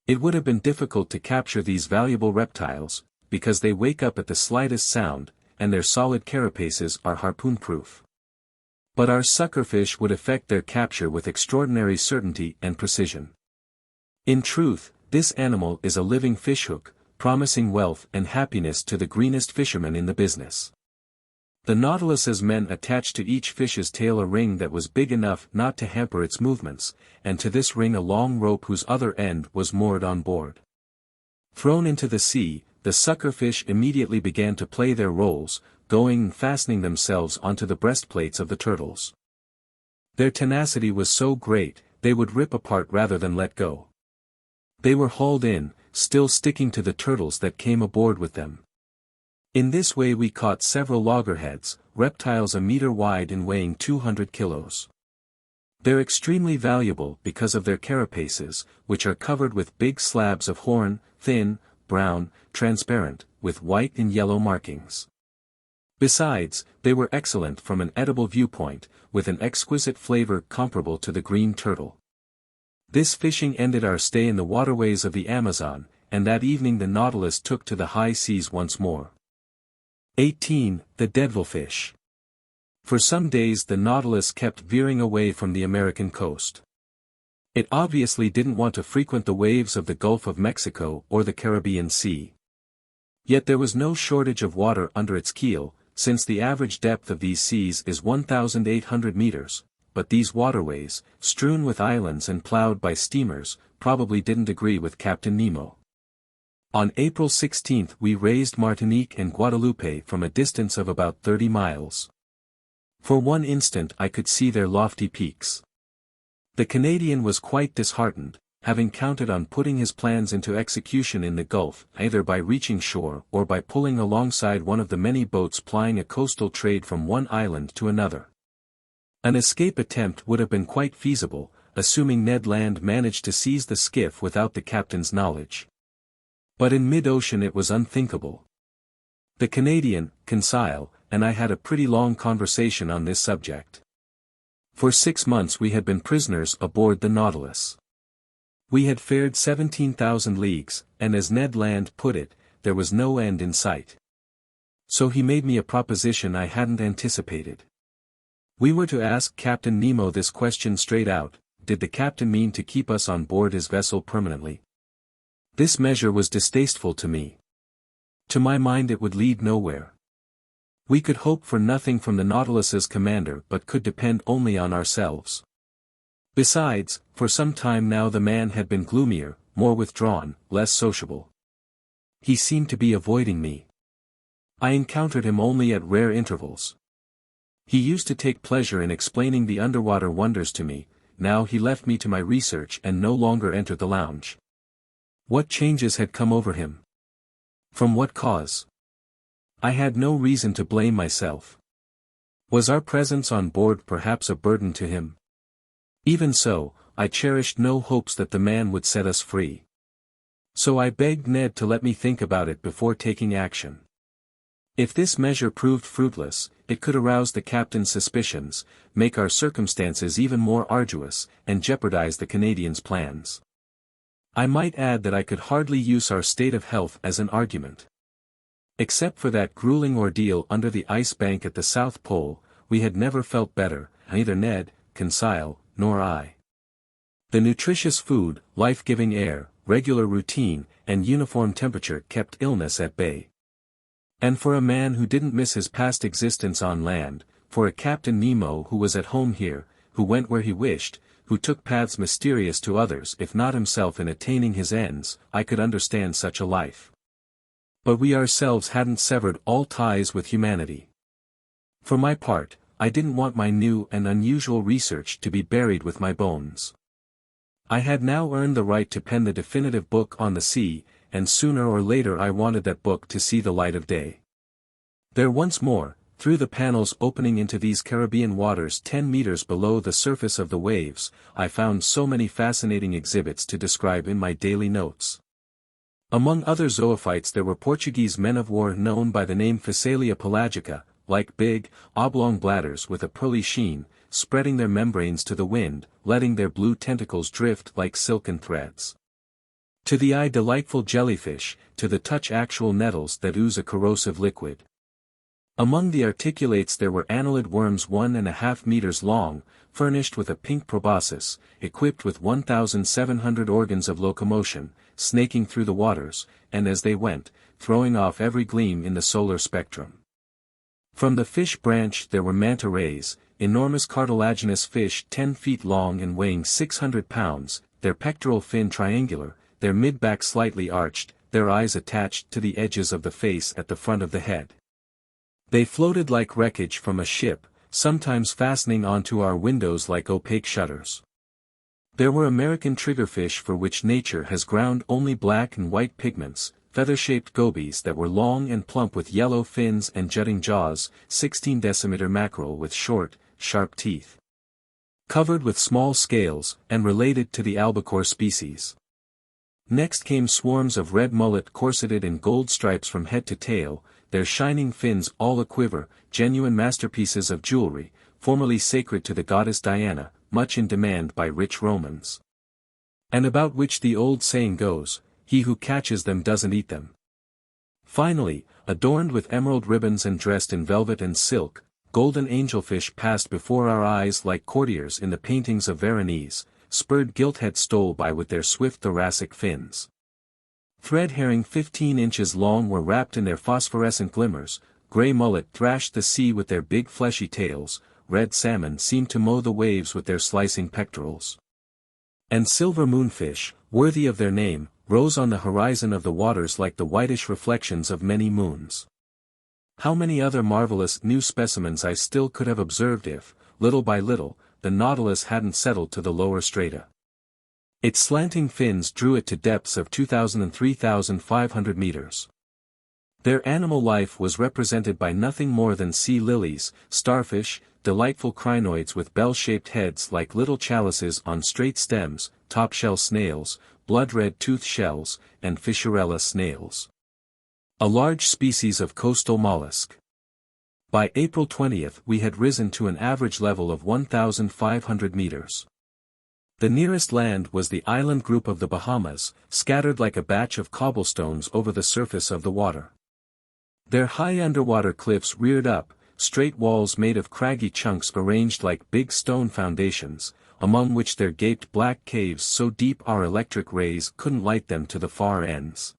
It would have been difficult to capture these valuable reptiles, because they wake up at the slightest sound, and their solid carapaces are harpoon-proof. But our suckerfish would effect their capture with extraordinary certainty and precision. In truth, this animal is a living fishhook, promising wealth and happiness to the greenest fishermen in the business. The Nautilus's men attached to each fish's tail a ring that was big enough not to hamper its movements, and to this ring a long rope whose other end was moored on board. Thrown into the sea, the suckerfish immediately began to play their roles, going and fastening themselves onto the breastplates of the turtles. Their tenacity was so great, they would rip apart rather than let go. They were hauled in, still sticking to the turtles that came aboard with them. In this way we caught several loggerheads, reptiles a meter wide and weighing 200 kilos. They're extremely valuable because of their carapaces, which are covered with big slabs of horn, thin, brown, transparent, with white and yellow markings. Besides, they were excellent from an edible viewpoint, with an exquisite flavor comparable to the green turtle. This fishing ended our stay in the waterways of the Amazon, and that evening the Nautilus took to the high seas once more. 18. The Devilfish. For some days the Nautilus kept veering away from the American coast. It obviously didn't want to frequent the waves of the Gulf of Mexico or the Caribbean Sea. Yet there was no shortage of water under its keel, since the average depth of these seas is 1,800 meters, but these waterways, strewn with islands and plowed by steamers, probably didn't agree with Captain Nemo. On April 16 we raised Martinique and Guadeloupe from a distance of about 30 miles. For one instant I could see their lofty peaks. The Canadian was quite disheartened, having counted on putting his plans into execution in the Gulf either by reaching shore or by pulling alongside one of the many boats plying a coastal trade from one island to another. An escape attempt would have been quite feasible, assuming Ned Land managed to seize the skiff without the captain's knowledge. But in mid-ocean it was unthinkable. The Canadian, Conseil, and I had a pretty long conversation on this subject. For 6 months we had been prisoners aboard the Nautilus. We had fared 17,000 leagues, and as Ned Land put it, there was no end in sight. So he made me a proposition I hadn't anticipated. We were to ask Captain Nemo this question straight out: did the captain mean to keep us on board his vessel permanently? This measure was distasteful to me. To my mind it would lead nowhere. We could hope for nothing from the Nautilus's commander but could depend only on ourselves. Besides, for some time now the man had been gloomier, more withdrawn, less sociable. He seemed to be avoiding me. I encountered him only at rare intervals. He used to take pleasure in explaining the underwater wonders to me. Now he left me to my research and no longer entered the lounge. What changes had come over him? From what cause? I had no reason to blame myself. Was our presence on board perhaps a burden to him? Even so, I cherished no hopes that the man would set us free. So I begged Ned to let me think about it before taking action. If this measure proved fruitless, it could arouse the captain's suspicions, make our circumstances even more arduous, and jeopardize the Canadian's plans. I might add that I could hardly use our state of health as an argument. Except for that grueling ordeal under the ice bank at the South Pole, we had never felt better, neither Ned, Conseil, nor I. The nutritious food, life-giving air, regular routine, and uniform temperature kept illness at bay. And for a man who didn't miss his past existence on land, for a Captain Nemo who was at home here, who went where he wished, who took paths mysterious to others if not himself in attaining his ends, I could understand such a life. But we ourselves hadn't severed all ties with humanity. For my part, I didn't want my new and unusual research to be buried with my bones. I had now earned the right to pen the definitive book on the sea, and sooner or later I wanted that book to see the light of day. There once more, through the panels opening into these Caribbean waters 10 meters below the surface of the waves, I found so many fascinating exhibits to describe in my daily notes. Among other zoophytes there were Portuguese men-of-war known by the name Phacelia pelagica, like big, oblong bladders with a pearly sheen, spreading their membranes to the wind, letting their blue tentacles drift like silken threads. To the eye delightful jellyfish, to the touch actual nettles that ooze a corrosive liquid. Among the articulates there were annelid worms 1.5 meters long, furnished with a pink proboscis, equipped with 1,700 organs of locomotion, snaking through the waters, and as they went, throwing off every gleam in the solar spectrum. From the fish branch there were manta rays, enormous cartilaginous fish 10 feet long and weighing 600 pounds, their pectoral fin triangular, their mid-back slightly arched, their eyes attached to the edges of the face at the front of the head. They floated like wreckage from a ship, sometimes fastening onto our windows like opaque shutters. There were American triggerfish for which nature has ground only black and white pigments, feather-shaped gobies that were long and plump with yellow fins and jutting jaws, 16-decimeter mackerel with short, sharp teeth, covered with small scales, and related to the albacore species. Next came swarms of red mullet corseted in gold stripes from head to tail, their shining fins all a-quiver, genuine masterpieces of jewelry, formerly sacred to the goddess Diana, much in demand by rich Romans. And about which the old saying goes, he who catches them doesn't eat them. Finally, adorned with emerald ribbons and dressed in velvet and silk, golden angelfish passed before our eyes like courtiers in the paintings of Veronese, spurred gilthead stole by with their swift thoracic fins. Thread herring 15 inches long were wrapped in their phosphorescent glimmers, grey mullet thrashed the sea with their big fleshy tails, red salmon seemed to mow the waves with their slicing pectorals. And silver moonfish, worthy of their name, rose on the horizon of the waters like the whitish reflections of many moons. How many other marvelous new specimens I still could have observed if, little by little, the Nautilus hadn't settled to the lower strata. Its slanting fins drew it to depths of 2,000 and 3,500 meters. Their animal life was represented by nothing more than sea lilies, starfish, delightful crinoids with bell-shaped heads like little chalices on straight stems, top-shell snails, blood-red tooth shells, and fissurella snails. A large species of coastal mollusk. By April 20th we had risen to an average level of 1,500 meters. The nearest land was the island group of the Bahamas, scattered like a batch of cobblestones over the surface of the water. Their high underwater cliffs reared up, straight walls made of craggy chunks arranged like big stone foundations, among which there gaped black caves so deep our electric rays couldn't light them to the far ends.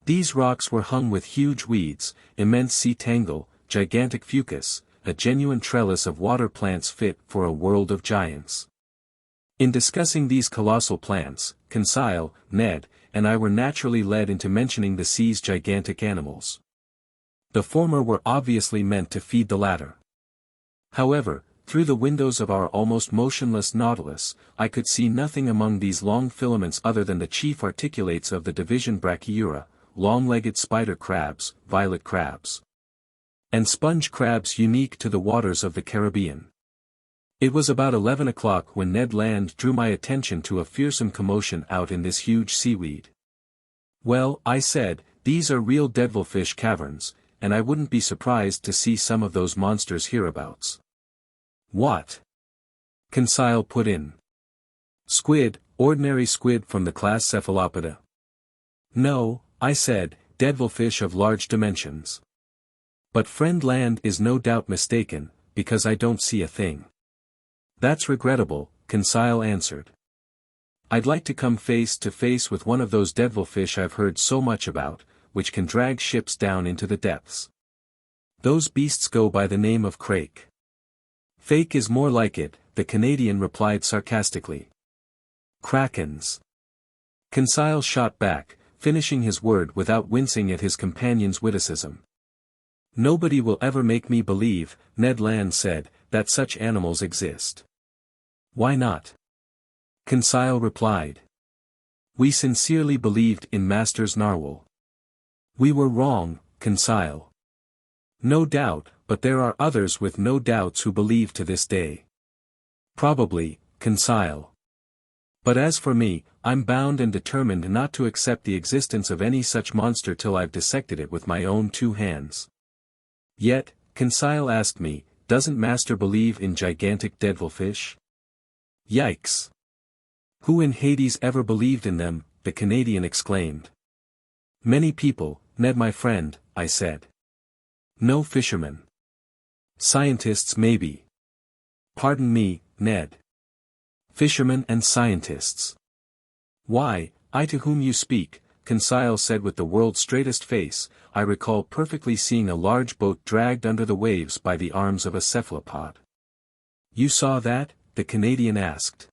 These rocks were hung with huge weeds, immense sea tangle, gigantic fucus, a genuine trellis of water plants fit for a world of giants. In discussing these colossal plants, Conseil, Ned, and I were naturally led into mentioning the sea's gigantic animals. The former were obviously meant to feed the latter. However, through the windows of our almost motionless Nautilus, I could see nothing among these long filaments other than the chief articulates of the division Brachyura, long-legged spider crabs, violet crabs, and sponge crabs unique to the waters of the Caribbean. It was about 11 o'clock when Ned Land drew my attention to a fearsome commotion out in this huge seaweed. "Well," I said, "these are real devilfish caverns, and I wouldn't be surprised to see some of those monsters hereabouts." "What?" Conseil put in. "Squid, ordinary squid from the class Cephalopoda." "No," I said, "devilfish of large dimensions." "But friend Land is no doubt mistaken, because I don't see a thing." "That's regrettable," Conseil answered. "I'd like to come face to face with one of those devilfish I've heard so much about, which can drag ships down into the depths. Those beasts go by the name of crake." "Fake is more like it," the Canadian replied sarcastically. "Krakens." Conseil shot back, finishing his word without wincing at his companion's witticism. "Nobody will ever make me believe," Ned Land said, "that such animals exist." "Why not?" Conseil replied. "We sincerely believed in Master's narwhal." "We were wrong, Conseil." "No doubt, but there are others with no doubts who believe to this day." "Probably, Conseil. But as for me, I'm bound and determined not to accept the existence of any such monster till I've dissected it with my own 2 hands. "Yet," Conseil asked me, "doesn't Master believe in gigantic devilfish?" "Yikes! Who in Hades ever believed in them?" the Canadian exclaimed. "Many people, Ned my friend," I said. "No fishermen. Scientists maybe." "Pardon me, Ned. Fishermen and scientists." "Why, I to whom you speak," Conseil said with the world's straightest face, "I recall perfectly seeing a large boat dragged under the waves by the arms of a cephalopod." "You saw that?" the Canadian asked.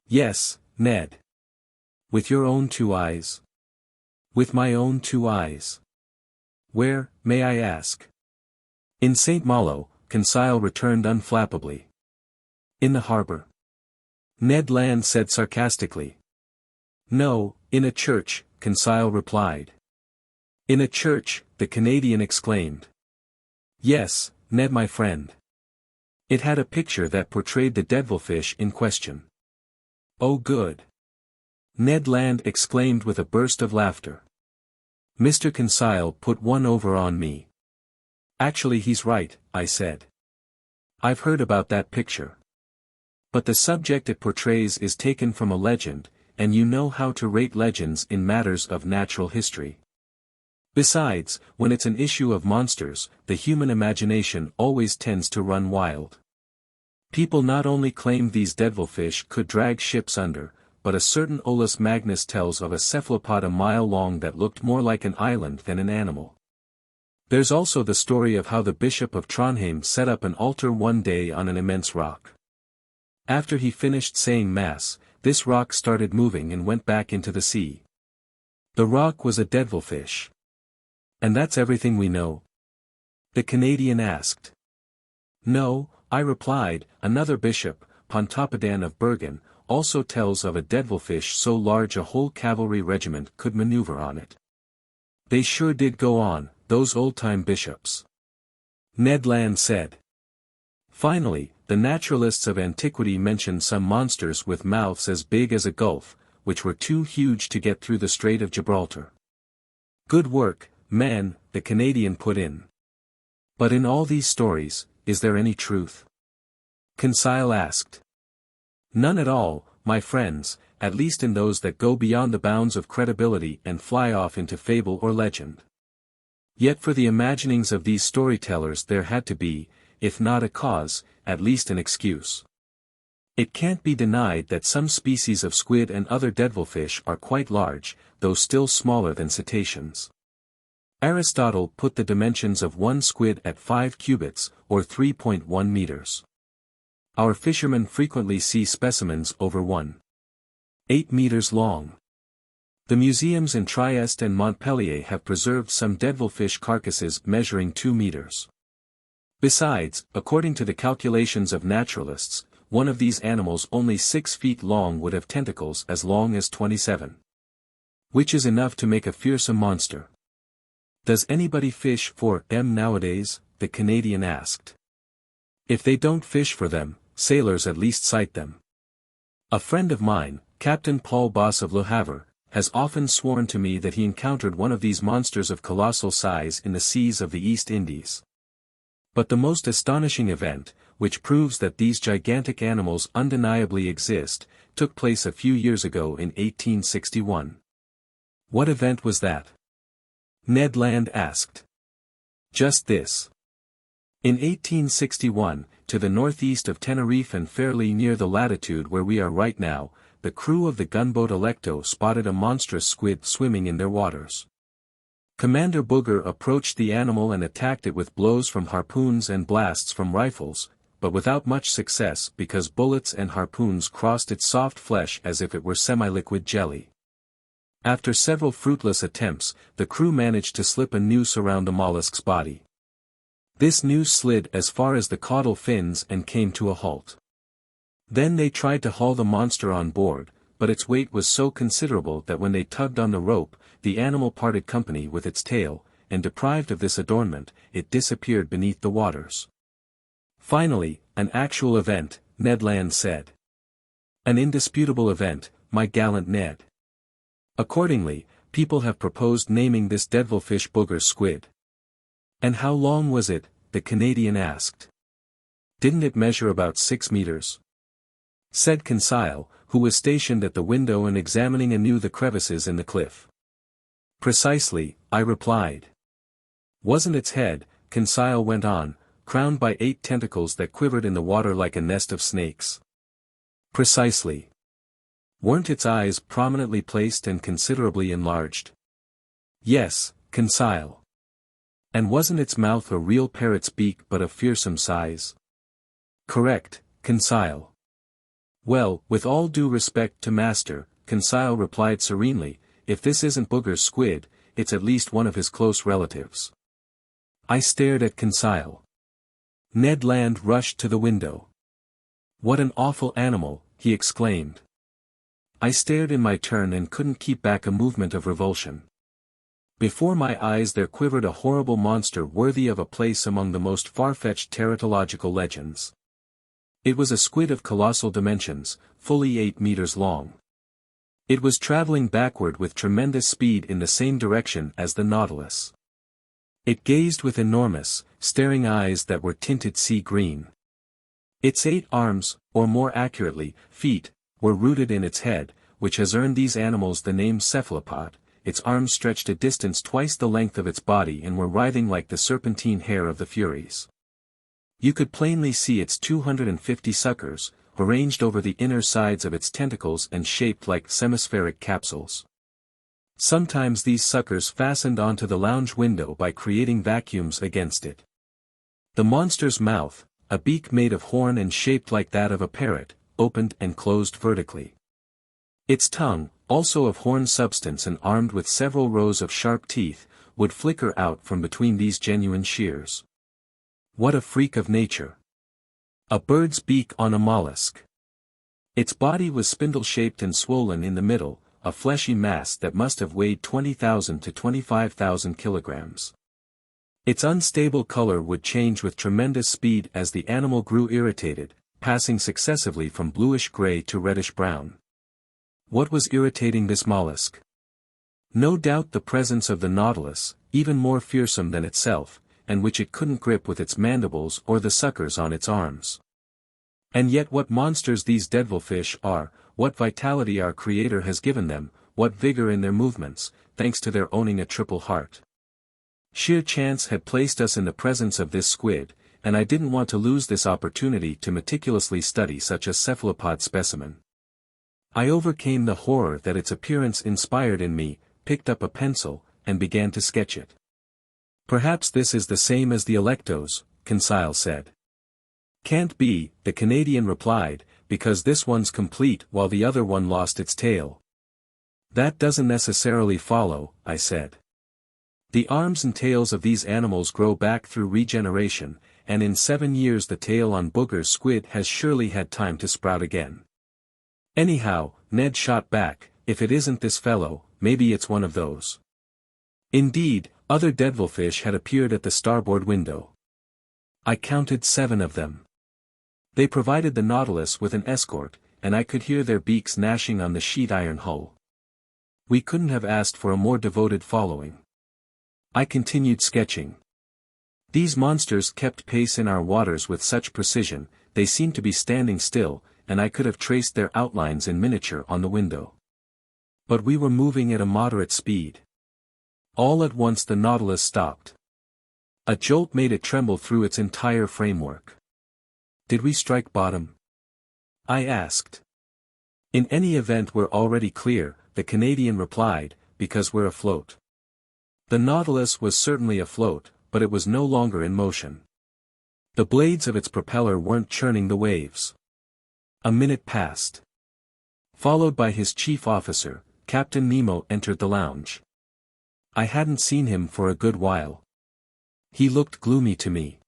"Yes, Ned." "With your own 2 eyes?" "With my own 2 eyes." "Where, may I ask?" "In St. Malo," Conseil returned unflappably. "In the harbor?" Ned Land said sarcastically. "No, in a church," Conseil replied. "In a church," the Canadian exclaimed. "Yes, Ned my friend. It had a picture that portrayed the devilfish in question." "Oh good!" Ned Land exclaimed with a burst of laughter. "Mr. Conseil put one over on me." "Actually he's right," I said. "I've heard about that picture. But the subject it portrays is taken from a legend, and you know how to rate legends in matters of natural history. Besides, when it's an issue of monsters, the human imagination always tends to run wild. People not only claim these devilfish could drag ships under, but a certain Olus Magnus tells of a cephalopod a mile long that looked more like an island than an animal. There's also the story of how the Bishop of Trondheim set up an altar one day on an immense rock. After he finished saying Mass, this rock started moving and went back into the sea. The rock was a devilfish. And that's everything we know?" the Canadian asked. "No," I replied, "another bishop, Pontoppidan of Bergen, also tells of a devilfish so large a whole cavalry regiment could maneuver on it." "They sure did go on, those old-time bishops," Ned Land said. Finally, the naturalists of antiquity mentioned some monsters with mouths as big as a gulf, which were too huge to get through the Strait of Gibraltar. "Good work, man," the Canadian put in. "But in all these stories, is there any truth?" Conseil asked. "None at all, my friends, at least in those that go beyond the bounds of credibility and fly off into fable or legend. Yet for the imaginings of these storytellers there had to be, if not a cause, at least an excuse. It can't be denied that some species of squid and other devilfish are quite large, though still smaller than cetaceans. Aristotle put the dimensions of one squid at 5 cubits, or 3.1 meters. Our fishermen frequently see specimens over 1.8 meters long. The museums in Trieste and Montpellier have preserved some devilfish carcasses measuring 2 meters. Besides, according to the calculations of naturalists, one of these animals only 6 feet long would have tentacles as long as 27. Which is enough to make a fearsome monster. Does anybody fish for them nowadays? The Canadian asked. If they don't fish for them, sailors at least sight them. A friend of mine, Captain Paul Boss of Le Havre, has often sworn to me that he encountered one of these monsters of colossal size in the seas of the East Indies. But the most astonishing event, which proves that these gigantic animals undeniably exist, took place a few years ago in 1861. What event was that? Ned Land asked. Just this. In 1861, to the northeast of Tenerife and fairly near the latitude where we are right now, the crew of the gunboat Electo spotted a monstrous squid swimming in their waters. Commander Booger approached the animal and attacked it with blows from harpoons and blasts from rifles, but without much success because bullets and harpoons crossed its soft flesh as if it were semi-liquid jelly. After several fruitless attempts, the crew managed to slip a noose around the mollusk's body. This noose slid as far as the caudal fins and came to a halt. Then they tried to haul the monster on board, but its weight was so considerable that when they tugged on the rope, the animal parted company with its tail, and deprived of this adornment, it disappeared beneath the waters. Finally, an actual event, Ned Land said. An indisputable event, my gallant Ned. Accordingly, people have proposed naming this devilfish Booger squid. And how long was it? The Canadian asked. Didn't it measure about 6 meters? Said Conseil, who was stationed at the window and examining anew the crevices in the cliff. Precisely, I replied. Wasn't its head, Conseil went on, crowned by 8 tentacles that quivered in the water like a nest of snakes? Precisely. Weren't its eyes prominently placed and considerably enlarged? Yes, Conseil. And wasn't its mouth a real parrot's beak but of fearsome size? Correct, Conseil. Well, with all due respect to Master, Conseil replied serenely, if this isn't Booger's squid, it's at least one of his close relatives. I stared at Conseil. Ned Land rushed to the window. What an awful animal, he exclaimed. I stared in my turn and couldn't keep back a movement of revulsion. Before my eyes there quivered a horrible monster worthy of a place among the most far-fetched teratological legends. It was a squid of colossal dimensions, fully 8 meters long. It was traveling backward with tremendous speed in the same direction as the Nautilus. It gazed with enormous, staring eyes that were tinted sea green. Its 8 arms, or more accurately, feet, were rooted in its head, which has earned these animals the name cephalopod. Its arms stretched a distance twice the length of its body and were writhing like the serpentine hair of the Furies. You could plainly see its 250 suckers, arranged over the inner sides of its tentacles and shaped like semispheric capsules. Sometimes these suckers fastened onto the lounge window by creating vacuums against it. The monster's mouth, a beak made of horn and shaped like that of a parrot, opened and closed vertically. Its tongue, also of horn substance and armed with several rows of sharp teeth, would flicker out from between these genuine shears. What a freak of nature! A bird's beak on a mollusk. Its body was spindle-shaped and swollen in the middle, a fleshy mass that must have weighed 20,000 to 25,000 kilograms. Its unstable color would change with tremendous speed as the animal grew irritated, passing successively from bluish-gray to reddish-brown. What was irritating this mollusk? No doubt the presence of the Nautilus, even more fearsome than itself, and which it couldn't grip with its mandibles or the suckers on its arms. And yet what monsters these devilfish are, what vitality our Creator has given them, what vigor in their movements, thanks to their owning a triple heart. Sheer chance had placed us in the presence of this squid, and I didn't want to lose this opportunity to meticulously study such a cephalopod specimen. I overcame the horror that its appearance inspired in me, picked up a pencil, and began to sketch it. Perhaps this is the same as the Electos, Conseil said. Can't be, the Canadian replied, because this one's complete while the other one lost its tail. That doesn't necessarily follow, I said. The arms and tails of these animals grow back through regeneration, and in 7 years the tail on Booger's squid has surely had time to sprout again. Anyhow, Ned shot back, if it isn't this fellow, maybe it's one of those. Indeed, other devilfish had appeared at the starboard window. I counted 7 of them. They provided the Nautilus with an escort, and I could hear their beaks gnashing on the sheet iron hull. We couldn't have asked for a more devoted following. I continued sketching. These monsters kept pace in our waters with such precision, they seemed to be standing still, and I could have traced their outlines in miniature on the window. But we were moving at a moderate speed. All at once the Nautilus stopped. A jolt made it tremble through its entire framework. Did we strike bottom? I asked. In any event we're already clear, the Canadian replied, because we're afloat. The Nautilus was certainly afloat, but it was no longer in motion. The blades of its propeller weren't churning the waves. A minute passed. Followed by his chief officer, Captain Nemo entered the lounge. I hadn't seen him for a good while. He looked gloomy to me.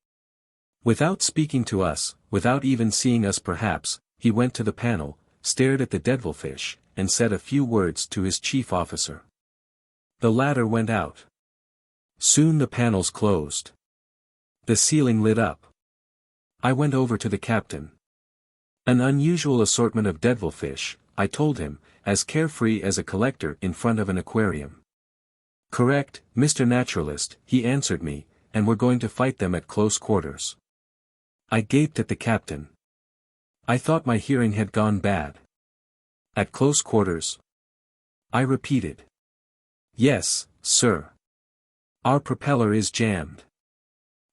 Without speaking to us, without even seeing us perhaps, he went to the panel, stared at the devilfish, and said a few words to his chief officer. The latter went out. Soon the panels closed. The ceiling lit up. I went over to the captain. An unusual assortment of devilfish, I told him, as carefree as a collector in front of an aquarium. Correct, Mr. Naturalist, he answered me, and we're going to fight them at close quarters. I gaped at the captain. I thought my hearing had gone bad. At close quarters? I repeated. Yes, sir. Our propeller is jammed.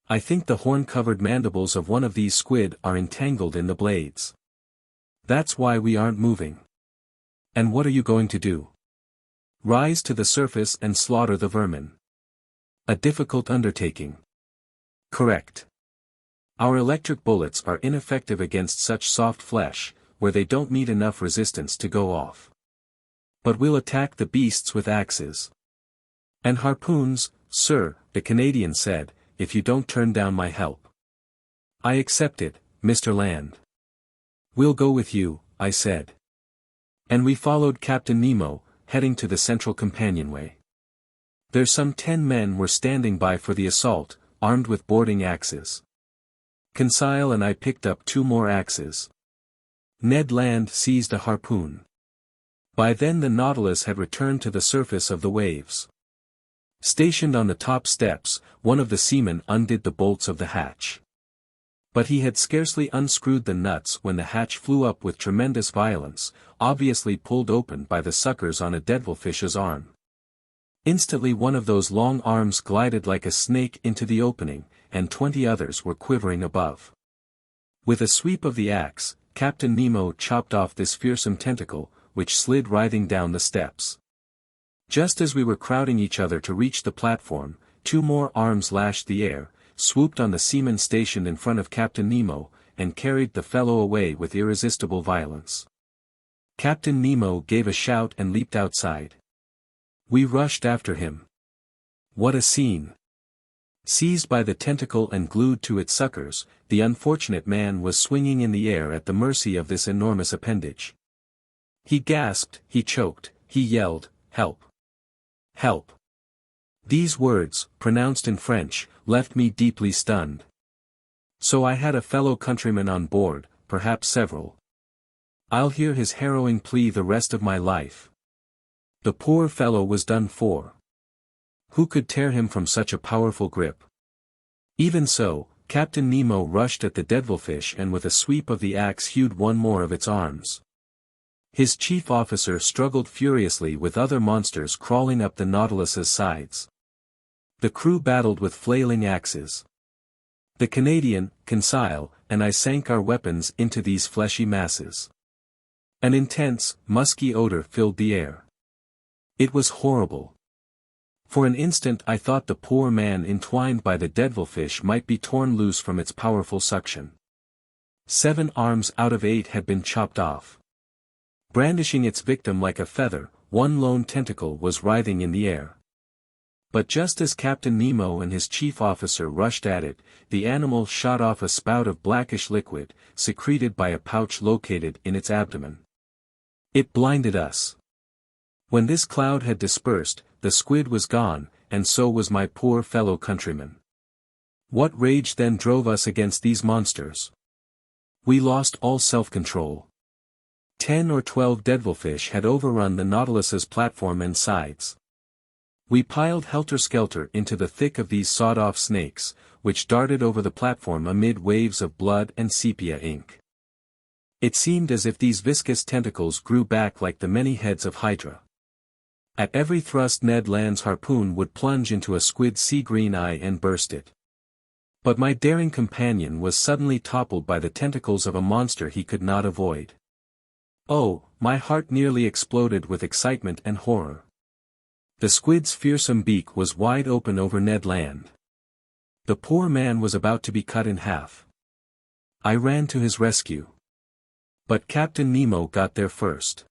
I think the horn-covered mandibles of one of these squid are entangled in the blades. That's why we aren't moving. And what are you going to do? Rise to the surface and slaughter the vermin. A difficult undertaking. Correct. Our electric bullets are ineffective against such soft flesh, where they don't meet enough resistance to go off. But we'll attack the beasts with axes. And harpoons, sir, the Canadian said, if you don't turn down my help. I accept it, Mr. Land. We'll go with you, I said. And we followed Captain Nemo, heading to the central companionway. There some 10 men were standing by for the assault, armed with boarding axes. Conseil and I picked up 2 more axes. Ned Land seized a harpoon. By then the Nautilus had returned to the surface of the waves. Stationed on the top steps, one of the seamen undid the bolts of the hatch. But he had scarcely unscrewed the nuts when the hatch flew up with tremendous violence, obviously pulled open by the suckers on a devilfish's arm. Instantly one of those long arms glided like a snake into the opening, and 20 others were quivering above. With a sweep of the axe, Captain Nemo chopped off this fearsome tentacle, which slid writhing down the steps. Just as we were crowding each other to reach the platform, 2 more arms lashed the air, swooped on the seaman stationed in front of Captain Nemo, and carried the fellow away with irresistible violence. Captain Nemo gave a shout and leaped outside. We rushed after him. What a scene! Seized by the tentacle and glued to its suckers, the unfortunate man was swinging in the air at the mercy of this enormous appendage. He gasped, he choked, he yelled, "Help! Help!" These words, pronounced in French, left me deeply stunned. So I had a fellow countryman on board, perhaps several. I'll hear his harrowing plea the rest of my life. The poor fellow was done for. Who could tear him from such a powerful grip? Even so, Captain Nemo rushed at the devilfish and with a sweep of the axe hewed one more of its arms. His chief officer struggled furiously with other monsters crawling up the Nautilus's sides. The crew battled with flailing axes. The Canadian, Conseil, and I sank our weapons into these fleshy masses. An intense, musky odor filled the air. It was horrible. For an instant I thought the poor man entwined by the devilfish might be torn loose from its powerful suction. 7 arms out of 8 had been chopped off. Brandishing its victim like a feather, one lone tentacle was writhing in the air. But just as Captain Nemo and his chief officer rushed at it, the animal shot off a spout of blackish liquid, secreted by a pouch located in its abdomen. It blinded us. When this cloud had dispersed, the squid was gone, and so was my poor fellow countryman. What rage then drove us against these monsters? We lost all self-control. 10 or 12 devilfish had overrun the Nautilus's platform and sides. We piled helter-skelter into the thick of these sawed-off snakes, which darted over the platform amid waves of blood and sepia ink. It seemed as if these viscous tentacles grew back like the many heads of Hydra. At every thrust Ned Land's harpoon would plunge into a squid's sea-green eye and burst it. But my daring companion was suddenly toppled by the tentacles of a monster he could not avoid. Oh, my heart nearly exploded with excitement and horror. The squid's fearsome beak was wide open over Ned Land. The poor man was about to be cut in half. I ran to his rescue. But Captain Nemo got there first.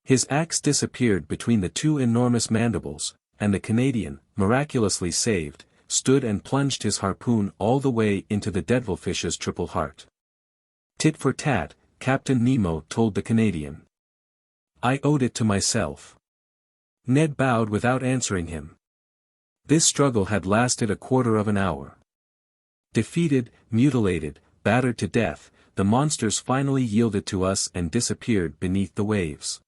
His axe disappeared between the 2 enormous mandibles, and the Canadian, miraculously saved, stood and plunged his harpoon all the way into the devilfish's triple heart. Tit for tat, Captain Nemo told the Canadian. I owed it to myself. Ned bowed without answering him. This struggle had lasted a quarter of an hour. Defeated, mutilated, battered to death, the monsters finally yielded to us and disappeared beneath the waves.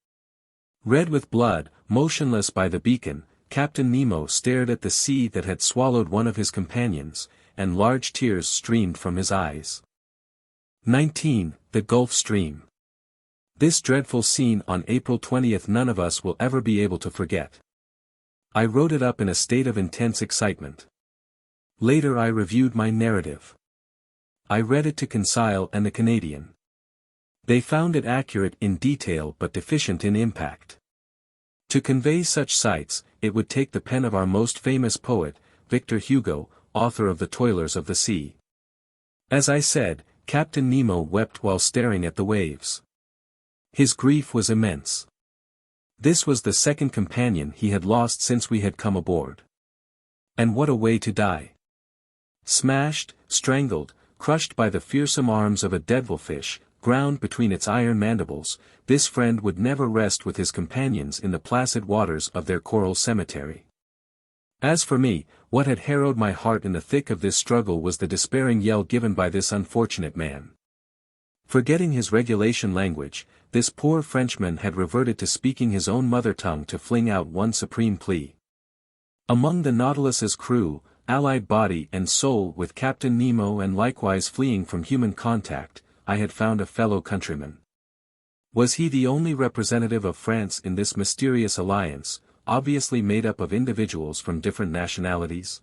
Red with blood, motionless by the beacon, Captain Nemo stared at the sea that had swallowed one of his companions, and large tears streamed from his eyes. 19. The Gulf Stream. This dreadful scene on April 20th none of us will ever be able to forget. I wrote it up in a state of intense excitement. Later I reviewed my narrative. I read it to Conseil and the Canadian. They found it accurate in detail but deficient in impact. To convey such sights, it would take the pen of our most famous poet, Victor Hugo, author of The Toilers of the Sea. As I said, Captain Nemo wept while staring at the waves. His grief was immense. This was the second companion he had lost since we had come aboard. And what a way to die! Smashed, strangled, crushed by the fearsome arms of a devilfish, ground between its iron mandibles, this friend would never rest with his companions in the placid waters of their coral cemetery. As for me, what had harrowed my heart in the thick of this struggle was the despairing yell given by this unfortunate man. Forgetting his regulation language, this poor Frenchman had reverted to speaking his own mother tongue to fling out one supreme plea. Among the Nautilus's crew, allied body and soul with Captain Nemo and likewise fleeing from human contact, I had found a fellow countryman. Was he the only representative of France in this mysterious alliance, obviously made up of individuals from different nationalities?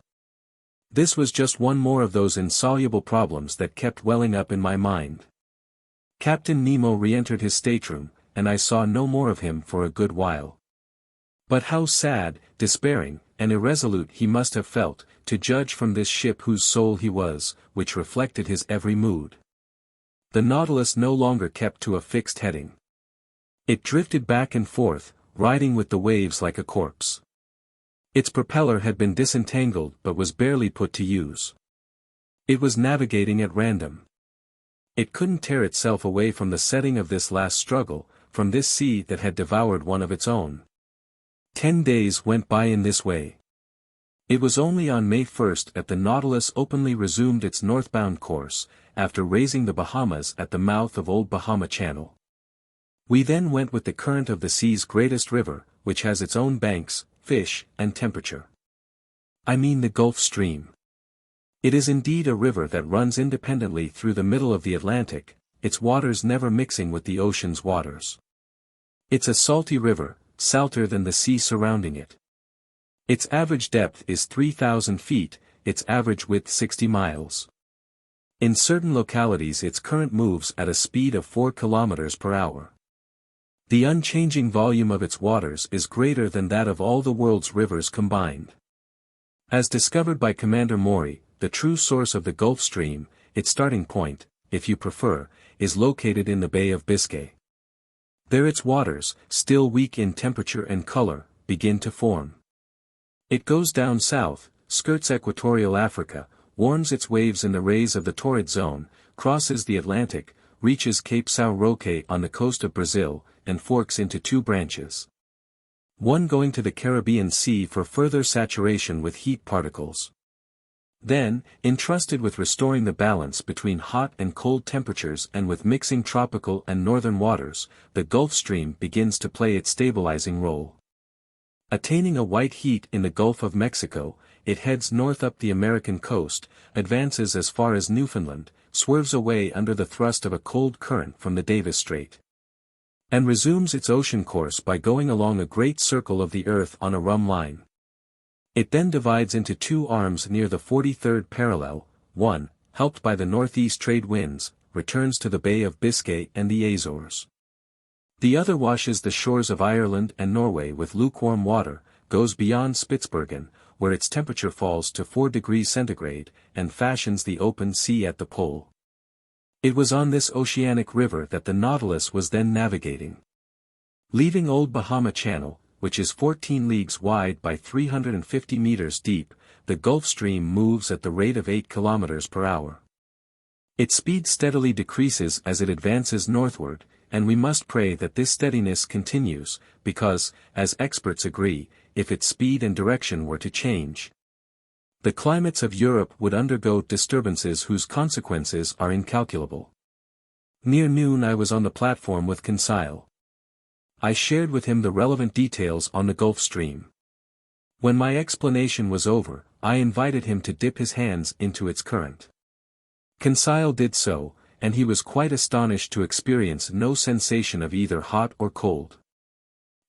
This was just one more of those insoluble problems that kept welling up in my mind. Captain Nemo re-entered his stateroom, and I saw no more of him for a good while. But how sad, despairing, and irresolute he must have felt, to judge from this ship whose soul he was, which reflected his every mood. The Nautilus no longer kept to a fixed heading. It drifted back and forth, riding with the waves like a corpse. Its propeller had been disentangled but was barely put to use. It was navigating at random. It couldn't tear itself away from the setting of this last struggle, from this sea that had devoured one of its own. 10 days went by in this way. It was only on May 1st that the Nautilus openly resumed its northbound course, after raising the Bahamas at the mouth of Old Bahama Channel. We then went with the current of the sea's greatest river, which has its own banks, fish, and temperature. I mean the Gulf Stream. It is indeed a river that runs independently through the middle of the Atlantic, its waters never mixing with the ocean's waters. It's a salty river, salter than the sea surrounding it. Its average depth is 3,000 feet, its average width 60 miles. In certain localities its current moves at a speed of 4 kilometers per hour. The unchanging volume of its waters is greater than that of all the world's rivers combined. As discovered by Commander Maury, the true source of the Gulf Stream, its starting point, if you prefer, is located in the Bay of Biscay. There its waters, still weak in temperature and color, begin to form. It goes down south, skirts equatorial Africa, warms its waves in the rays of the torrid zone, crosses the Atlantic, reaches Cape São Roque on the coast of Brazil, and forks into two branches. One going to the Caribbean Sea for further saturation with heat particles. Then, entrusted with restoring the balance between hot and cold temperatures and with mixing tropical and northern waters, the Gulf Stream begins to play its stabilizing role. Attaining a white heat in the Gulf of Mexico, it heads north up the American coast, advances as far as Newfoundland, swerves away under the thrust of a cold current from the Davis Strait, and resumes its ocean course by going along a great circle of the Earth on a rum line. It then divides into two arms near the 43rd parallel, one, helped by the northeast trade winds, returns to the Bay of Biscay and the Azores. The other washes the shores of Ireland and Norway with lukewarm water, goes beyond Spitsbergen, where its temperature falls to 4 degrees centigrade, and fashions the open sea at the pole. It was on this oceanic river that the Nautilus was then navigating. Leaving Old Bahama Channel, which is 14 leagues wide by 350 meters deep, the Gulf Stream moves at the rate of 8 kilometers per hour. Its speed steadily decreases as it advances northward, and we must pray that this steadiness continues, because, as experts agree, if its speed and direction were to change, the climates of Europe would undergo disturbances whose consequences are incalculable. Near noon I was on the platform with Conseil. I shared with him the relevant details on the Gulf Stream. When my explanation was over, I invited him to dip his hands into its current. Conseil did so, and he was quite astonished to experience no sensation of either hot or cold.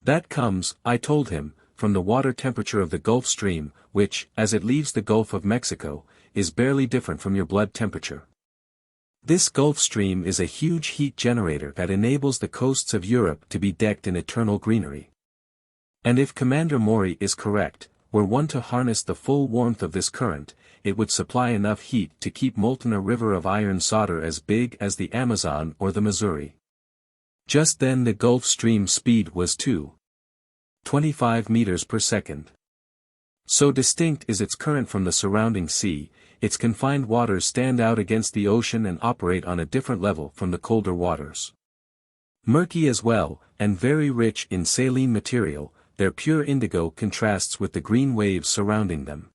That comes, I told him, from the water temperature of the Gulf Stream, which, as it leaves the Gulf of Mexico, is barely different from your blood temperature. This Gulf Stream is a huge heat generator that enables the coasts of Europe to be decked in eternal greenery. And if Commander Maury is correct, were one to harness the full warmth of this current, it would supply enough heat to keep molten a river of iron solder as big as the Amazon or the Missouri. Just then the Gulf Stream speed was 2.25 meters per second. So distinct is its current from the surrounding sea, its confined waters stand out against the ocean and operate on a different level from the colder waters. Murky as well, and very rich in saline material, their pure indigo contrasts with the green waves surrounding them.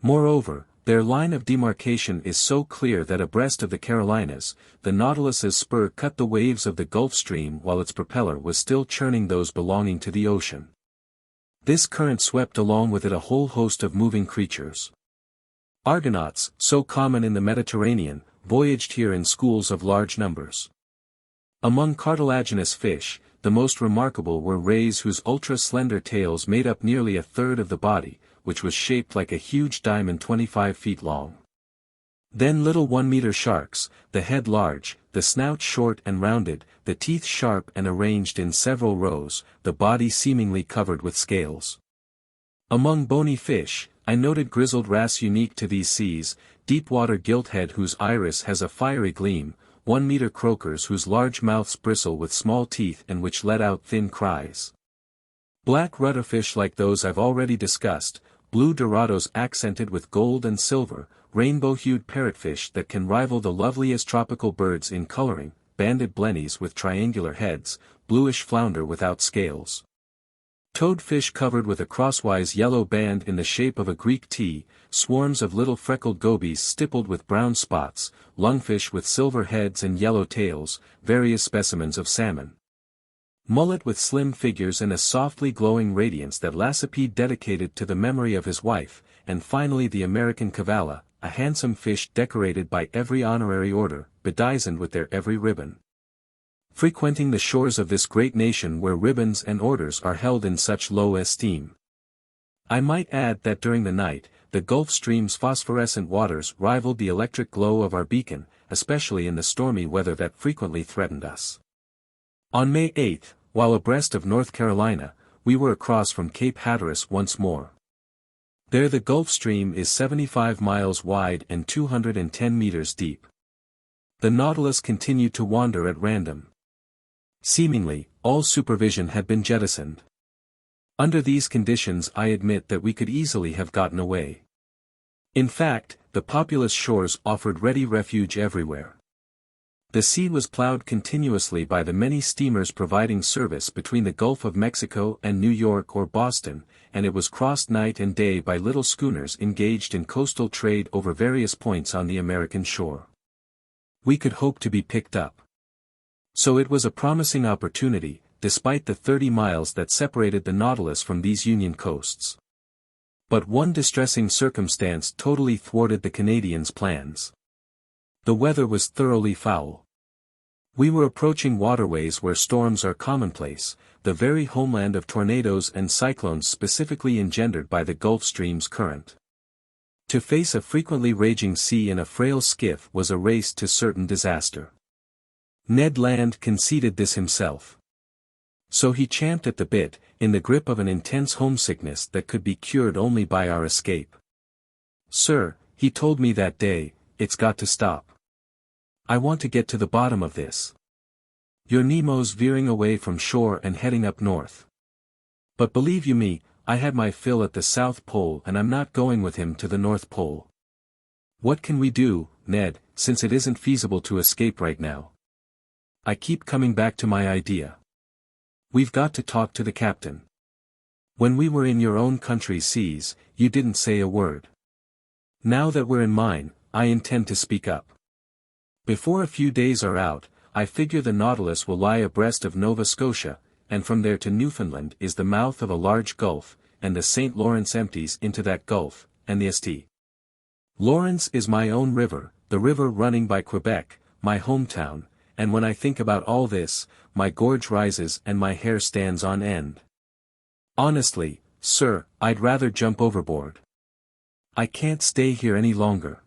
Moreover, their line of demarcation is so clear that abreast of the Carolinas, the Nautilus's spur cut the waves of the Gulf Stream while its propeller was still churning those belonging to the ocean. This current swept along with it a whole host of moving creatures. Argonauts, so common in the Mediterranean, voyaged here in schools of large numbers. Among cartilaginous fish, the most remarkable were rays whose ultra-slender tails made up nearly a third of the body, which was shaped like a huge diamond 25 feet long. Then little 1-meter sharks, the head large, the snout short and rounded, the teeth sharp and arranged in several rows, the body seemingly covered with scales. Among bony fish, I noted grizzled wrasse unique to these seas, deep-water gilthead whose iris has a fiery gleam, 1-meter croakers whose large mouths bristle with small teeth and which let out thin cries. Black rudderfish like those I've already discussed, blue dorados accented with gold and silver, rainbow-hued parrotfish that can rival the loveliest tropical birds in coloring, banded blennies with triangular heads, bluish flounder without scales. Toadfish covered with a crosswise yellow band in the shape of a Greek T, swarms of little freckled gobies stippled with brown spots, lungfish with silver heads and yellow tails, various specimens of salmon. Mullet with slim figures and a softly glowing radiance that Lacepede dedicated to the memory of his wife, and finally the American cavalla, a handsome fish decorated by every honorary order, bedizened with their every ribbon. Frequenting the shores of this great nation where ribbons and orders are held in such low esteem. I might add that during the night, the Gulf Stream's phosphorescent waters rivaled the electric glow of our beacon, especially in the stormy weather that frequently threatened us. On May 8, while abreast of North Carolina, we were across from Cape Hatteras once more. There the Gulf Stream is 75 miles wide and 210 meters deep. The Nautilus continued to wander at random. Seemingly, all supervision had been jettisoned. Under these conditions I admit that we could easily have gotten away. In fact, the populous shores offered ready refuge everywhere. The sea was plowed continuously by the many steamers providing service between the Gulf of Mexico and New York or Boston, and it was crossed night and day by little schooners engaged in coastal trade over various points on the American shore. We could hope to be picked up. So it was a promising opportunity, despite the 30 miles that separated the Nautilus from these Union coasts. But one distressing circumstance totally thwarted the Canadians' plans. The weather was thoroughly foul. We were approaching waterways where storms are commonplace, the very homeland of tornadoes and cyclones specifically engendered by the Gulf Stream's current. To face a frequently raging sea in a frail skiff was a race to certain disaster. Ned Land conceded this himself. So he champed at the bit, in the grip of an intense homesickness that could be cured only by our escape. "Sir," he told me that day, "it's got to stop. I want to get to the bottom of this. Your Nemo's veering away from shore and heading up north. But believe you me, I had my fill at the South Pole and I'm not going with him to the North Pole. What can we do, Ned, since it isn't feasible to escape right now? I keep coming back to my idea. We've got to talk to the captain. When we were in your own country's seas, you didn't say a word. Now that we're in mine, I intend to speak up. Before a few days are out, I figure the Nautilus will lie abreast of Nova Scotia, and from there to Newfoundland is the mouth of a large gulf, and the St. Lawrence empties into that gulf, and the St. Lawrence is my own river, the river running by Quebec, my hometown, and when I think about all this, my gorge rises and my hair stands on end. Honestly, sir, I'd rather jump overboard. I can't stay here any longer.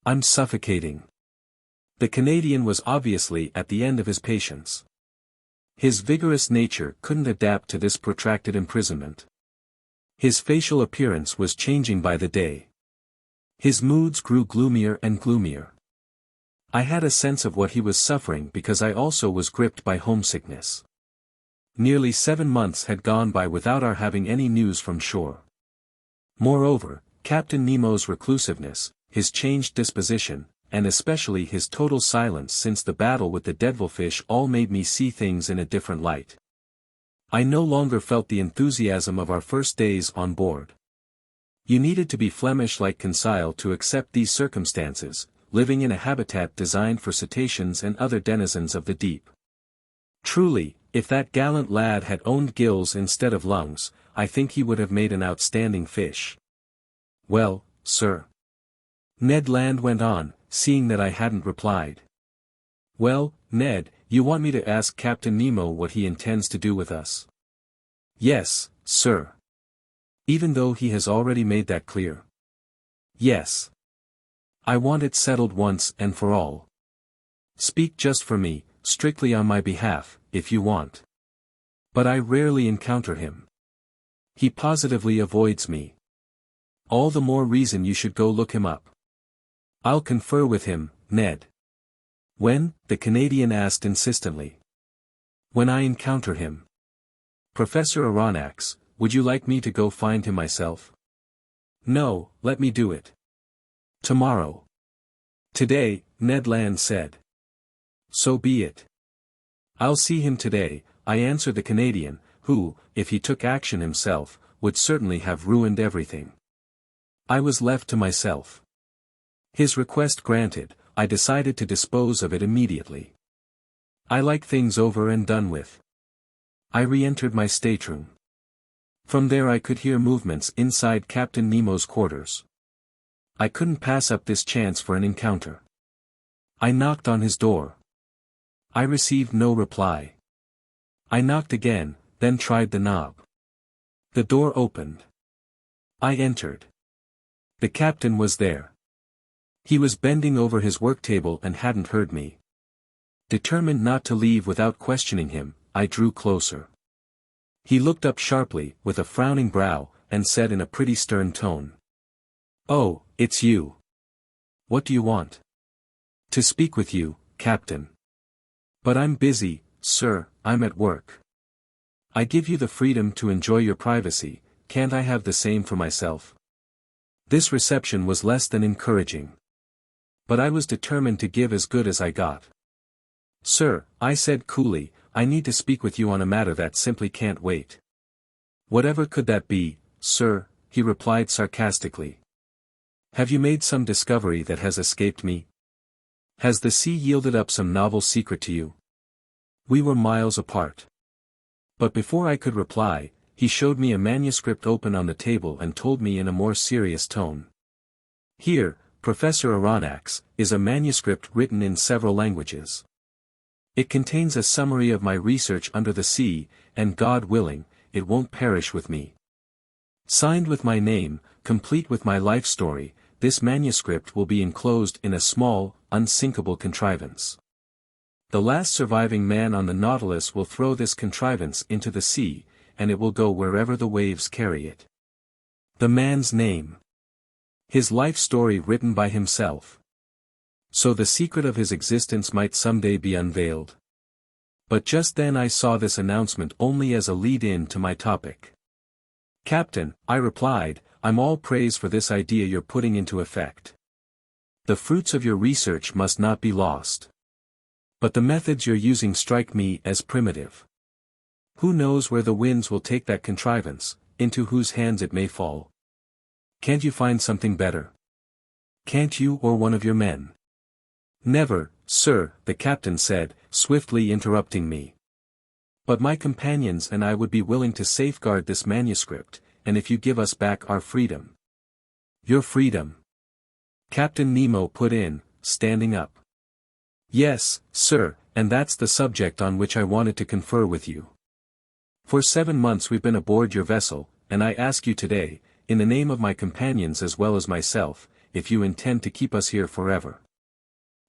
I'm suffocating." The Canadian was obviously at the end of his patience. His vigorous nature couldn't adapt to this protracted imprisonment. His facial appearance was changing by the day. His moods grew gloomier and gloomier. I had a sense of what he was suffering because I also was gripped by homesickness. Nearly 7 months had gone by without our having any news from shore. Moreover, Captain Nemo's reclusiveness, his changed disposition, and especially his total silence since the battle with the Devilfish all made me see things in a different light. I no longer felt the enthusiasm of our first days on board. You needed to be Flemish like Conseil to accept these circumstances, living in a habitat designed for cetaceans and other denizens of the deep. Truly, if that gallant lad had owned gills instead of lungs, I think he would have made an outstanding fish. "Well, sir," Ned Land went on, seeing that I hadn't replied. "Well, Ned, you want me to ask Captain Nemo what he intends to do with us?" "Yes, sir." "Even though he has already made that clear?" "Yes. I want it settled once and for all. Speak just for me, strictly on my behalf, if you want. But I rarely encounter him. He positively avoids me. All the more reason you should go look him up." "I'll confer with him, Ned." "When?" the Canadian asked insistently. "When I encounter him. Professor Aronnax, would you like me to go find him myself?" "No, let me do it. Tomorrow." "Today," Ned Land said. "So be it. I'll see him today," I answered the Canadian, who, if he took action himself, would certainly have ruined everything. I was left to myself. His request granted, I decided to dispose of it immediately. I like things over and done with. I re-entered my stateroom. From there I could hear movements inside Captain Nemo's quarters. I couldn't pass up this chance for an encounter. I knocked on his door. I received no reply. I knocked again, then tried the knob. The door opened. I entered. The captain was there. He was bending over his work table and hadn't heard me. Determined not to leave without questioning him, I drew closer. He looked up sharply, with a frowning brow, and said in a pretty stern tone. "Oh, it's you. What do you want?" "To speak with you, Captain." "But I'm busy, sir, I'm at work." "I give you the freedom to enjoy your privacy, can't I have the same for myself?" This reception was less than encouraging. But I was determined to give as good as I got. "Sir," I said coolly, "I need to speak with you on a matter that simply can't wait." "Whatever could that be, sir?" he replied sarcastically. "Have you made some discovery that has escaped me? Has the sea yielded up some novel secret to you?" We were miles apart. But before I could reply, he showed me a manuscript open on the table and told me in a more serious tone. "Here, Professor Aronnax, is a manuscript written in several languages. It contains a summary of my research under the sea, and God willing, it won't perish with me. Signed with my name, complete with my life story, this manuscript will be enclosed in a small, unsinkable contrivance. The last surviving man on the Nautilus will throw this contrivance into the sea, and it will go wherever the waves carry it." The man's name. His life story written by himself. So the secret of his existence might someday be unveiled. But just then I saw this announcement only as a lead-in to my topic. "Captain," I replied, "I'm all praise for this idea you're putting into effect. The fruits of your research must not be lost. But the methods you're using strike me as primitive. Who knows where the winds will take that contrivance, into whose hands it may fall? Can't you find something better? Can't you or one of your men?" "Never, sir," the captain said, swiftly interrupting me. "But my companions and I would be willing to safeguard this manuscript, and if you give us back our freedom." "Your freedom?" Captain Nemo put in, standing up. "Yes, sir, and that's the subject on which I wanted to confer with you. For 7 months we've been aboard your vessel, and I ask you today, in the name of my companions as well as myself, if you intend to keep us here forever."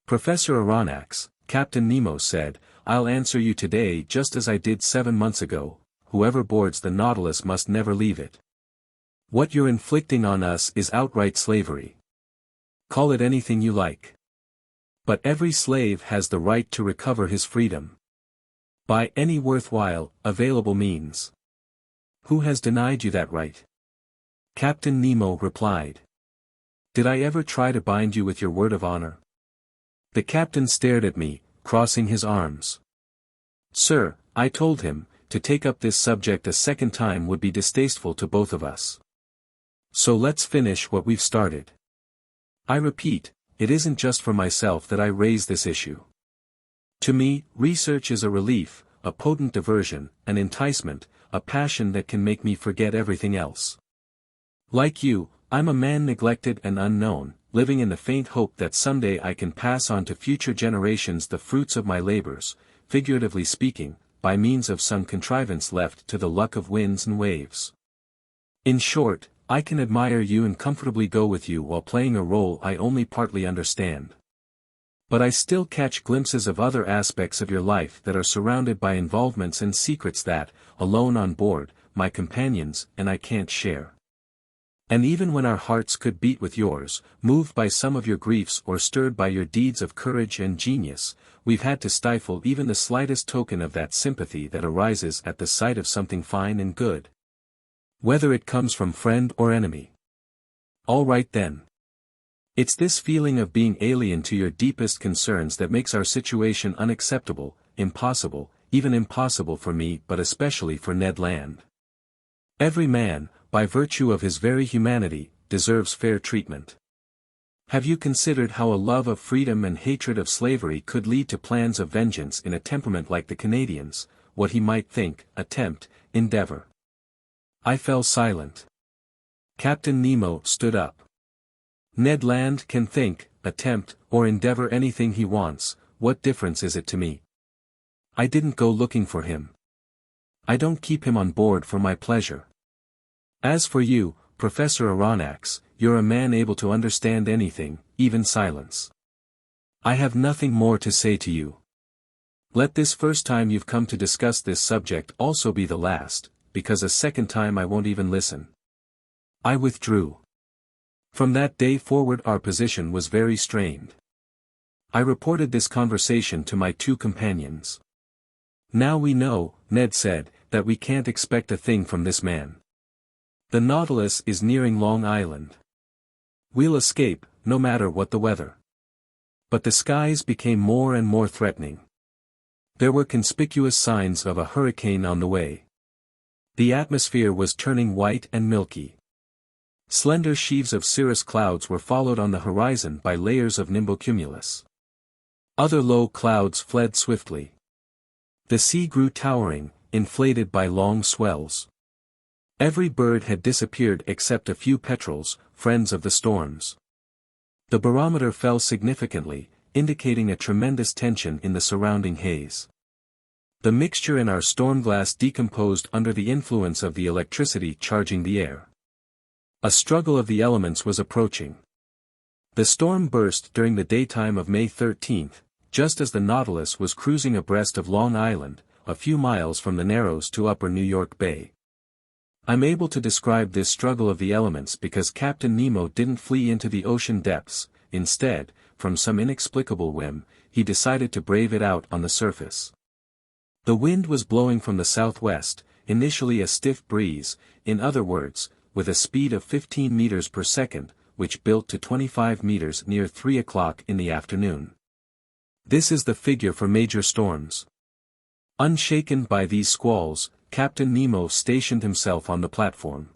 "Professor Aronnax," Captain Nemo said, "I'll answer you today just as I did 7 months ago, whoever boards the Nautilus must never leave it. What you're inflicting on us is outright slavery. Call it anything you like. But every slave has the right to recover his freedom. By any worthwhile, available means. Who has denied you that right?" Captain Nemo replied. "Did I ever try to bind you with your word of honor?" The captain stared at me, crossing his arms. "Sir," I told him, "to take up this subject a second time would be distasteful to both of us. So let's finish what we've started. I repeat, it isn't just for myself that I raise this issue. To me, research is a relief, a potent diversion, an enticement, a passion that can make me forget everything else. Like you, I'm a man neglected and unknown, living in the faint hope that someday I can pass on to future generations the fruits of my labors, figuratively speaking, by means of some contrivance left to the luck of winds and waves. In short, I can admire you and comfortably go with you while playing a role I only partly understand. But I still catch glimpses of other aspects of your life that are surrounded by involvements and secrets that, alone on board, my companions and I can't share. And even when our hearts could beat with yours, moved by some of your griefs or stirred by your deeds of courage and genius, we've had to stifle even the slightest token of that sympathy that arises at the sight of something fine and good. Whether it comes from friend or enemy. All right then. It's this feeling of being alien to your deepest concerns that makes our situation unacceptable, impossible, even impossible for me but especially for Ned Land. Every man, by virtue of his very humanity, deserves fair treatment. Have you considered how a love of freedom and hatred of slavery could lead to plans of vengeance in a temperament like the Canadian's, what he might think, attempt, endeavor? I fell silent. Captain Nemo stood up. Ned Land can think, attempt, or endeavor anything he wants, what difference is it to me? I didn't go looking for him. I don't keep him on board for my pleasure. As for you, Professor Aronnax, you're a man able to understand anything, even silence. I have nothing more to say to you. Let this first time you've come to discuss this subject also be the last, because a second time I won't even listen." I withdrew. From that day forward our position was very strained. I reported this conversation to my two companions. "Now we know," Ned said, "that we can't expect a thing from this man. The Nautilus is nearing Long Island. We'll escape, no matter what the weather." But the skies became more and more threatening. There were conspicuous signs of a hurricane on the way. The atmosphere was turning white and milky. Slender sheaves of cirrus clouds were followed on the horizon by layers of nimbocumulus. Other low clouds fled swiftly. The sea grew towering, inflated by long swells. Every bird had disappeared except a few petrels, friends of the storms. The barometer fell significantly, indicating a tremendous tension in the surrounding haze. The mixture in our storm glass decomposed under the influence of the electricity charging the air. A struggle of the elements was approaching. The storm burst during the daytime of May 13th, just as the Nautilus was cruising abreast of Long Island, a few miles from the Narrows to Upper New York Bay. I'm able to describe this struggle of the elements because Captain Nemo didn't flee into the ocean depths. Instead, from some inexplicable whim, he decided to brave it out on the surface. The wind was blowing from the southwest, initially a stiff breeze, in other words, with a speed of 15 meters per second, which built to 25 meters near 3 o'clock in the afternoon. This is the figure for major storms. Unshaken by these squalls, Captain Nemo stationed himself on the platform.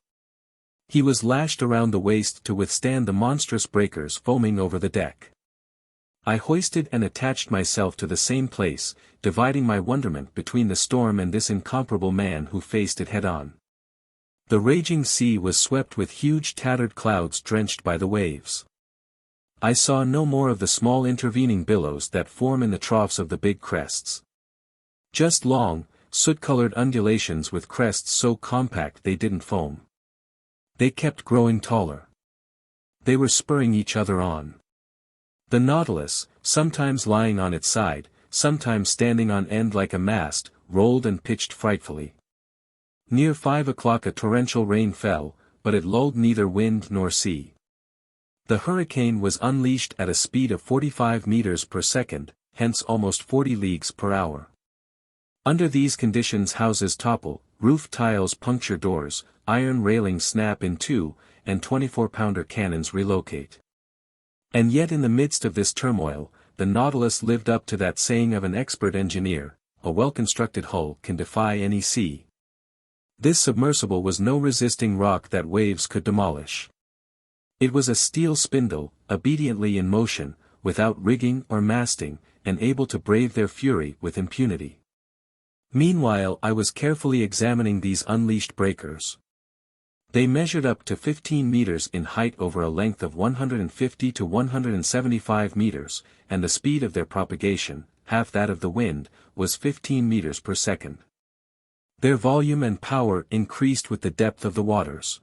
He was lashed around the waist to withstand the monstrous breakers foaming over the deck. I hoisted and attached myself to the same place, dividing my wonderment between the storm and this incomparable man who faced it head-on. The raging sea was swept with huge tattered clouds drenched by the waves. I saw no more of the small intervening billows that form in the troughs of the big crests. Just long, soot-colored undulations with crests so compact they didn't foam. They kept growing taller. They were spurring each other on. The Nautilus, sometimes lying on its side, sometimes standing on end like a mast, rolled and pitched frightfully. Near 5 o'clock a torrential rain fell, but it lulled neither wind nor sea. The hurricane was unleashed at a speed of 45 meters per second, hence almost 40 leagues per hour. Under these conditions houses topple, roof tiles puncture doors, iron railings snap in two, and 24-pounder cannons relocate. And yet in the midst of this turmoil, the Nautilus lived up to that saying of an expert engineer, "A well-constructed hull can defy any sea." This submersible was no resisting rock that waves could demolish. It was a steel spindle, obediently in motion, without rigging or masting, and able to brave their fury with impunity. Meanwhile I was carefully examining these unleashed breakers. They measured up to 15 meters in height over a length of 150 to 175 meters, and the speed of their propagation, half that of the wind, was 15 meters per second. Their volume and power increased with the depth of the waters.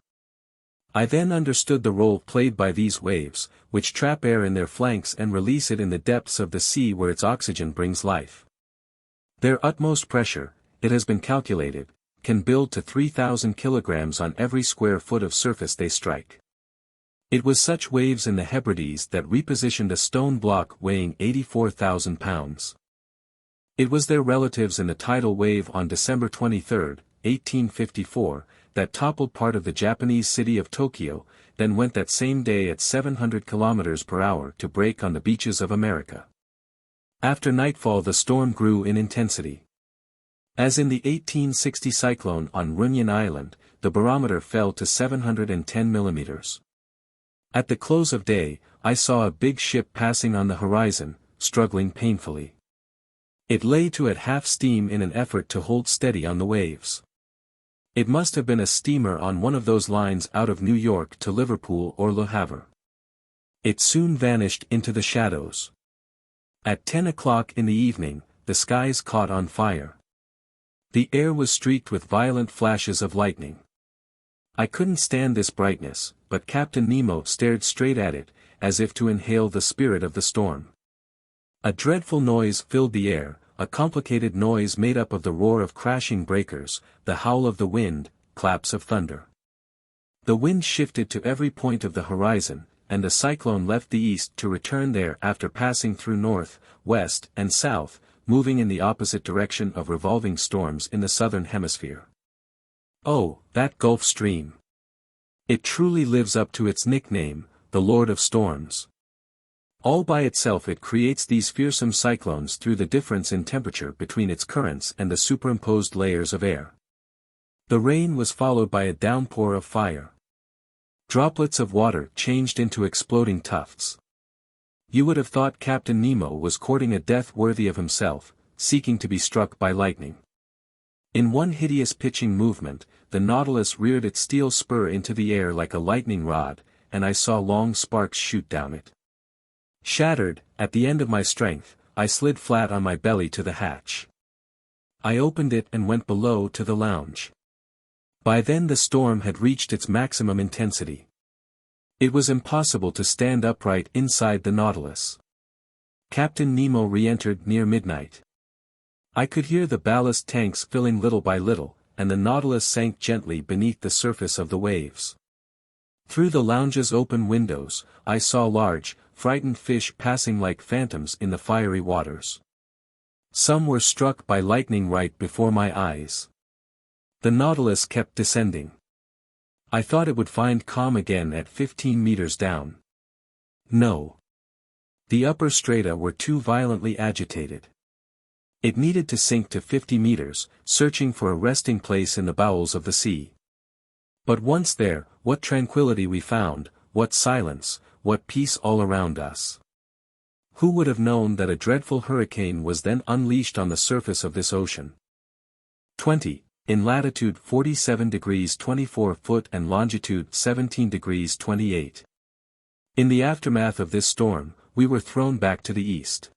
I then understood the role played by these waves, which trap air in their flanks and release it in the depths of the sea where its oxygen brings life. Their utmost pressure, it has been calculated, can build to 3,000 kilograms on every square foot of surface they strike. It was such waves in the Hebrides that repositioned a stone block weighing 84,000 pounds. It was their relatives in the tidal wave on December 23, 1854, that toppled part of the Japanese city of Tokyo, then went that same day at 700 kilometers per hour to break on the beaches of America. After nightfall the storm grew in intensity. As in the 1860 cyclone on Runyon Island, the barometer fell to 710 millimeters. At the close of day, I saw a big ship passing on the horizon, struggling painfully. It lay to at half steam in an effort to hold steady on the waves. It must have been a steamer on one of those lines out of New York to Liverpool or Le Havre. It soon vanished into the shadows. At 10 o'clock in the evening, the skies caught on fire. The air was streaked with violent flashes of lightning. I couldn't stand this brightness, but Captain Nemo stared straight at it, as if to inhale the spirit of the storm. A dreadful noise filled the air, a complicated noise made up of the roar of crashing breakers, the howl of the wind, claps of thunder. The wind shifted to every point of the horizon, and the cyclone left the east to return there after passing through north, west, and south, moving in the opposite direction of revolving storms in the southern hemisphere. Oh, that Gulf Stream! It truly lives up to its nickname, the Lord of Storms. All by itself it creates these fearsome cyclones through the difference in temperature between its currents and the superimposed layers of air. The rain was followed by a downpour of fire. Droplets of water changed into exploding tufts. You would have thought Captain Nemo was courting a death worthy of himself, seeking to be struck by lightning. In one hideous pitching movement, the Nautilus reared its steel spur into the air like a lightning rod, and I saw long sparks shoot down it. Shattered, at the end of my strength, I slid flat on my belly to the hatch. I opened it and went below to the lounge. By then the storm had reached its maximum intensity. It was impossible to stand upright inside the Nautilus. Captain Nemo re-entered near midnight. I could hear the ballast tanks filling little by little, and the Nautilus sank gently beneath the surface of the waves. Through the lounge's open windows, I saw large, frightened fish passing like phantoms in the fiery waters. Some were struck by lightning right before my eyes. The Nautilus kept descending. I thought it would find calm again at 15 meters down. No. The upper strata were too violently agitated. It needed to sink to 50 meters, searching for a resting place in the bowels of the sea. But once there, what tranquility we found, what silence, what peace all around us. Who would have known that a dreadful hurricane was then unleashed on the surface of this ocean? 20. In latitude 47 degrees 24 foot and longitude 17 degrees 28. In the aftermath of this storm, we were thrown back to the east.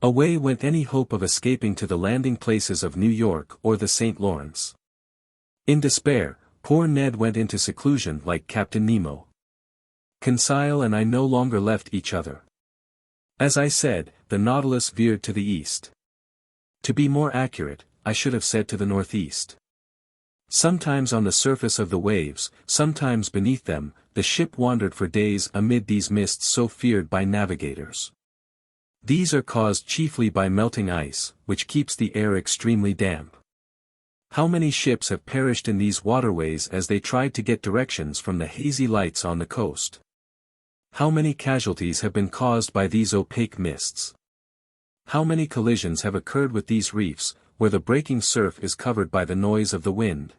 Away went any hope of escaping to the landing places of New York or the St. Lawrence. In despair, poor Ned went into seclusion like Captain Nemo. Conseil and I no longer left each other. As I said, the Nautilus veered to the east. To be more accurate, I should have said to the northeast. Sometimes on the surface of the waves, sometimes beneath them, the ship wandered for days amid these mists so feared by navigators. These are caused chiefly by melting ice, which keeps the air extremely damp. How many ships have perished in these waterways as they tried to get directions from the hazy lights on the coast? How many casualties have been caused by these opaque mists? How many collisions have occurred with these reefs, where the breaking surf is covered by the noise of the wind?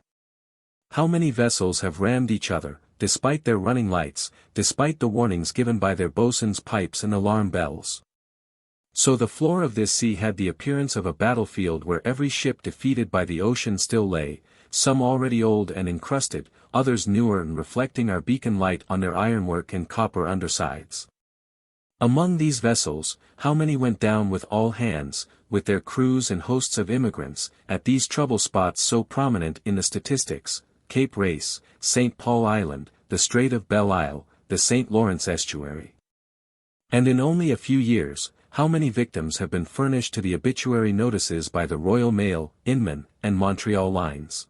How many vessels have rammed each other, despite their running lights, despite the warnings given by their bosun's pipes and alarm bells? So the floor of this sea had the appearance of a battlefield where every ship defeated by the ocean still lay, some already old and encrusted, others newer and reflecting our beacon light on their ironwork and copper undersides. Among these vessels, how many went down with all hands, with their crews and hosts of immigrants, at these trouble spots so prominent in the statistics, Cape Race, St. Paul Island, the Strait of Belle Isle, the St. Lawrence Estuary. And in only a few years, how many victims have been furnished to the obituary notices by the Royal Mail, Inman, and Montreal lines?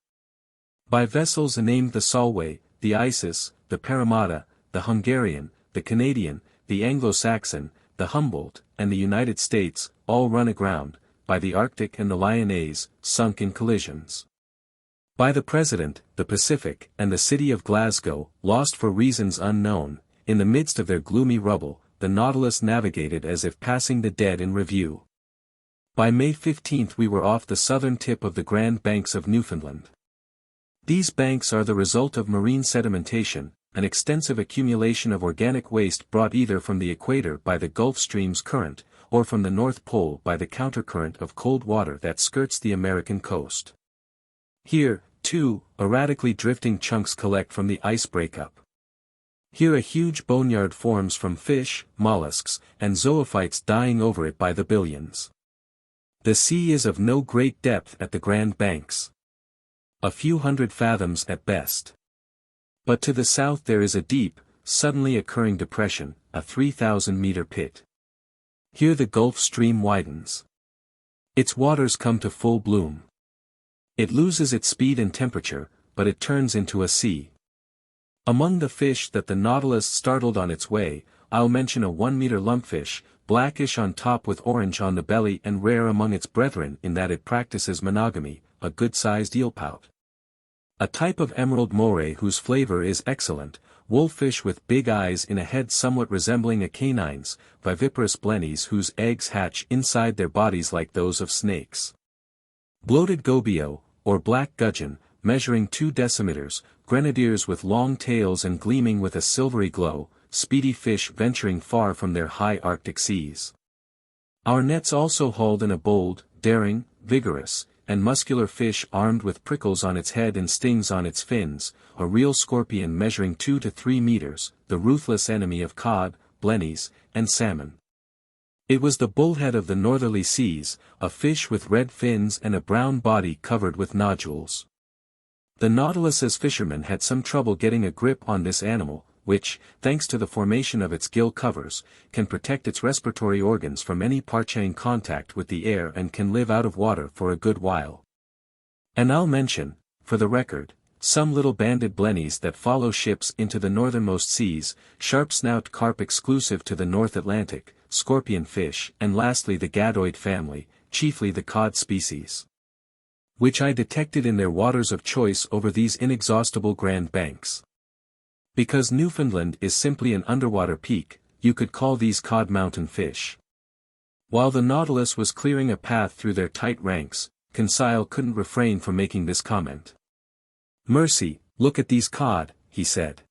By vessels named the Solway, the Isis, the Parramatta, the Hungarian, the Canadian, the Anglo-Saxon, the Humboldt, and the United States, all run aground, by the Arctic and the Lyonnais, sunk in collisions. By the President, the Pacific, and the city of Glasgow, lost for reasons unknown, in the midst of their gloomy rubble, the Nautilus navigated as if passing the dead in review. By May 15 we were off the southern tip of the Grand Banks of Newfoundland. These banks are the result of marine sedimentation, an extensive accumulation of organic waste brought either from the equator by the Gulf Stream's current, or from the North Pole by the countercurrent of cold water that skirts the American coast. Here, too, erratically drifting chunks collect from the ice breakup. Here a huge boneyard forms from fish, mollusks, and zoophytes dying over it by the billions. The sea is of no great depth at the Grand Banks. A few hundred fathoms at best. But to the south there is a deep, suddenly occurring depression, a 3,000-meter pit. Here the Gulf Stream widens. Its waters come to full bloom. It loses its speed and temperature, but it turns into a sea. Among the fish that the Nautilus startled on its way, I'll mention a 1-meter lumpfish, blackish on top with orange on the belly and rare among its brethren in that it practices monogamy, a good-sized eelpout. A type of emerald moray whose flavor is excellent, wolffish with big eyes in a head somewhat resembling a canine's, viviparous blennies whose eggs hatch inside their bodies like those of snakes. Bloated gobio, or black gudgeon, measuring 2 decimeters, grenadiers with long tails and gleaming with a silvery glow, speedy fish venturing far from their high Arctic seas. Our nets also hauled in a bold, daring, vigorous, and muscular fish armed with prickles on its head and stings on its fins, a real scorpion measuring 2 to 3 meters, the ruthless enemy of cod, blennies, and salmon. It was the bullhead of the northerly seas, a fish with red fins and a brown body covered with nodules. The Nautilus's fishermen had some trouble getting a grip on this animal, which, thanks to the formation of its gill covers, can protect its respiratory organs from any parching contact with the air and can live out of water for a good while. And I'll mention, for the record, some little banded blennies that follow ships into the northernmost seas, sharp-snout carp exclusive to the North Atlantic, scorpion fish, and lastly the gadoid family, chiefly the cod species, which I detected in their waters of choice over these inexhaustible Grand Banks. Because Newfoundland is simply an underwater peak, you could call these cod mountain fish. While the Nautilus was clearing a path through their tight ranks, Conseil couldn't refrain from making this comment. "Mercy, look at these cod," he said.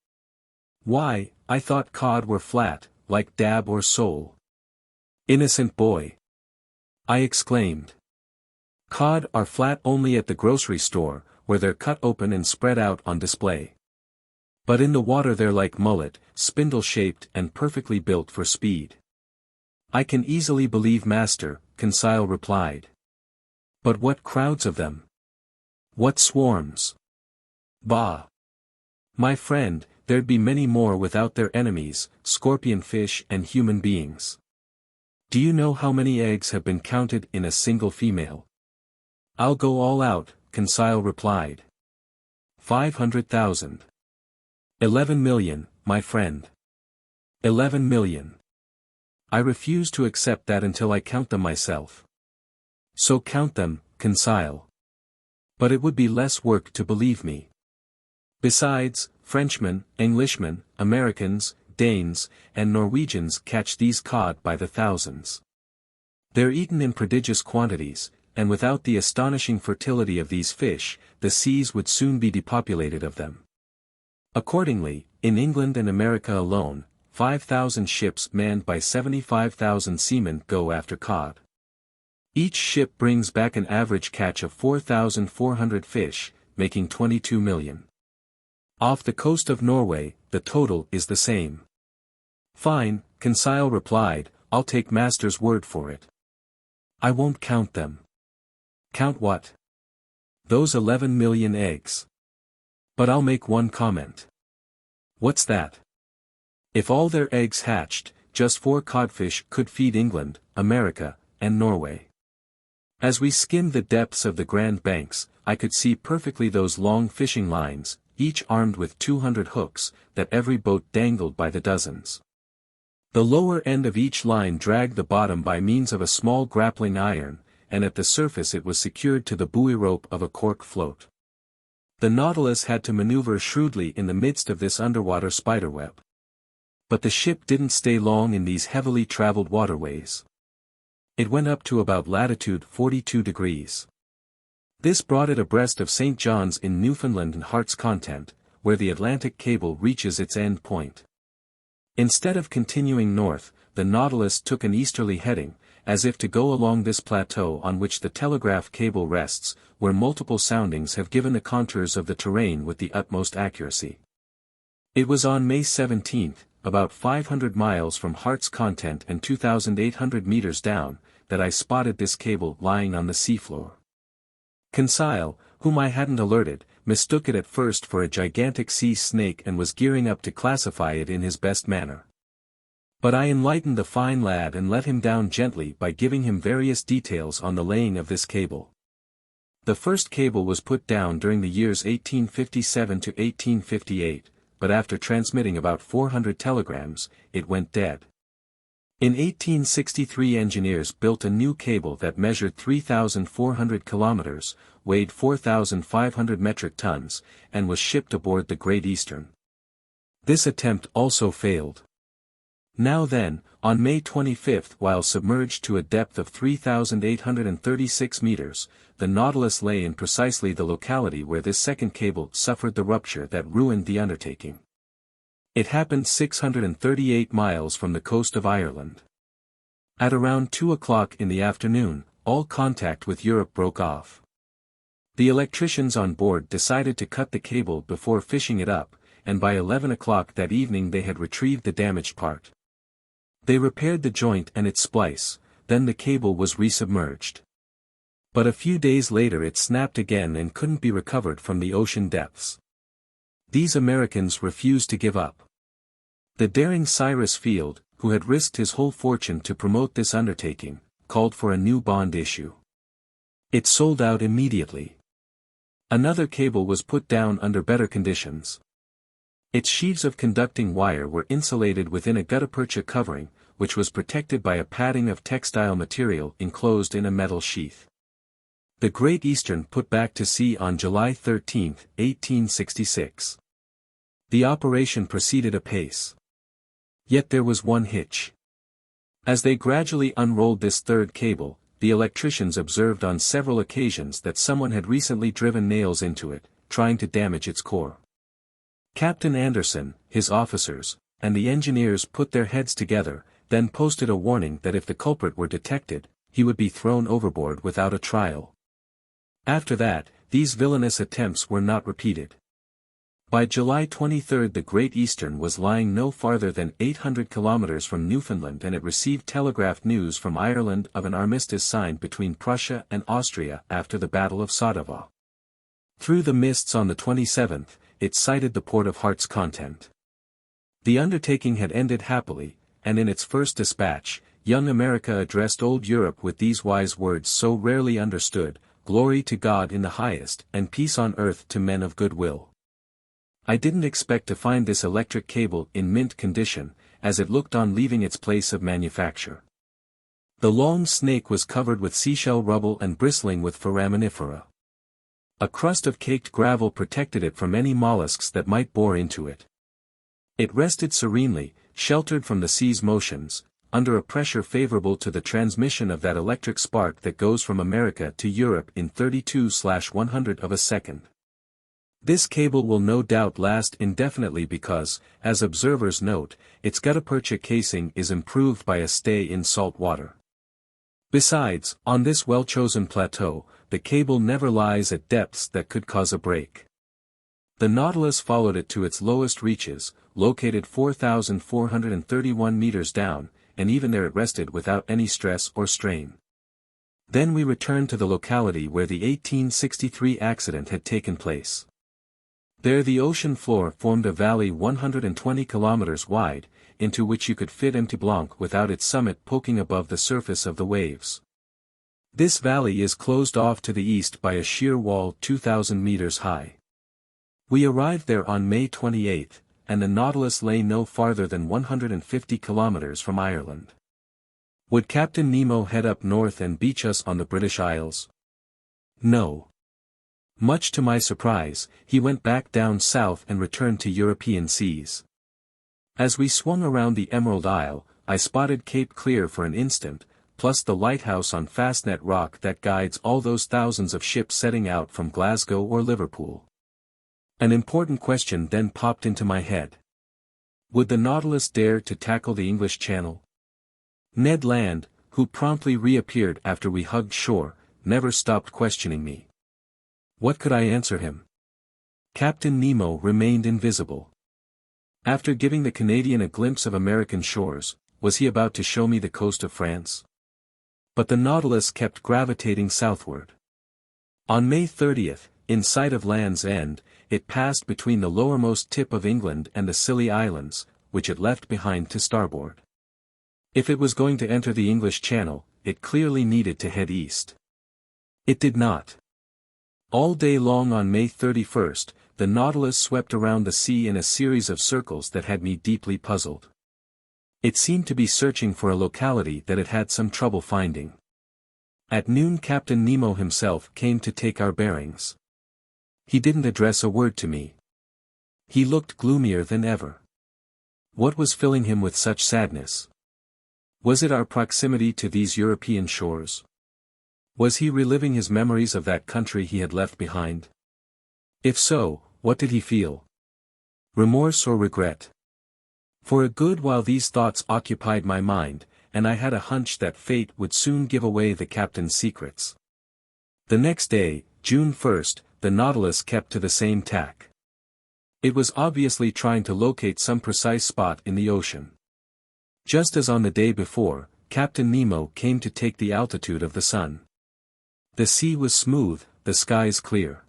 "Why, I thought cod were flat, like dab or sole." "Innocent boy!" I exclaimed. "Cod are flat only at the grocery store, where they're cut open and spread out on display. But in the water they're like mullet, spindle-shaped and perfectly built for speed." "I can easily believe, master," Conseil replied. "But what crowds of them! What swarms! Bah! My friend, there'd be many more without their enemies, scorpion fish and human beings. Do you know how many eggs have been counted in a single female?" "I'll go all out," Conseil replied. 500,000. 11 million, my friend. 11 million. I refuse to accept that until I count them myself. "So count them, Conseil. But it would be less work to believe me. Besides, Frenchmen, Englishmen, Americans, Danes, and Norwegians catch these cod by the thousands. They're eaten in prodigious quantities, and without the astonishing fertility of these fish, the seas would soon be depopulated of them. Accordingly, in England and America alone, 5,000 ships manned by 75,000 seamen go after cod. Each ship brings back an average catch of 4,400 fish, making 22 million. Off the coast of Norway, the total is the same." "Fine," Conseil replied, "I'll take master's word for it. I won't count them." "Count what?" "Those 11 million eggs. But I'll make one comment." "What's that?" "If all their eggs hatched, just 4 codfish could feed England, America, and Norway." As we skimmed the depths of the Grand Banks, I could see perfectly those long fishing lines, each armed with 200 hooks, that every boat dangled by the dozens. The lower end of each line dragged the bottom by means of a small grappling iron, and at the surface it was secured to the buoy rope of a cork float. The Nautilus had to maneuver shrewdly in the midst of this underwater spiderweb. But the ship didn't stay long in these heavily traveled waterways. It went up to about latitude 42 degrees. This brought it abreast of St. John's in Newfoundland and Heart's Content, where the Atlantic cable reaches its end point. Instead of continuing north, the Nautilus took an easterly heading, as if to go along this plateau on which the telegraph cable rests, where multiple soundings have given the contours of the terrain with the utmost accuracy. It was on May 17, about 500 miles from Heart's Content and 2,800 meters down, that I spotted this cable lying on the seafloor. Conseil, whom I hadn't alerted, mistook it at first for a gigantic sea snake and was gearing up to classify it in his best manner. But I enlightened the fine lad and let him down gently by giving him various details on the laying of this cable. The first cable was put down during the years 1857 to 1858, but after transmitting about 400 telegrams, it went dead. In 1863 engineers built a new cable that measured 3,400 kilometers, weighed 4,500 metric tons, and was shipped aboard the Great Eastern. This attempt also failed. Now then, on May 25, while submerged to a depth of 3,836 meters, the Nautilus lay in precisely the locality where this second cable suffered the rupture that ruined the undertaking. It happened 638 miles from the coast of Ireland. At around 2 o'clock in the afternoon, all contact with Europe broke off. The electricians on board decided to cut the cable before fishing it up, and by 11 o'clock that evening they had retrieved the damaged part. They repaired the joint and its splice, then the cable was resubmerged. But a few days later it snapped again and couldn't be recovered from the ocean depths. These Americans refused to give up. The daring Cyrus Field, who had risked his whole fortune to promote this undertaking, called for a new bond issue. It sold out immediately. Another cable was put down under better conditions. Its sheaves of conducting wire were insulated within a gutta-percha covering, which was protected by a padding of textile material enclosed in a metal sheath. The Great Eastern put back to sea on July 13, 1866. The operation proceeded apace. Yet there was one hitch. As they gradually unrolled this third cable, the electricians observed on several occasions that someone had recently driven nails into it, trying to damage its core. Captain Anderson, his officers, and the engineers put their heads together, then posted a warning that if the culprit were detected, he would be thrown overboard without a trial. After that, these villainous attempts were not repeated. By July 23 the Great Eastern was lying no farther than 800 kilometers from Newfoundland and it received telegraphed news from Ireland of an armistice signed between Prussia and Austria after the Battle of Sadowa. Through the mists on the 27th, it sighted the port of Heart's Content. The undertaking had ended happily, and in its first dispatch, young America addressed old Europe with these wise words so rarely understood: "Glory to God in the highest, and peace on earth to men of good will." I didn't expect to find this electric cable in mint condition, as it looked on leaving its place of manufacture. The long snake was covered with seashell rubble and bristling with foraminifera. A crust of caked gravel protected it from any mollusks that might bore into it. It rested serenely, sheltered from the sea's motions, under a pressure favorable to the transmission of that electric spark that goes from America to Europe in 32/100 of a second. This cable will no doubt last indefinitely because, as observers note, its gutta-percha casing is improved by a stay in salt water. Besides, on this well-chosen plateau, the cable never lies at depths that could cause a break. The Nautilus followed it to its lowest reaches, located 4,431 meters down, and even there it rested without any stress or strain. Then we returned to the locality where the 1863 accident had taken place. There the ocean floor formed a valley 120 kilometers wide, into which you could fit Mont Blanc without its summit poking above the surface of the waves. This valley is closed off to the east by a sheer wall 2,000 meters high. We arrived there on May 28, and the Nautilus lay no farther than 150 kilometers from Ireland. Would Captain Nemo head up north and beach us on the British Isles? No. Much to my surprise, he went back down south and returned to European seas. As we swung around the Emerald Isle, I spotted Cape Clear for an instant, plus the lighthouse on Fastnet Rock that guides all those thousands of ships setting out from Glasgow or Liverpool. An important question then popped into my head. Would the Nautilus dare to tackle the English Channel? Ned Land, who promptly reappeared after we hugged shore, never stopped questioning me. What could I answer him? Captain Nemo remained invisible. After giving the Canadian a glimpse of American shores, was he about to show me the coast of France? But the Nautilus kept gravitating southward. On May 30th, in sight of Land's End, it passed between the lowermost tip of England and the Scilly Islands, which it left behind to starboard. If it was going to enter the English Channel, it clearly needed to head east. It did not. All day long on May 31st, the Nautilus swept around the sea in a series of circles that had me deeply puzzled. It seemed to be searching for a locality that it had some trouble finding. At noon Captain Nemo himself came to take our bearings. He didn't address a word to me. He looked gloomier than ever. What was filling him with such sadness? Was it our proximity to these European shores? Was he reliving his memories of that country he had left behind? If so, what did he feel? Remorse or regret? For a good while these thoughts occupied my mind, and I had a hunch that fate would soon give away the captain's secrets. The next day, June 1st, the Nautilus kept to the same tack. It was obviously trying to locate some precise spot in the ocean. Just as on the day before, Captain Nemo came to take the altitude of the sun. The sea was smooth, the skies clear.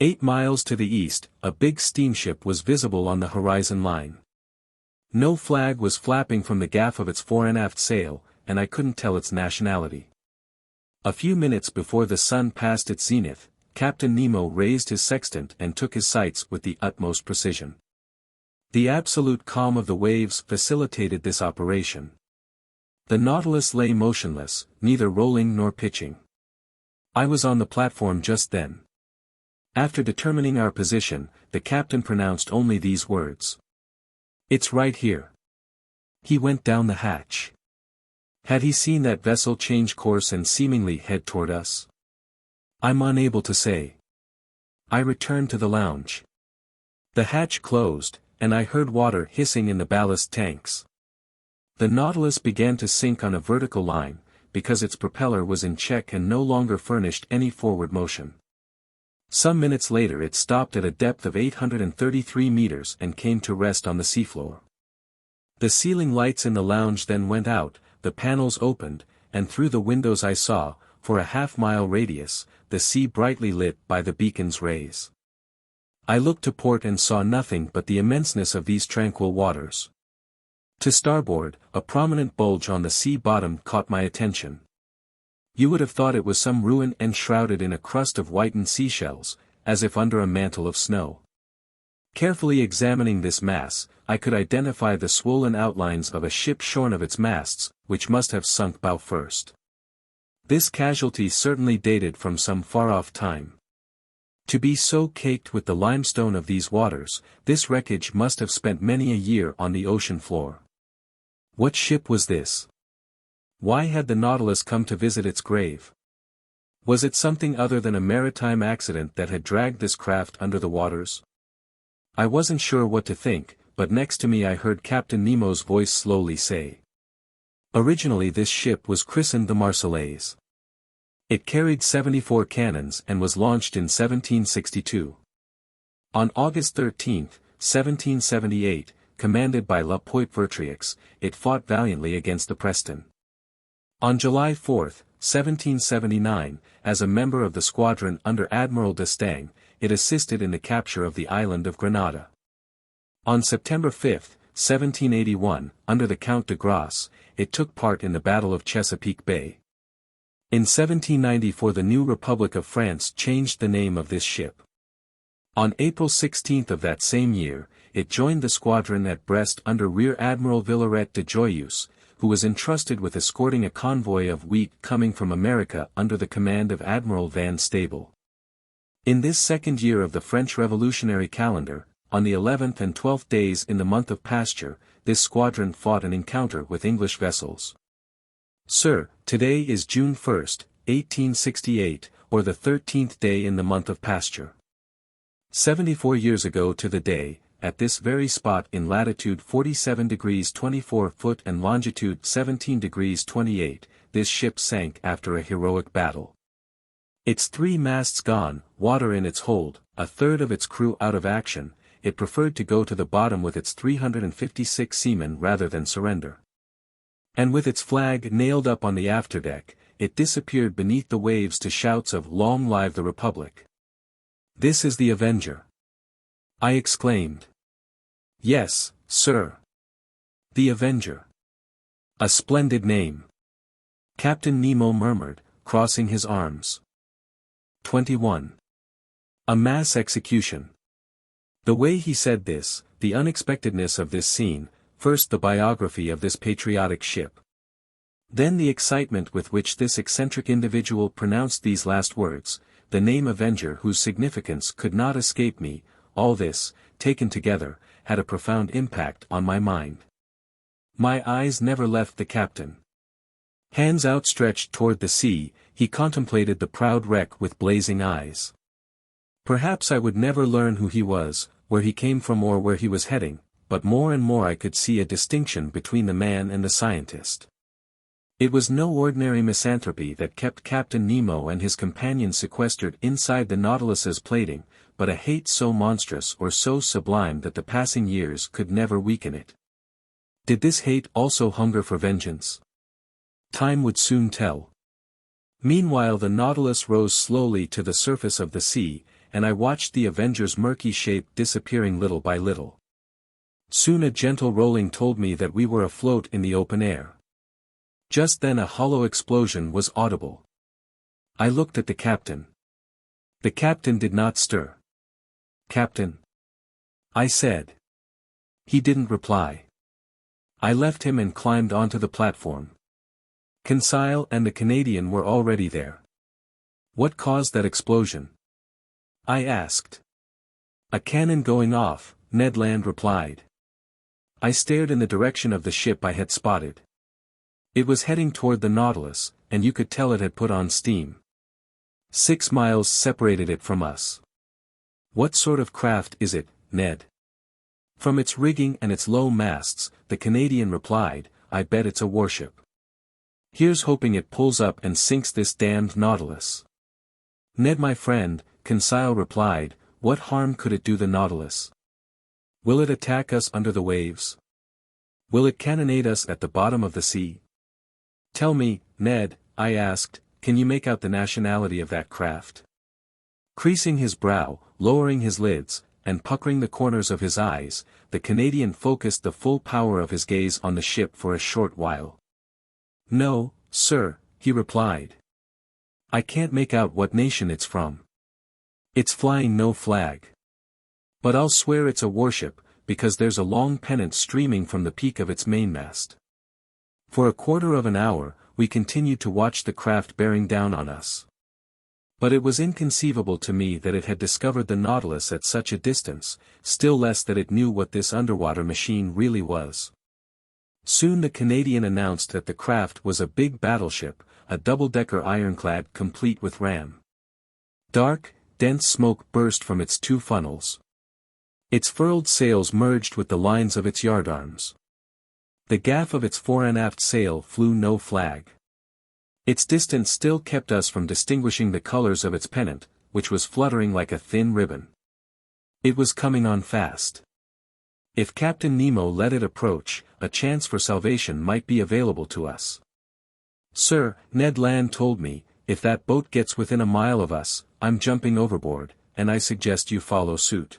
8 miles to the east, a big steamship was visible on the horizon line. No flag was flapping from the gaff of its fore and aft sail, and I couldn't tell its nationality. A few minutes before the sun passed its zenith, Captain Nemo raised his sextant and took his sights with the utmost precision. The absolute calm of the waves facilitated this operation. The Nautilus lay motionless, neither rolling nor pitching. I was on the platform just then. After determining our position, the captain pronounced only these words. "It's right here." He went down the hatch. Had he seen that vessel change course and seemingly head toward us? I'm unable to say. I returned to the lounge. The hatch closed, and I heard water hissing in the ballast tanks. The Nautilus began to sink on a vertical line, because its propeller was in check and no longer furnished any forward motion. Some minutes later it stopped at a depth of 833 meters and came to rest on the seafloor. The ceiling lights in the lounge then went out, the panels opened, and through the windows I saw, for a half-mile radius, the sea brightly lit by the beacon's rays. I looked to port and saw nothing but the immenseness of these tranquil waters. To starboard, a prominent bulge on the sea bottom caught my attention. You would have thought it was some ruin enshrouded in a crust of whitened seashells, as if under a mantle of snow. Carefully examining this mass, I could identify the swollen outlines of a ship shorn of its masts, which must have sunk bow first. This casualty certainly dated from some far-off time. To be so caked with the limestone of these waters, this wreckage must have spent many a year on the ocean floor. What ship was this? Why had the Nautilus come to visit its grave? Was it something other than a maritime accident that had dragged this craft under the waters? I wasn't sure what to think, but next to me I heard Captain Nemo's voice slowly say. Originally this ship was christened the Marseillaise. It carried 74 cannons and was launched in 1762. On August 13, 1778, commanded by La Pointe-Vertrix, it fought valiantly against the Preston. On July 4, 1779, as a member of the squadron under Admiral d'Estaing, it assisted in the capture of the island of Grenada. On September 5, 1781, under the Count de Grasse, it took part in the Battle of Chesapeake Bay. In 1794 the new Republic of France changed the name of this ship. On April 16 of that same year, it joined the squadron at Brest under Rear Admiral Villaret de Joyeuse, who was entrusted with escorting a convoy of wheat coming from America under the command of Admiral Van Stabel. In this second year of the French Revolutionary calendar, on the 11th and 12th days in the month of pasture, this squadron fought an encounter with English vessels. Sir, today is June 1, 1868, or the 13th day in the month of pasture. 74 years ago to the day, at this very spot in latitude 47 degrees 24 foot and longitude 17 degrees 28, this ship sank after a heroic battle. Its 3 masts gone, water in its hold, a third of its crew out of action, it preferred to go to the bottom with its 356 seamen rather than surrender. And with its flag nailed up on the afterdeck, it disappeared beneath the waves to shouts of "Long live the Republic!" "This is the Avenger!" I exclaimed. "Yes, sir. The Avenger. A splendid name. Captain Nemo murmured, crossing his arms. 21. A mass execution. The way he said this, the unexpectedness of this scene, first the biography of this patriotic ship. Then the excitement with which this eccentric individual pronounced these last words, the name Avenger whose significance could not escape me, all this, taken together, had a profound impact on my mind. My eyes never left the captain. Hands outstretched toward the sea, he contemplated the proud wreck with blazing eyes. Perhaps I would never learn who he was, where he came from or where he was heading, but more and more I could see a distinction between the man and the scientist. It was no ordinary misanthropy that kept Captain Nemo and his companions sequestered inside the Nautilus's plating, but a hate so monstrous or so sublime that the passing years could never weaken it. Did this hate also hunger for vengeance? Time would soon tell. Meanwhile the Nautilus rose slowly to the surface of the sea, and I watched the Avenger's murky shape disappearing little by little. Soon a gentle rolling told me that we were afloat in the open air. Just then a hollow explosion was audible. I looked at the captain. The captain did not stir. "Captain?" I said. He didn't reply. I left him and climbed onto the platform. Conseil and the Canadian were already there. "What caused that explosion?" I asked. "A cannon going off," Ned Land replied. I stared in the direction of the ship I had spotted. It was heading toward the Nautilus, and you could tell it had put on steam. 6 miles separated it from us. "What sort of craft is it, Ned?" "From its rigging and its low masts," the Canadian replied, "I bet it's a warship. Here's hoping it pulls up and sinks this damned Nautilus." "Ned my friend," Conseil replied, "what harm could it do the Nautilus? Will it attack us under the waves? Will it cannonade us at the bottom of the sea? Tell me, Ned," I asked, "can you make out the nationality of that craft?" Creasing his brow, lowering his lids, and puckering the corners of his eyes, the Canadian focused the full power of his gaze on the ship for a short while. "No, sir," he replied. "I can't make out what nation it's from. It's flying no flag. But I'll swear it's a warship, because there's a long pennant streaming from the peak of its mainmast." For a quarter of an hour, we continued to watch the craft bearing down on us. But it was inconceivable to me that it had discovered the Nautilus at such a distance, still less that it knew what this underwater machine really was. Soon the Canadian announced that the craft was a big battleship, a double-decker ironclad complete with ram. Dark, dense smoke burst from its 2 funnels. Its furled sails merged with the lines of its yardarms. The gaff of its fore and aft sail flew no flag. Its distance still kept us from distinguishing the colors of its pennant, which was fluttering like a thin ribbon. It was coming on fast. If Captain Nemo let it approach, a chance for salvation might be available to us. "Sir," Ned Land told me, "if that boat gets within a mile of us, I'm jumping overboard, and I suggest you follow suit."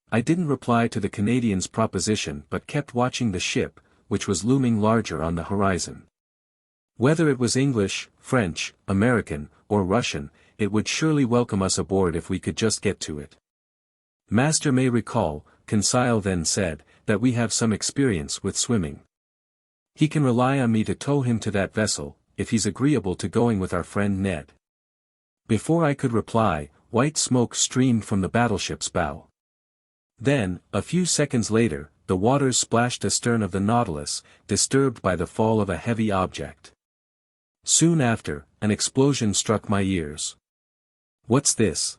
I didn't reply to the Canadian's proposition but kept watching the ship, which was looming larger on the horizon. Whether it was English, French, American, or Russian, it would surely welcome us aboard if we could just get to it. "Master may recall," Conseil then said, "that we have some experience with swimming. He can rely on me to tow him to that vessel, if he's agreeable to going with our friend Ned." Before I could reply, white smoke streamed from the battleship's bow. Then, a few seconds later, the waters splashed astern of the Nautilus, disturbed by the fall of a heavy object. Soon after, an explosion struck my ears. "What's this?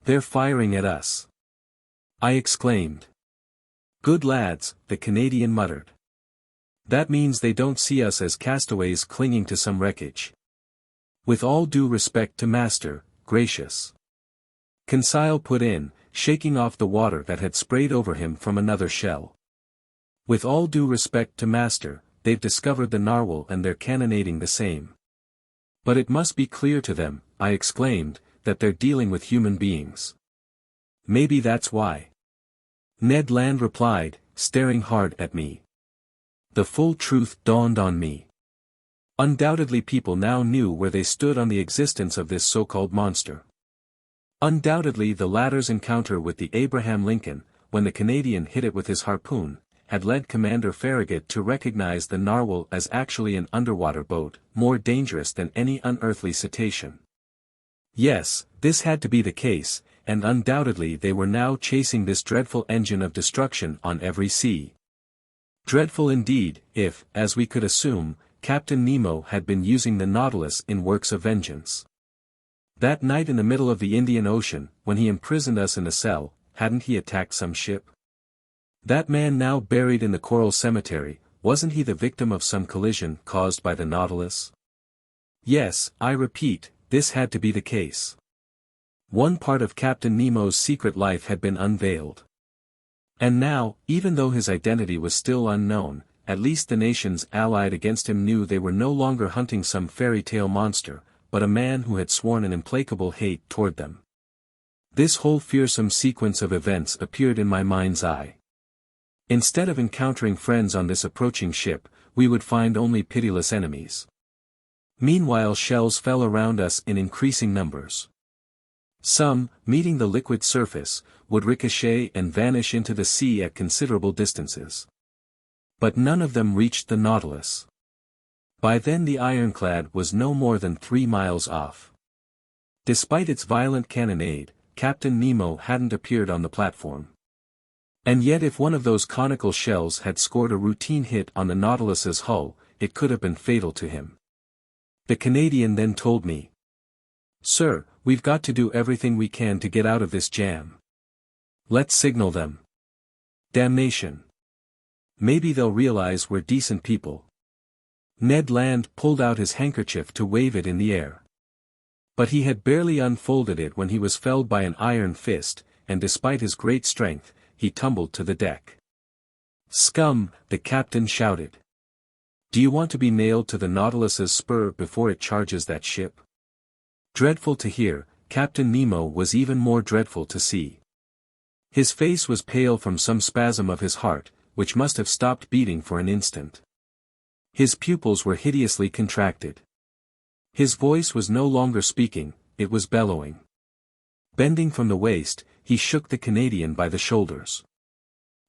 They're firing at us!" I exclaimed. "Good lads," the Canadian muttered. "That means they don't see us as castaways clinging to some wreckage. With all due respect to Master, gracious," Conseil put in, shaking off the water that had sprayed over him from another shell. "With all due respect to Master, they've discovered the narwhal and they're cannonading the same. But it must be clear to them," I exclaimed, "that they're dealing with human beings." "Maybe that's why," Ned Land replied, staring hard at me. The full truth dawned on me. Undoubtedly people now knew where they stood on the existence of this so-called monster. Undoubtedly the latter's encounter with the Abraham Lincoln, when the Canadian hit it with his harpoon, had led Commander Farragut to recognize the narwhal as actually an underwater boat, more dangerous than any unearthly cetacean. Yes, this had to be the case, and undoubtedly they were now chasing this dreadful engine of destruction on every sea. Dreadful indeed, if, as we could assume, Captain Nemo had been using the Nautilus in works of vengeance. That night in the middle of the Indian Ocean, when he imprisoned us in the cell, hadn't he attacked some ship? That man now buried in the coral cemetery, wasn't he the victim of some collision caused by the Nautilus? Yes, I repeat, this had to be the case. One part of Captain Nemo's secret life had been unveiled. And now, even though his identity was still unknown, at least the nations allied against him knew they were no longer hunting some fairy tale monster, but a man who had sworn an implacable hate toward them. This whole fearsome sequence of events appeared in my mind's eye. Instead of encountering friends on this approaching ship, we would find only pitiless enemies. Meanwhile shells fell around us in increasing numbers. Some, meeting the liquid surface, would ricochet and vanish into the sea at considerable distances. But none of them reached the Nautilus. By then the ironclad was no more than 3 miles off. Despite its violent cannonade, Captain Nemo hadn't appeared on the platform. And yet if one of those conical shells had scored a routine hit on the Nautilus's hull, it could have been fatal to him. The Canadian then told me, "Sir, we've got to do everything we can to get out of this jam. Let's signal them. Damnation. Maybe they'll realize we're decent people." Ned Land pulled out his handkerchief to wave it in the air. But he had barely unfolded it when he was felled by an iron fist, and despite his great strength, he tumbled to the deck. "Scum!" the captain shouted. "Do you want to be nailed to the Nautilus's spur before it charges that ship?" Dreadful to hear, Captain Nemo was even more dreadful to see. His face was pale from some spasm of his heart, which must have stopped beating for an instant. His pupils were hideously contracted. His voice was no longer speaking, it was bellowing. Bending from the waist, he shook the Canadian by the shoulders.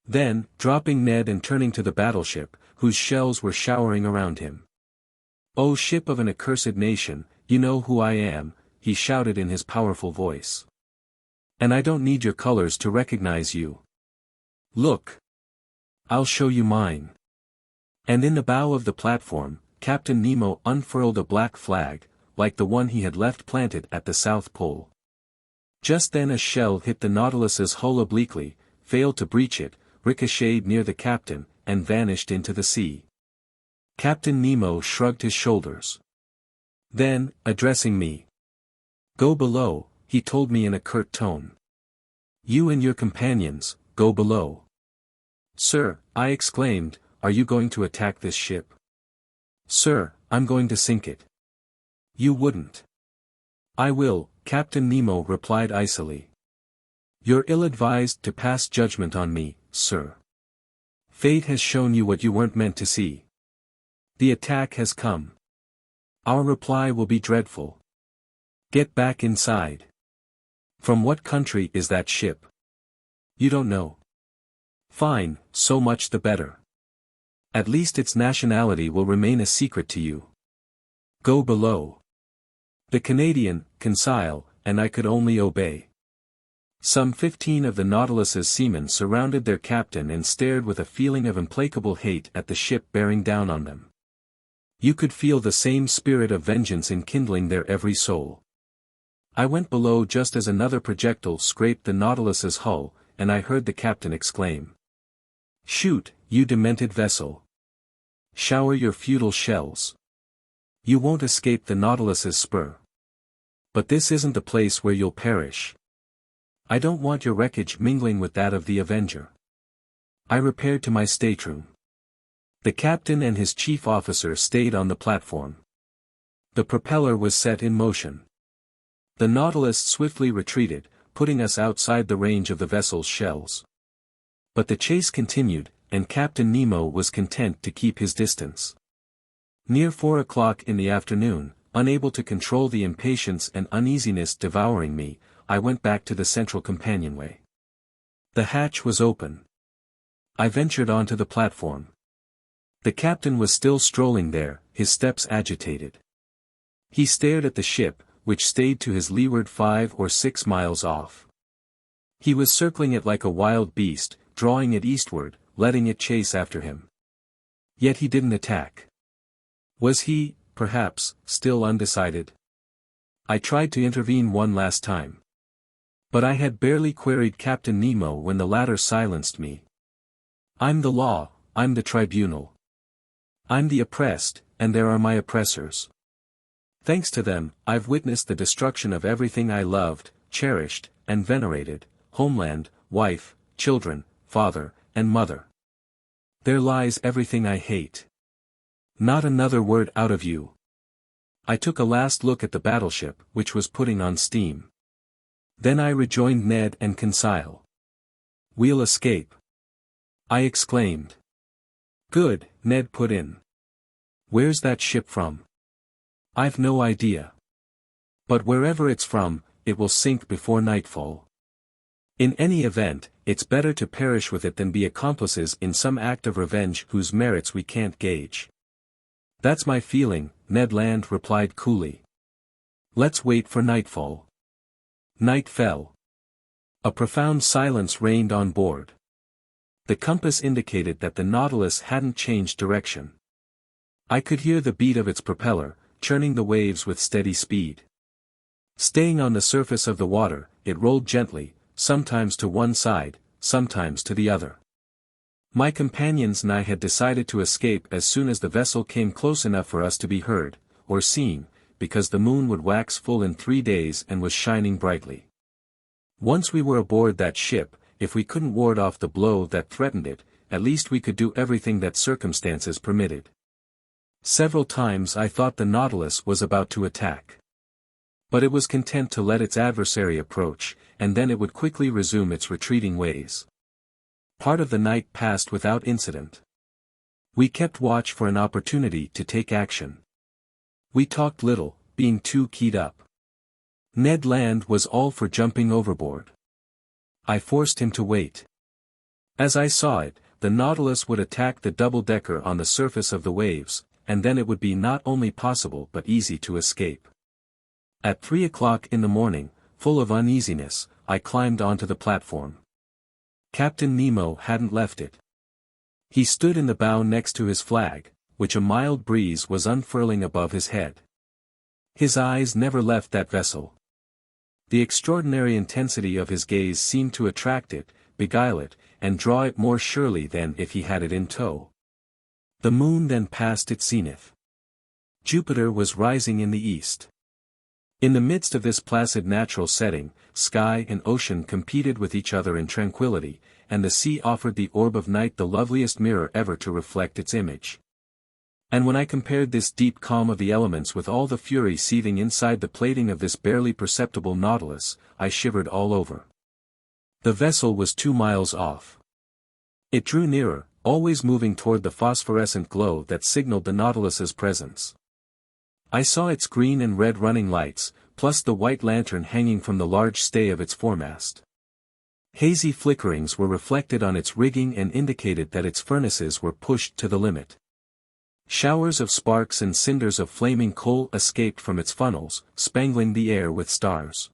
Then, dropping Ned and turning to the battleship, whose shells were showering around him. "O ship of an accursed nation, you know who I am," he shouted in his powerful voice. "And I don't need your colors to recognize you. Look. I'll show you mine." And in the bow of the platform, Captain Nemo unfurled a black flag, like the one he had left planted at the South Pole. Just then a shell hit the Nautilus's hull obliquely, failed to breach it, ricocheted near the captain, and vanished into the sea. Captain Nemo shrugged his shoulders. Then, addressing me, "Go below," he told me in a curt tone. "You and your companions, go below." "Sir," I exclaimed, "are you going to attack this ship?" "Sir, I'm going to sink it." "You wouldn't." "I will," Captain Nemo replied icily. "You're ill-advised to pass judgment on me, sir. Fate has shown you what you weren't meant to see. The attack has come. Our reply will be dreadful. Get back inside." "From what country is that ship?" "You don't know." "Fine, so much the better. At least its nationality will remain a secret to you. Go below." The Canadian, Conseil, and I could only obey. Some 15 of the Nautilus's seamen surrounded their captain and stared with a feeling of implacable hate at the ship bearing down on them. You could feel the same spirit of vengeance enkindling their every soul. I went below just as another projectile scraped the Nautilus's hull, and I heard the captain exclaim, "Shoot, you demented vessel! Shower your futile shells! You won't escape the Nautilus's spur. But this isn't the place where you'll perish. I don't want your wreckage mingling with that of the Avenger." I repaired to my stateroom. The captain and his chief officer stayed on the platform. The propeller was set in motion. The Nautilus swiftly retreated, putting us outside the range of the vessel's shells. But the chase continued, and Captain Nemo was content to keep his distance. Near 4 o'clock in the afternoon, unable to control the impatience and uneasiness devouring me, I went back to the central companionway. The hatch was open. I ventured onto the platform. The captain was still strolling there, his steps agitated. He stared at the ship, which stayed to his leeward 5 or 6 miles off. He was circling it like a wild beast, drawing it eastward, letting it chase after him. Yet he didn't attack. Was he, perhaps, still undecided? I tried to intervene one last time. But I had barely queried Captain Nemo when the latter silenced me. I'm the law, I'm the tribunal. I'm the oppressed, and there are my oppressors. Thanks to them, I've witnessed the destruction of everything I loved, cherished, and venerated, homeland, wife, children, father, and mother. There lies everything I hate. Not another word out of you. I took a last look at the battleship, which was putting on steam. Then I rejoined Ned and Conseil. We'll escape, I exclaimed. Good, Ned put in. Where's that ship from? I've no idea. But wherever it's from, it will sink before nightfall. In any event, it's better to perish with it than be accomplices in some act of revenge whose merits we can't gauge. That's my feeling, Ned Land replied coolly. Let's wait for nightfall. Night fell. A profound silence reigned on board. The compass indicated that the Nautilus hadn't changed direction. I could hear the beat of its propeller, churning the waves with steady speed. Staying on the surface of the water, it rolled gently, sometimes to one side, sometimes to the other. My companions and I had decided to escape as soon as the vessel came close enough for us to be heard, or seen, because the moon would wax full in 3 days and was shining brightly. Once we were aboard that ship, if we couldn't ward off the blow that threatened it, at least we could do everything that circumstances permitted. Several times I thought the Nautilus was about to attack. But it was content to let its adversary approach, and then it would quickly resume its retreating ways. Part of the night passed without incident. We kept watch for an opportunity to take action. We talked little, being too keyed up. Ned Land was all for jumping overboard. I forced him to wait. As I saw it, the Nautilus would attack the double-decker on the surface of the waves, and then it would be not only possible but easy to escape. At 3 o'clock in the morning, full of uneasiness, I climbed onto the platform. Captain Nemo hadn't left it. He stood in the bow next to his flag, which a mild breeze was unfurling above his head. His eyes never left that vessel. The extraordinary intensity of his gaze seemed to attract it, beguile it, and draw it more surely than if he had it in tow. The moon then passed its zenith. Jupiter was rising in the east. In the midst of this placid natural setting, sky and ocean competed with each other in tranquility, and the sea offered the orb of night the loveliest mirror ever to reflect its image. And when I compared this deep calm of the elements with all the fury seething inside the plating of this barely perceptible Nautilus, I shivered all over. The vessel was 2 miles off. It drew nearer, always moving toward the phosphorescent glow that signaled the Nautilus's presence. I saw its green and red running lights, plus the white lantern hanging from the large stay of its foremast. Hazy flickerings were reflected on its rigging and indicated that its furnaces were pushed to the limit. Showers of sparks and cinders of flaming coal escaped from its funnels, spangling the air with stars.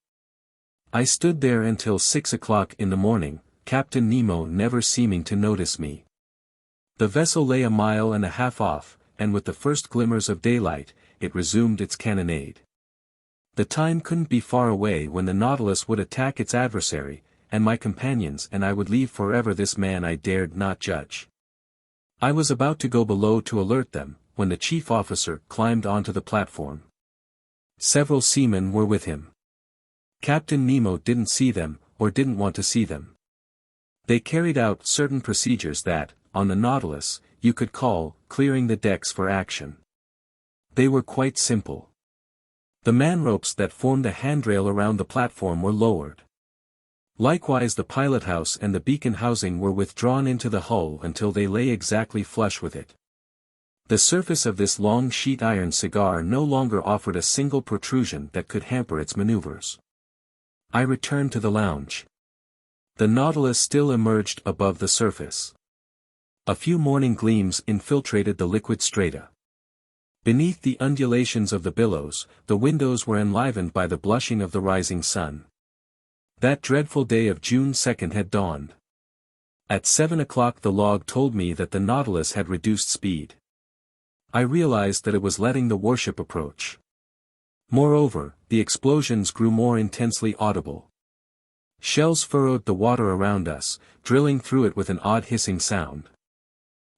I stood there until 6 o'clock in the morning, Captain Nemo never seeming to notice me. The vessel lay 1.5 miles off, and with the first glimmers of daylight, it resumed its cannonade. The time couldn't be far away when the Nautilus would attack its adversary, and my companions and I would leave forever this man I dared not judge. I was about to go below to alert them, when the chief officer climbed onto the platform. Several seamen were with him. Captain Nemo didn't see them, or didn't want to see them. They carried out certain procedures that, on the Nautilus, you could call clearing the decks for action. They were quite simple. The man ropes that formed the handrail around the platform were lowered. Likewise the pilot house and the beacon housing were withdrawn into the hull until they lay exactly flush with it. The surface of this long sheet iron cigar no longer offered a single protrusion that could hamper its maneuvers. I returned to the lounge. The Nautilus still emerged above the surface. A few morning gleams infiltrated the liquid strata. Beneath the undulations of the billows, the windows were enlivened by the blushing of the rising sun. That dreadful day of June 2nd had dawned. At 7 o'clock the log told me that the Nautilus had reduced speed. I realized that it was letting the warship approach. Moreover, the explosions grew more intensely audible. Shells furrowed the water around us, drilling through it with an odd hissing sound.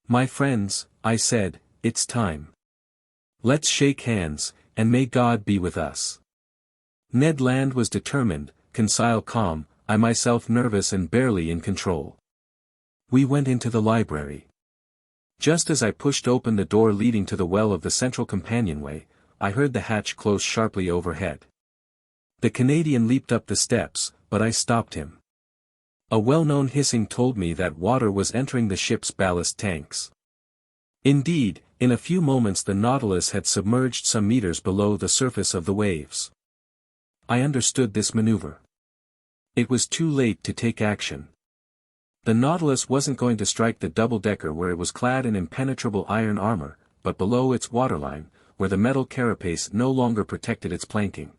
"My friends," I said, "it's time. Let's shake hands, and may God be with us." Ned Land was determined, Conseil calm, I myself nervous and barely in control. We went into the library. Just as I pushed open the door leading to the well of the central companionway, I heard the hatch close sharply overhead. The Canadian leaped up the steps, but I stopped him. A well-known hissing told me that water was entering the ship's ballast tanks. Indeed, in a few moments the Nautilus had submerged some meters below the surface of the waves. I understood this maneuver. It was too late to take action. The Nautilus wasn't going to strike the double-decker where it was clad in impenetrable iron armor, but below its waterline, where the metal carapace no longer protected its planking.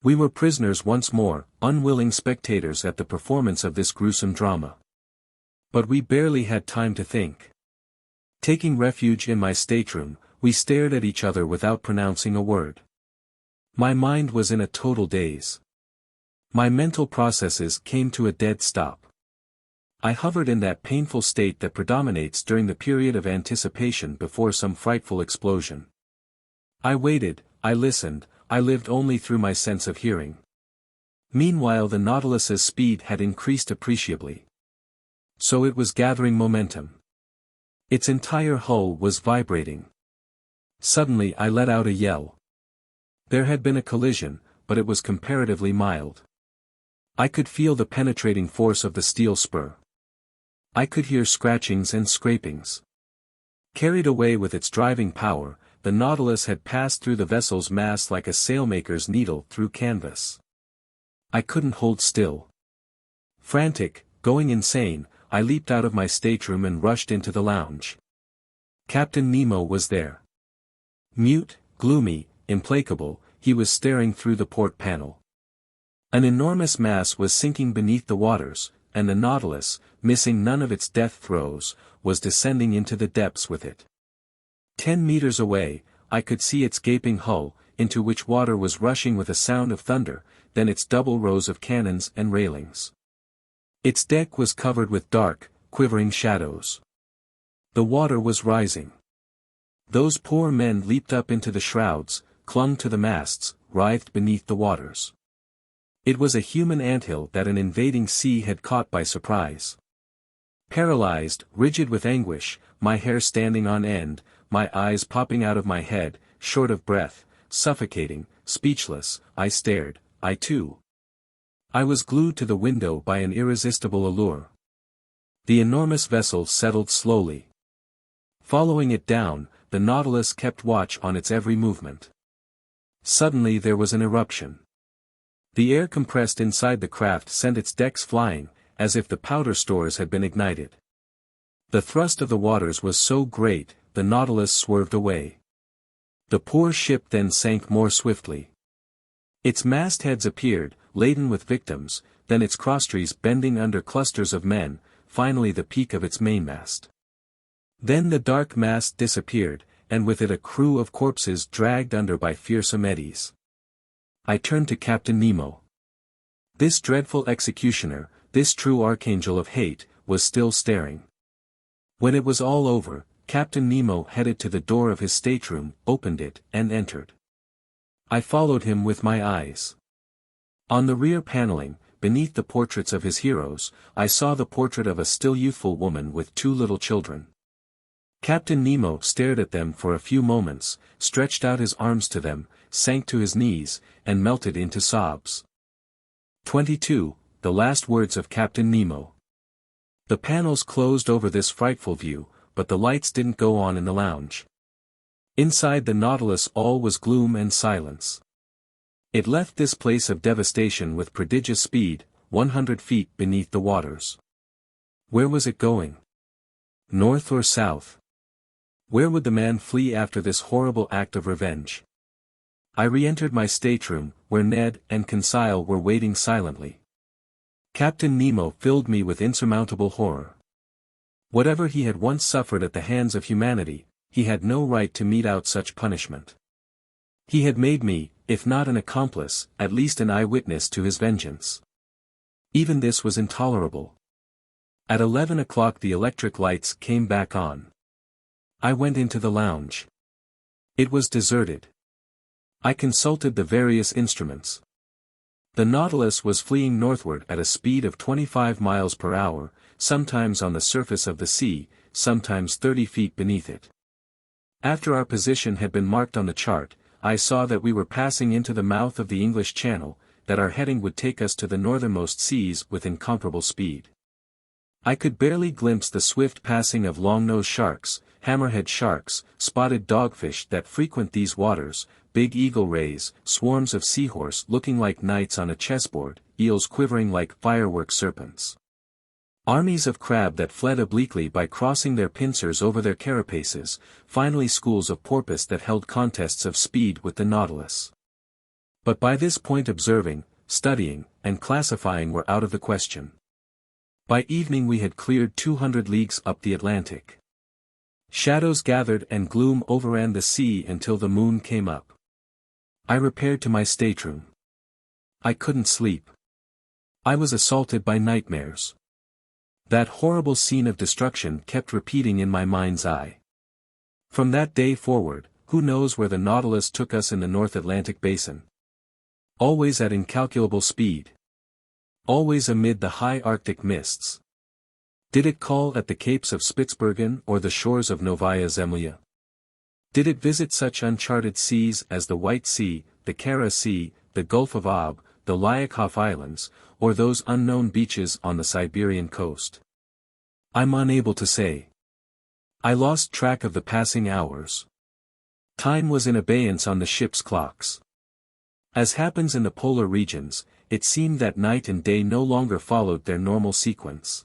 We were prisoners once more, unwilling spectators at the performance of this gruesome drama. But we barely had time to think. Taking refuge in my stateroom, we stared at each other without pronouncing a word. My mind was in a total daze. My mental processes came to a dead stop. I hovered in that painful state that predominates during the period of anticipation before some frightful explosion. I waited, I listened, I lived only through my sense of hearing. Meanwhile the Nautilus's speed had increased appreciably. So it was gathering momentum. Its entire hull was vibrating. Suddenly I let out a yell. There had been a collision, but it was comparatively mild. I could feel the penetrating force of the steel spur. I could hear scratchings and scrapings. Carried away with its driving power, the Nautilus had passed through the vessel's mass like a sailmaker's needle through canvas. I couldn't hold still. Frantic, going insane, I leaped out of my stateroom and rushed into the lounge. Captain Nemo was there. Mute, gloomy, implacable, he was staring through the port panel. An enormous mass was sinking beneath the waters, and the Nautilus, missing none of its death throes, was descending into the depths with it. 10 meters away, I could see its gaping hull, into which water was rushing with a sound of thunder, then its double rows of cannons and railings. Its deck was covered with dark, quivering shadows. The water was rising. Those poor men leaped up into the shrouds, clung to the masts, writhed beneath the waters. It was a human anthill that an invading sea had caught by surprise. Paralyzed, rigid with anguish, my hair standing on end, my eyes popping out of my head, short of breath, suffocating, speechless, I stared, I too. I was glued to the window by an irresistible allure. The enormous vessel settled slowly. Following it down, the Nautilus kept watch on its every movement. Suddenly there was an eruption. The air compressed inside the craft sent its decks flying, as if the powder stores had been ignited. The thrust of the waters was so great, the Nautilus swerved away. The poor ship then sank more swiftly. Its mastheads appeared, laden with victims, then its crosstrees bending under clusters of men, finally the peak of its mainmast. Then the dark mast disappeared, and with it a crew of corpses dragged under by fearsome eddies. I turned to Captain Nemo. This dreadful executioner, this true archangel of hate, was still staring. When it was all over, Captain Nemo headed to the door of his stateroom, opened it, and entered. I followed him with my eyes. On the rear paneling, beneath the portraits of his heroes, I saw the portrait of a still youthful woman with 2 little children. Captain Nemo stared at them for a few moments, stretched out his arms to them, sank to his knees, and melted into sobs. 22, the last words of Captain Nemo. The panels closed over this frightful view, but the lights didn't go on in the lounge. Inside the Nautilus all was gloom and silence. It left this place of devastation with prodigious speed, 100 feet beneath the waters. Where was it going? North or south? Where would the man flee after this horrible act of revenge? I re-entered my stateroom, where Ned and Conseil were waiting silently. Captain Nemo filled me with insurmountable horror. Whatever he had once suffered at the hands of humanity, he had no right to mete out such punishment. He had made me, if not an accomplice, at least an eyewitness to his vengeance. Even this was intolerable. At 11 o'clock the electric lights came back on. I went into the lounge. It was deserted. I consulted the various instruments. The Nautilus was fleeing northward at a speed of 25 miles per hour, sometimes on the surface of the sea, sometimes 30 feet beneath it. After our position had been marked on the chart, I saw that we were passing into the mouth of the English Channel, that our heading would take us to the northernmost seas with incomparable speed. I could barely glimpse the swift passing of long-nosed sharks, hammerhead sharks, spotted dogfish that frequent these waters, big eagle rays, swarms of seahorse looking like knights on a chessboard, eels quivering like firework serpents. Armies of crab that fled obliquely by crossing their pincers over their carapaces, finally schools of porpoise that held contests of speed with the Nautilus. But by this point observing, studying, and classifying were out of the question. By evening we had cleared 200 leagues up the Atlantic. Shadows gathered and gloom overran the sea until the moon came up. I repaired to my stateroom. I couldn't sleep. I was assaulted by nightmares. That horrible scene of destruction kept repeating in my mind's eye. From that day forward, who knows where the Nautilus took us in the North Atlantic basin? Always at incalculable speed. Always amid the high Arctic mists. Did it call at the capes of Spitzbergen or the shores of Novaya Zemlya? Did it visit such uncharted seas as the White Sea, the Kara Sea, the Gulf of Ob, the Lyakov Islands, or those unknown beaches on the Siberian coast? I'm unable to say. I lost track of the passing hours. Time was in abeyance on the ship's clocks. As happens in the polar regions, it seemed that night and day no longer followed their normal sequence.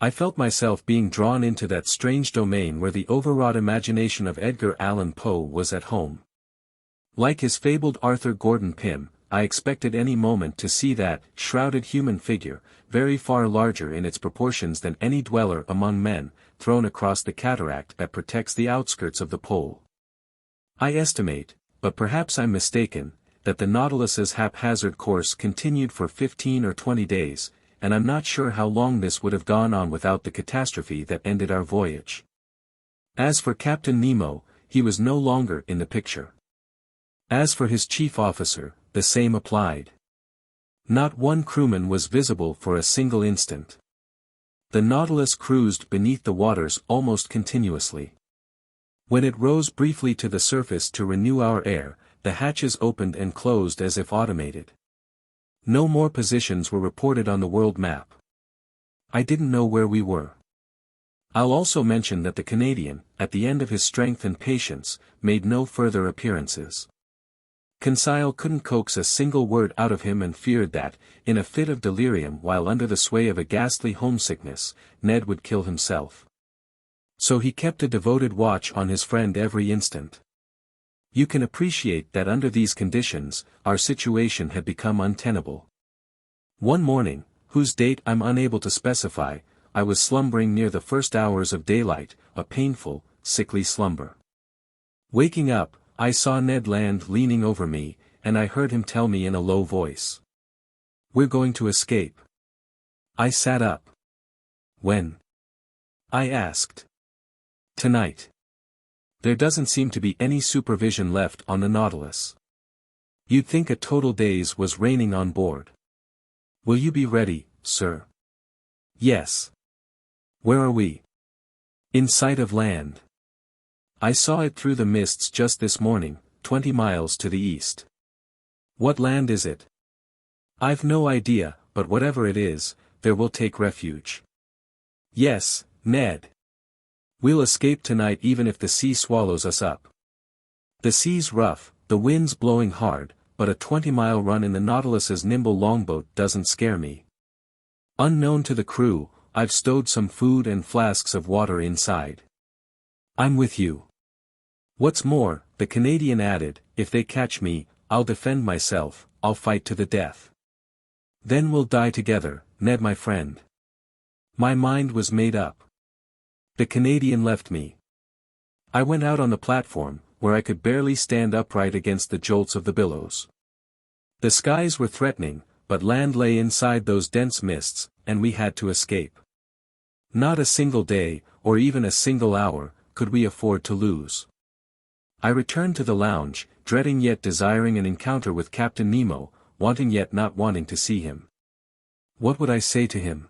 I felt myself being drawn into that strange domain where the overwrought imagination of Edgar Allan Poe was at home. Like his fabled Arthur Gordon Pym, I expected any moment to see that shrouded human figure, very far larger in its proportions than any dweller among men, thrown across the cataract that protects the outskirts of the pole. I estimate, but perhaps I'm mistaken, that the Nautilus's haphazard course continued for 15 or 20 days, and I'm not sure how long this would have gone on without the catastrophe that ended our voyage. As for Captain Nemo, he was no longer in the picture. As for his chief officer, the same applied. Not one crewman was visible for a single instant. The Nautilus cruised beneath the waters almost continuously. When it rose briefly to the surface to renew our air, the hatches opened and closed as if automated. No more positions were reported on the world map. I didn't know where we were. I'll also mention that the Canadian, at the end of his strength and patience, made no further appearances. Conseil couldn't coax a single word out of him and feared that, in a fit of delirium while under the sway of a ghastly homesickness, Ned would kill himself. So he kept a devoted watch on his friend every instant. You can appreciate that under these conditions, our situation had become untenable. One morning, whose date I'm unable to specify, I was slumbering near the first hours of daylight, a painful, sickly slumber. Waking up, I saw Ned Land leaning over me, and I heard him tell me in a low voice. "We're going to escape." I sat up. "When?" I asked. "Tonight. There doesn't seem to be any supervision left on the Nautilus. You'd think a total daze was reigning on board. Will you be ready, sir?" "Yes." "Where are we?" "In sight of land. I saw it through the mists just this morning, 20 miles to the east." "What land is it?" "I've no idea, but whatever it is, there we'll take refuge. Yes, Ned. We'll escape tonight even if the sea swallows us up. The sea's rough, the wind's blowing hard, but a 20-mile run in the Nautilus's nimble longboat doesn't scare me. Unknown to the crew, I've stowed some food and flasks of water inside. I'm with you. What's more, the Canadian added, if they catch me, I'll defend myself, I'll fight to the death. Then we'll die together, Ned my friend. My mind was made up. The Canadian left me. I went out on the platform, where I could barely stand upright against the jolts of the billows. The skies were threatening, but land lay inside those dense mists, and we had to escape. Not a single day, or even a single hour, could we afford to lose. I returned to the lounge, dreading yet desiring an encounter with Captain Nemo, wanting yet not wanting to see him. What would I say to him?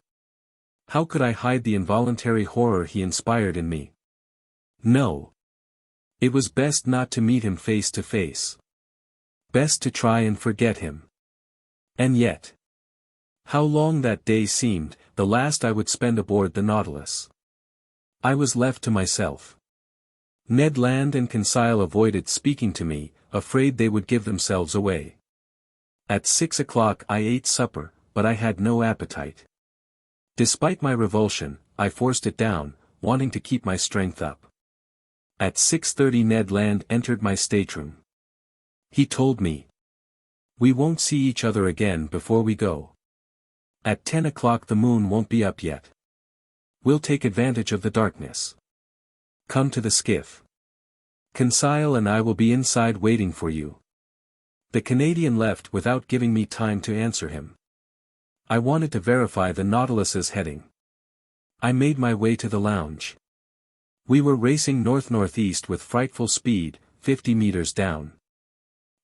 How could I hide the involuntary horror he inspired in me? No. It was best not to meet him face to face. Best to try and forget him. And yet. How long that day seemed, the last I would spend aboard the Nautilus. I was left to myself. Ned Land and Conseil avoided speaking to me, afraid they would give themselves away. At 6 o'clock I ate supper, but I had no appetite. Despite my revulsion, I forced it down, wanting to keep my strength up. At 6:30 Ned Land entered my stateroom. He told me, "We won't see each other again before we go. At 10 o'clock the moon won't be up yet. We'll take advantage of the darkness. Come to the skiff. Conseil and I will be inside waiting for you." The Canadian left without giving me time to answer him. I wanted to verify the Nautilus's heading. I made my way to the lounge. We were racing north-northeast with frightful speed, 50 meters down.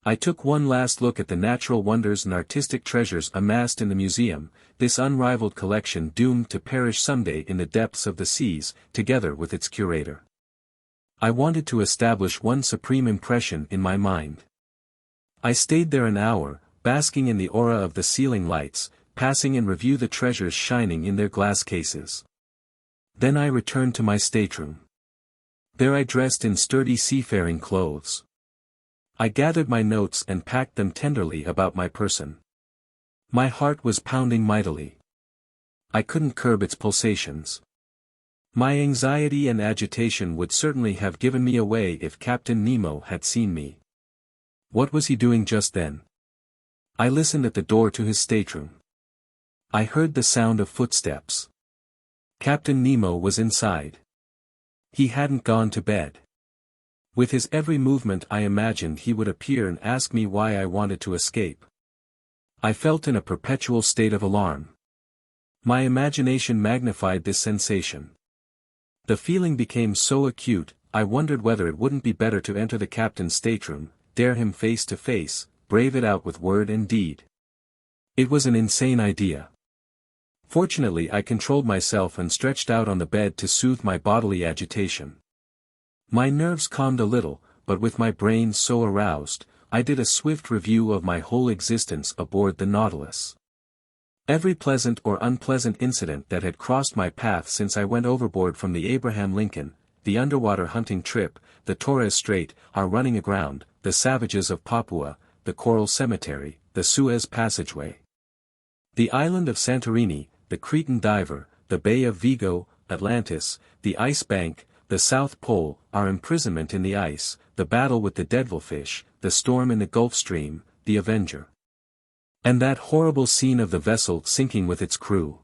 I took one last look at the natural wonders and artistic treasures amassed in the museum, this unrivaled collection doomed to perish someday in the depths of the seas, together with its curator. I wanted to establish one supreme impression in my mind. I stayed there an hour, basking in the aura of the ceiling lights, passing in review the treasures shining in their glass cases. Then I returned to my stateroom. There I dressed in sturdy seafaring clothes. I gathered my notes and packed them tenderly about my person. My heart was pounding mightily. I couldn't curb its pulsations. My anxiety and agitation would certainly have given me away if Captain Nemo had seen me. What was he doing just then? I listened at the door to his stateroom. I heard the sound of footsteps. Captain Nemo was inside. He hadn't gone to bed. With his every movement I imagined he would appear and ask me why I wanted to escape. I felt in a perpetual state of alarm. My imagination magnified this sensation. The feeling became so acute, I wondered whether it wouldn't be better to enter the captain's stateroom, dare him face to face, brave it out with word and deed. It was an insane idea. Fortunately I controlled myself and stretched out on the bed to soothe my bodily agitation. My nerves calmed a little, but with my brain so aroused, I did a swift review of my whole existence aboard the Nautilus. Every pleasant or unpleasant incident that had crossed my path since I went overboard from the Abraham Lincoln, the underwater hunting trip, the Torres Strait, our running aground, the savages of Papua, the Coral Cemetery, the Suez Passageway, the island of Santorini, the Cretan diver, the Bay of Vigo, Atlantis, the Ice Bank, the South Pole, our imprisonment in the ice, the battle with the Devilfish, the storm in the Gulf Stream, the Avenger. And that horrible scene of the vessel sinking with its crew.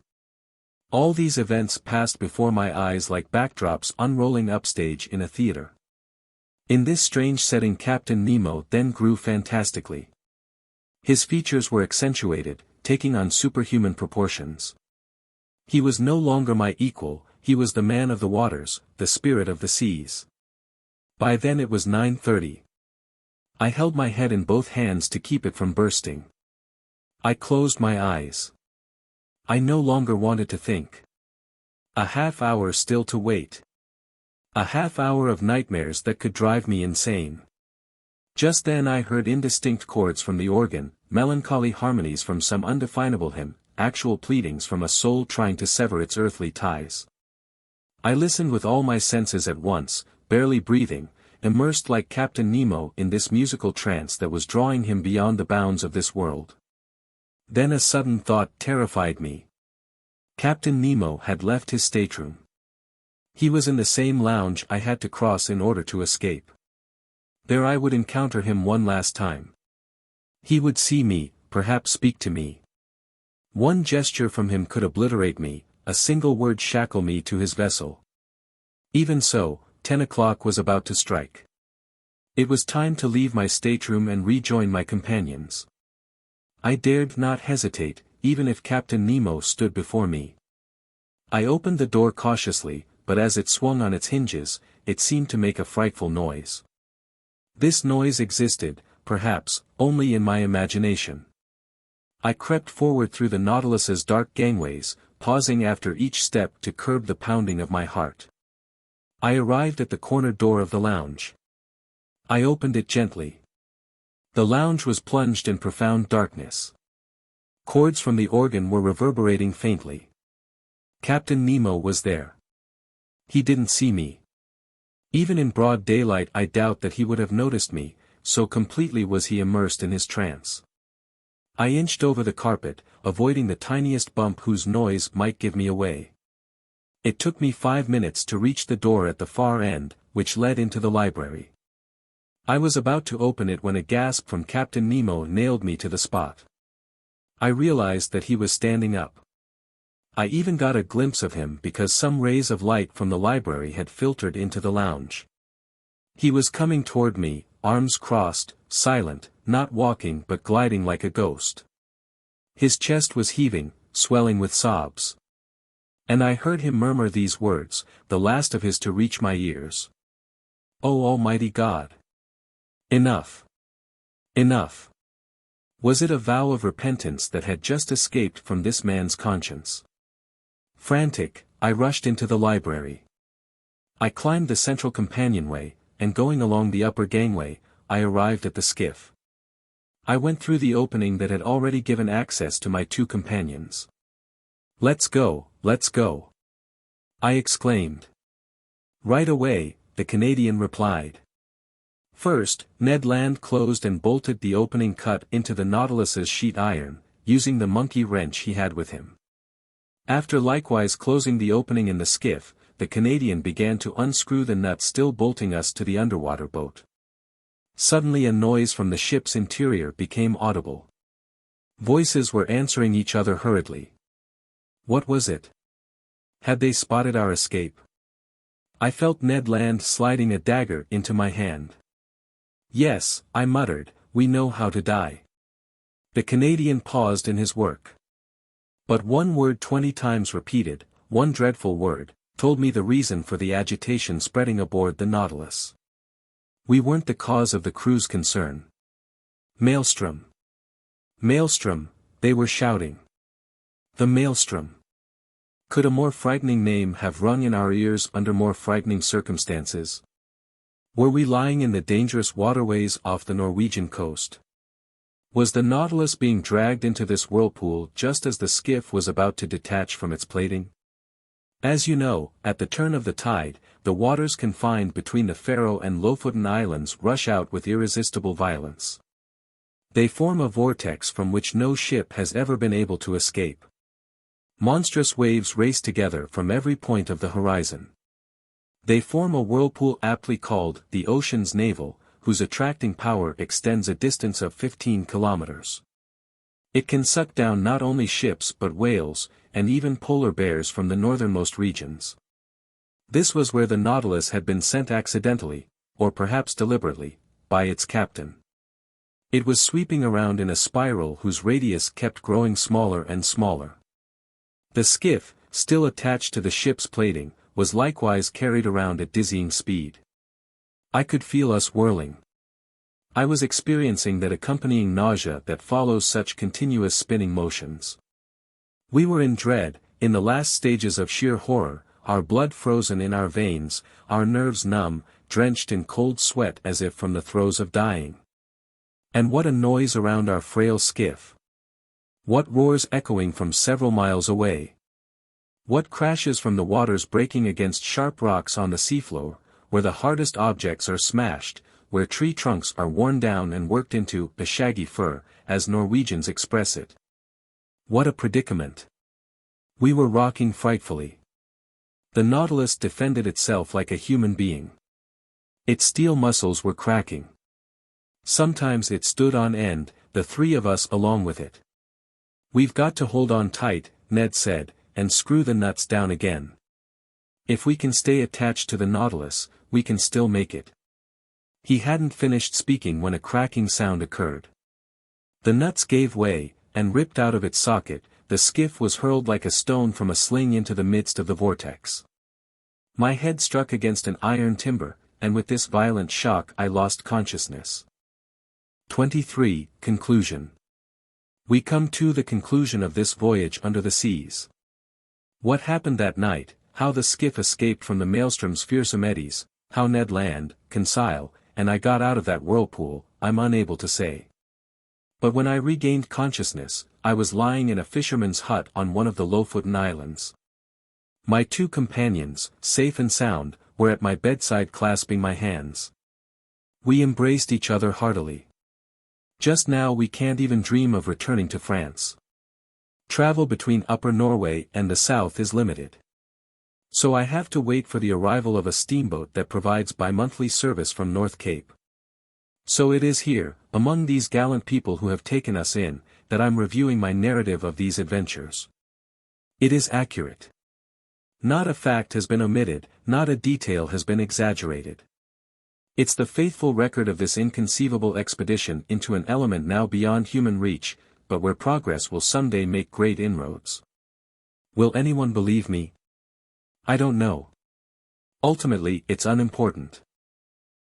All these events passed before my eyes like backdrops unrolling upstage in a theater. In this strange setting Captain Nemo then grew fantastically. His features were accentuated, taking on superhuman proportions. He was no longer my equal, he was the man of the waters, the spirit of the seas. By then it was 9:30. I held my head in both hands to keep it from bursting. I closed my eyes. I no longer wanted to think. A half hour still to wait. A half hour of nightmares that could drive me insane. Just then I heard indistinct chords from the organ, melancholy harmonies from some undefinable hymn, actual pleadings from a soul trying to sever its earthly ties. I listened with all my senses at once, barely breathing, immersed like Captain Nemo in this musical trance that was drawing him beyond the bounds of this world. Then a sudden thought terrified me. Captain Nemo had left his stateroom. He was in the same lounge I had to cross in order to escape. There I would encounter him one last time. He would see me, perhaps speak to me. One gesture from him could obliterate me, a single word shackle me to his vessel. Even so, 10 o'clock was about to strike. It was time to leave my stateroom and rejoin my companions. I dared not hesitate, even if Captain Nemo stood before me. I opened the door cautiously, but as it swung on its hinges, it seemed to make a frightful noise. This noise existed, perhaps, only in my imagination. I crept forward through the Nautilus's dark gangways, pausing after each step to curb the pounding of my heart. I arrived at the corner door of the lounge. I opened it gently. The lounge was plunged in profound darkness. Chords from the organ were reverberating faintly. Captain Nemo was there. He didn't see me. Even in broad daylight I doubt that he would have noticed me, so completely was he immersed in his trance. I inched over the carpet, avoiding the tiniest bump whose noise might give me away. It took me 5 minutes to reach the door at the far end, which led into the library. I was about to open it when a gasp from Captain Nemo nailed me to the spot. I realized that he was standing up. I even got a glimpse of him because some rays of light from the library had filtered into the lounge. He was coming toward me, arms crossed, silent, not walking but gliding like a ghost. His chest was heaving, swelling with sobs. And I heard him murmur these words, the last of his to reach my ears. "Oh Almighty God! Enough! Enough!" Was it a vow of repentance that had just escaped from this man's conscience? Frantic, I rushed into the library. I climbed the central companionway, and going along the upper gangway, I arrived at the skiff. I went through the opening that had already given access to my 2 companions. "Let's go, let's go!" I exclaimed. "Right away," the Canadian replied. First, Ned Land closed and bolted the opening cut into the Nautilus's sheet iron, using the monkey wrench he had with him. After likewise closing the opening in the skiff, the Canadian began to unscrew the nut still bolting us to the underwater boat. Suddenly a noise from the ship's interior became audible. Voices were answering each other hurriedly. What was it? Had they spotted our escape? I felt Ned Land sliding a dagger into my hand. "Yes," I muttered, "we know how to die." The Canadian paused in his work. But one word 20 times repeated, one dreadful word, told me the reason for the agitation spreading aboard the Nautilus. We weren't the cause of the crew's concern. Maelstrom! Maelstrom, they were shouting. The Maelstrom! Could a more frightening name have rung in our ears under more frightening circumstances? Were we lying in the dangerous waterways off the Norwegian coast? Was the Nautilus being dragged into this whirlpool just as the skiff was about to detach from its plating? As you know, at the turn of the tide, the waters confined between the Faroe and Lofoten Islands rush out with irresistible violence. They form a vortex from which no ship has ever been able to escape. Monstrous waves race together from every point of the horizon. They form a whirlpool aptly called the ocean's navel, whose attracting power extends a distance of 15 kilometers. It can suck down not only ships but whales, and even polar bears from the northernmost regions. This was where the Nautilus had been sent accidentally, or perhaps deliberately, by its captain. It was sweeping around in a spiral whose radius kept growing smaller and smaller. The skiff, still attached to the ship's plating, was likewise carried around at dizzying speed. I could feel us whirling. I was experiencing that accompanying nausea that follows such continuous spinning motions. We were in dread, in the last stages of sheer horror, our blood frozen in our veins, our nerves numb, drenched in cold sweat as if from the throes of dying. And what a noise around our frail skiff! What roars echoing from several miles away? What crashes from the waters breaking against sharp rocks on the seafloor, where the hardest objects are smashed, where tree trunks are worn down and worked into a shaggy fur, as Norwegians express it? What a predicament! We were rocking frightfully. The Nautilus defended itself like a human being. Its steel muscles were cracking. Sometimes it stood on end, the three of us along with it. "We've got to hold on tight," Ned said, "and screw the nuts down again. If we can stay attached to the Nautilus, we can still make it." He hadn't finished speaking when a cracking sound occurred. The nuts gave way, and ripped out of its socket, the skiff was hurled like a stone from a sling into the midst of the vortex. My head struck against an iron timber, and with this violent shock I lost consciousness. 23. Conclusion. We come to the conclusion of this voyage under the seas. What happened that night, how the skiff escaped from the maelstrom's fearsome eddies, how Ned Land, Conseil, and I got out of that whirlpool, I'm unable to say. But when I regained consciousness, I was lying in a fisherman's hut on one of the Lofoten Islands. My two companions, safe and sound, were at my bedside clasping my hands. We embraced each other heartily. Just now we can't even dream of returning to France. Travel between Upper Norway and the south is limited. So I have to wait for the arrival of a steamboat that provides bi-monthly service from North Cape. So it is here, among these gallant people who have taken us in, that I'm reviewing my narrative of these adventures. It is accurate. Not a fact has been omitted, not a detail has been exaggerated. It's the faithful record of this inconceivable expedition into an element now beyond human reach, but where progress will someday make great inroads. Will anyone believe me? I don't know. Ultimately, it's unimportant.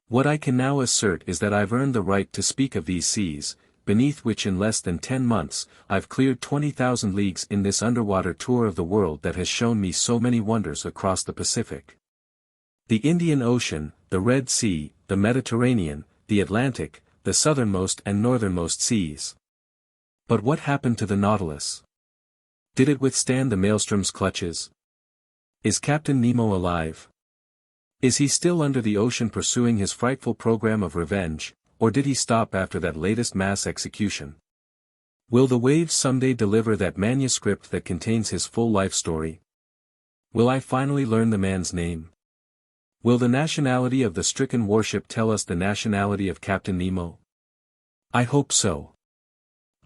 What I can now assert is that I've earned the right to speak of these seas, beneath which in less than 10 months, I've cleared 20,000 leagues in this underwater tour of the world that has shown me so many wonders across the Pacific. The Indian Ocean, the Red Sea, the Mediterranean, the Atlantic, the southernmost and northernmost seas. But what happened to the Nautilus? Did it withstand the maelstrom's clutches? Is Captain Nemo alive? Is he still under the ocean pursuing his frightful program of revenge, or did he stop after that latest mass execution? Will the waves someday deliver that manuscript that contains his full life story? Will I finally learn the man's name? Will the nationality of the stricken warship tell us the nationality of Captain Nemo? I hope so.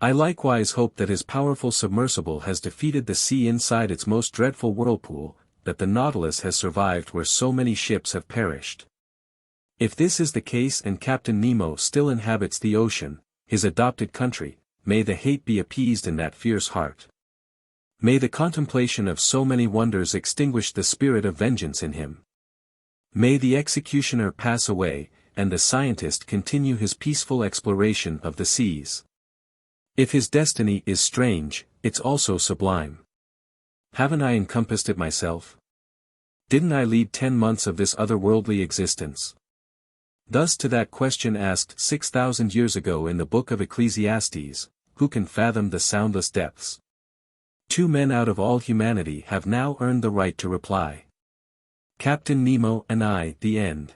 I likewise hope that his powerful submersible has defeated the sea inside its most dreadful whirlpool, that the Nautilus has survived where so many ships have perished. If this is the case and Captain Nemo still inhabits the ocean, his adopted country, may the hate be appeased in that fierce heart. May the contemplation of so many wonders extinguish the spirit of vengeance in him. May the executioner pass away, and the scientist continue his peaceful exploration of the seas. If his destiny is strange, it's also sublime. Haven't I encompassed it myself? Didn't I lead 10 months of this otherworldly existence? Thus to that question asked 6,000 years ago in the book of Ecclesiastes, who can fathom the soundless depths? 2 men out of all humanity have now earned the right to reply. Captain Nemo and I, the end.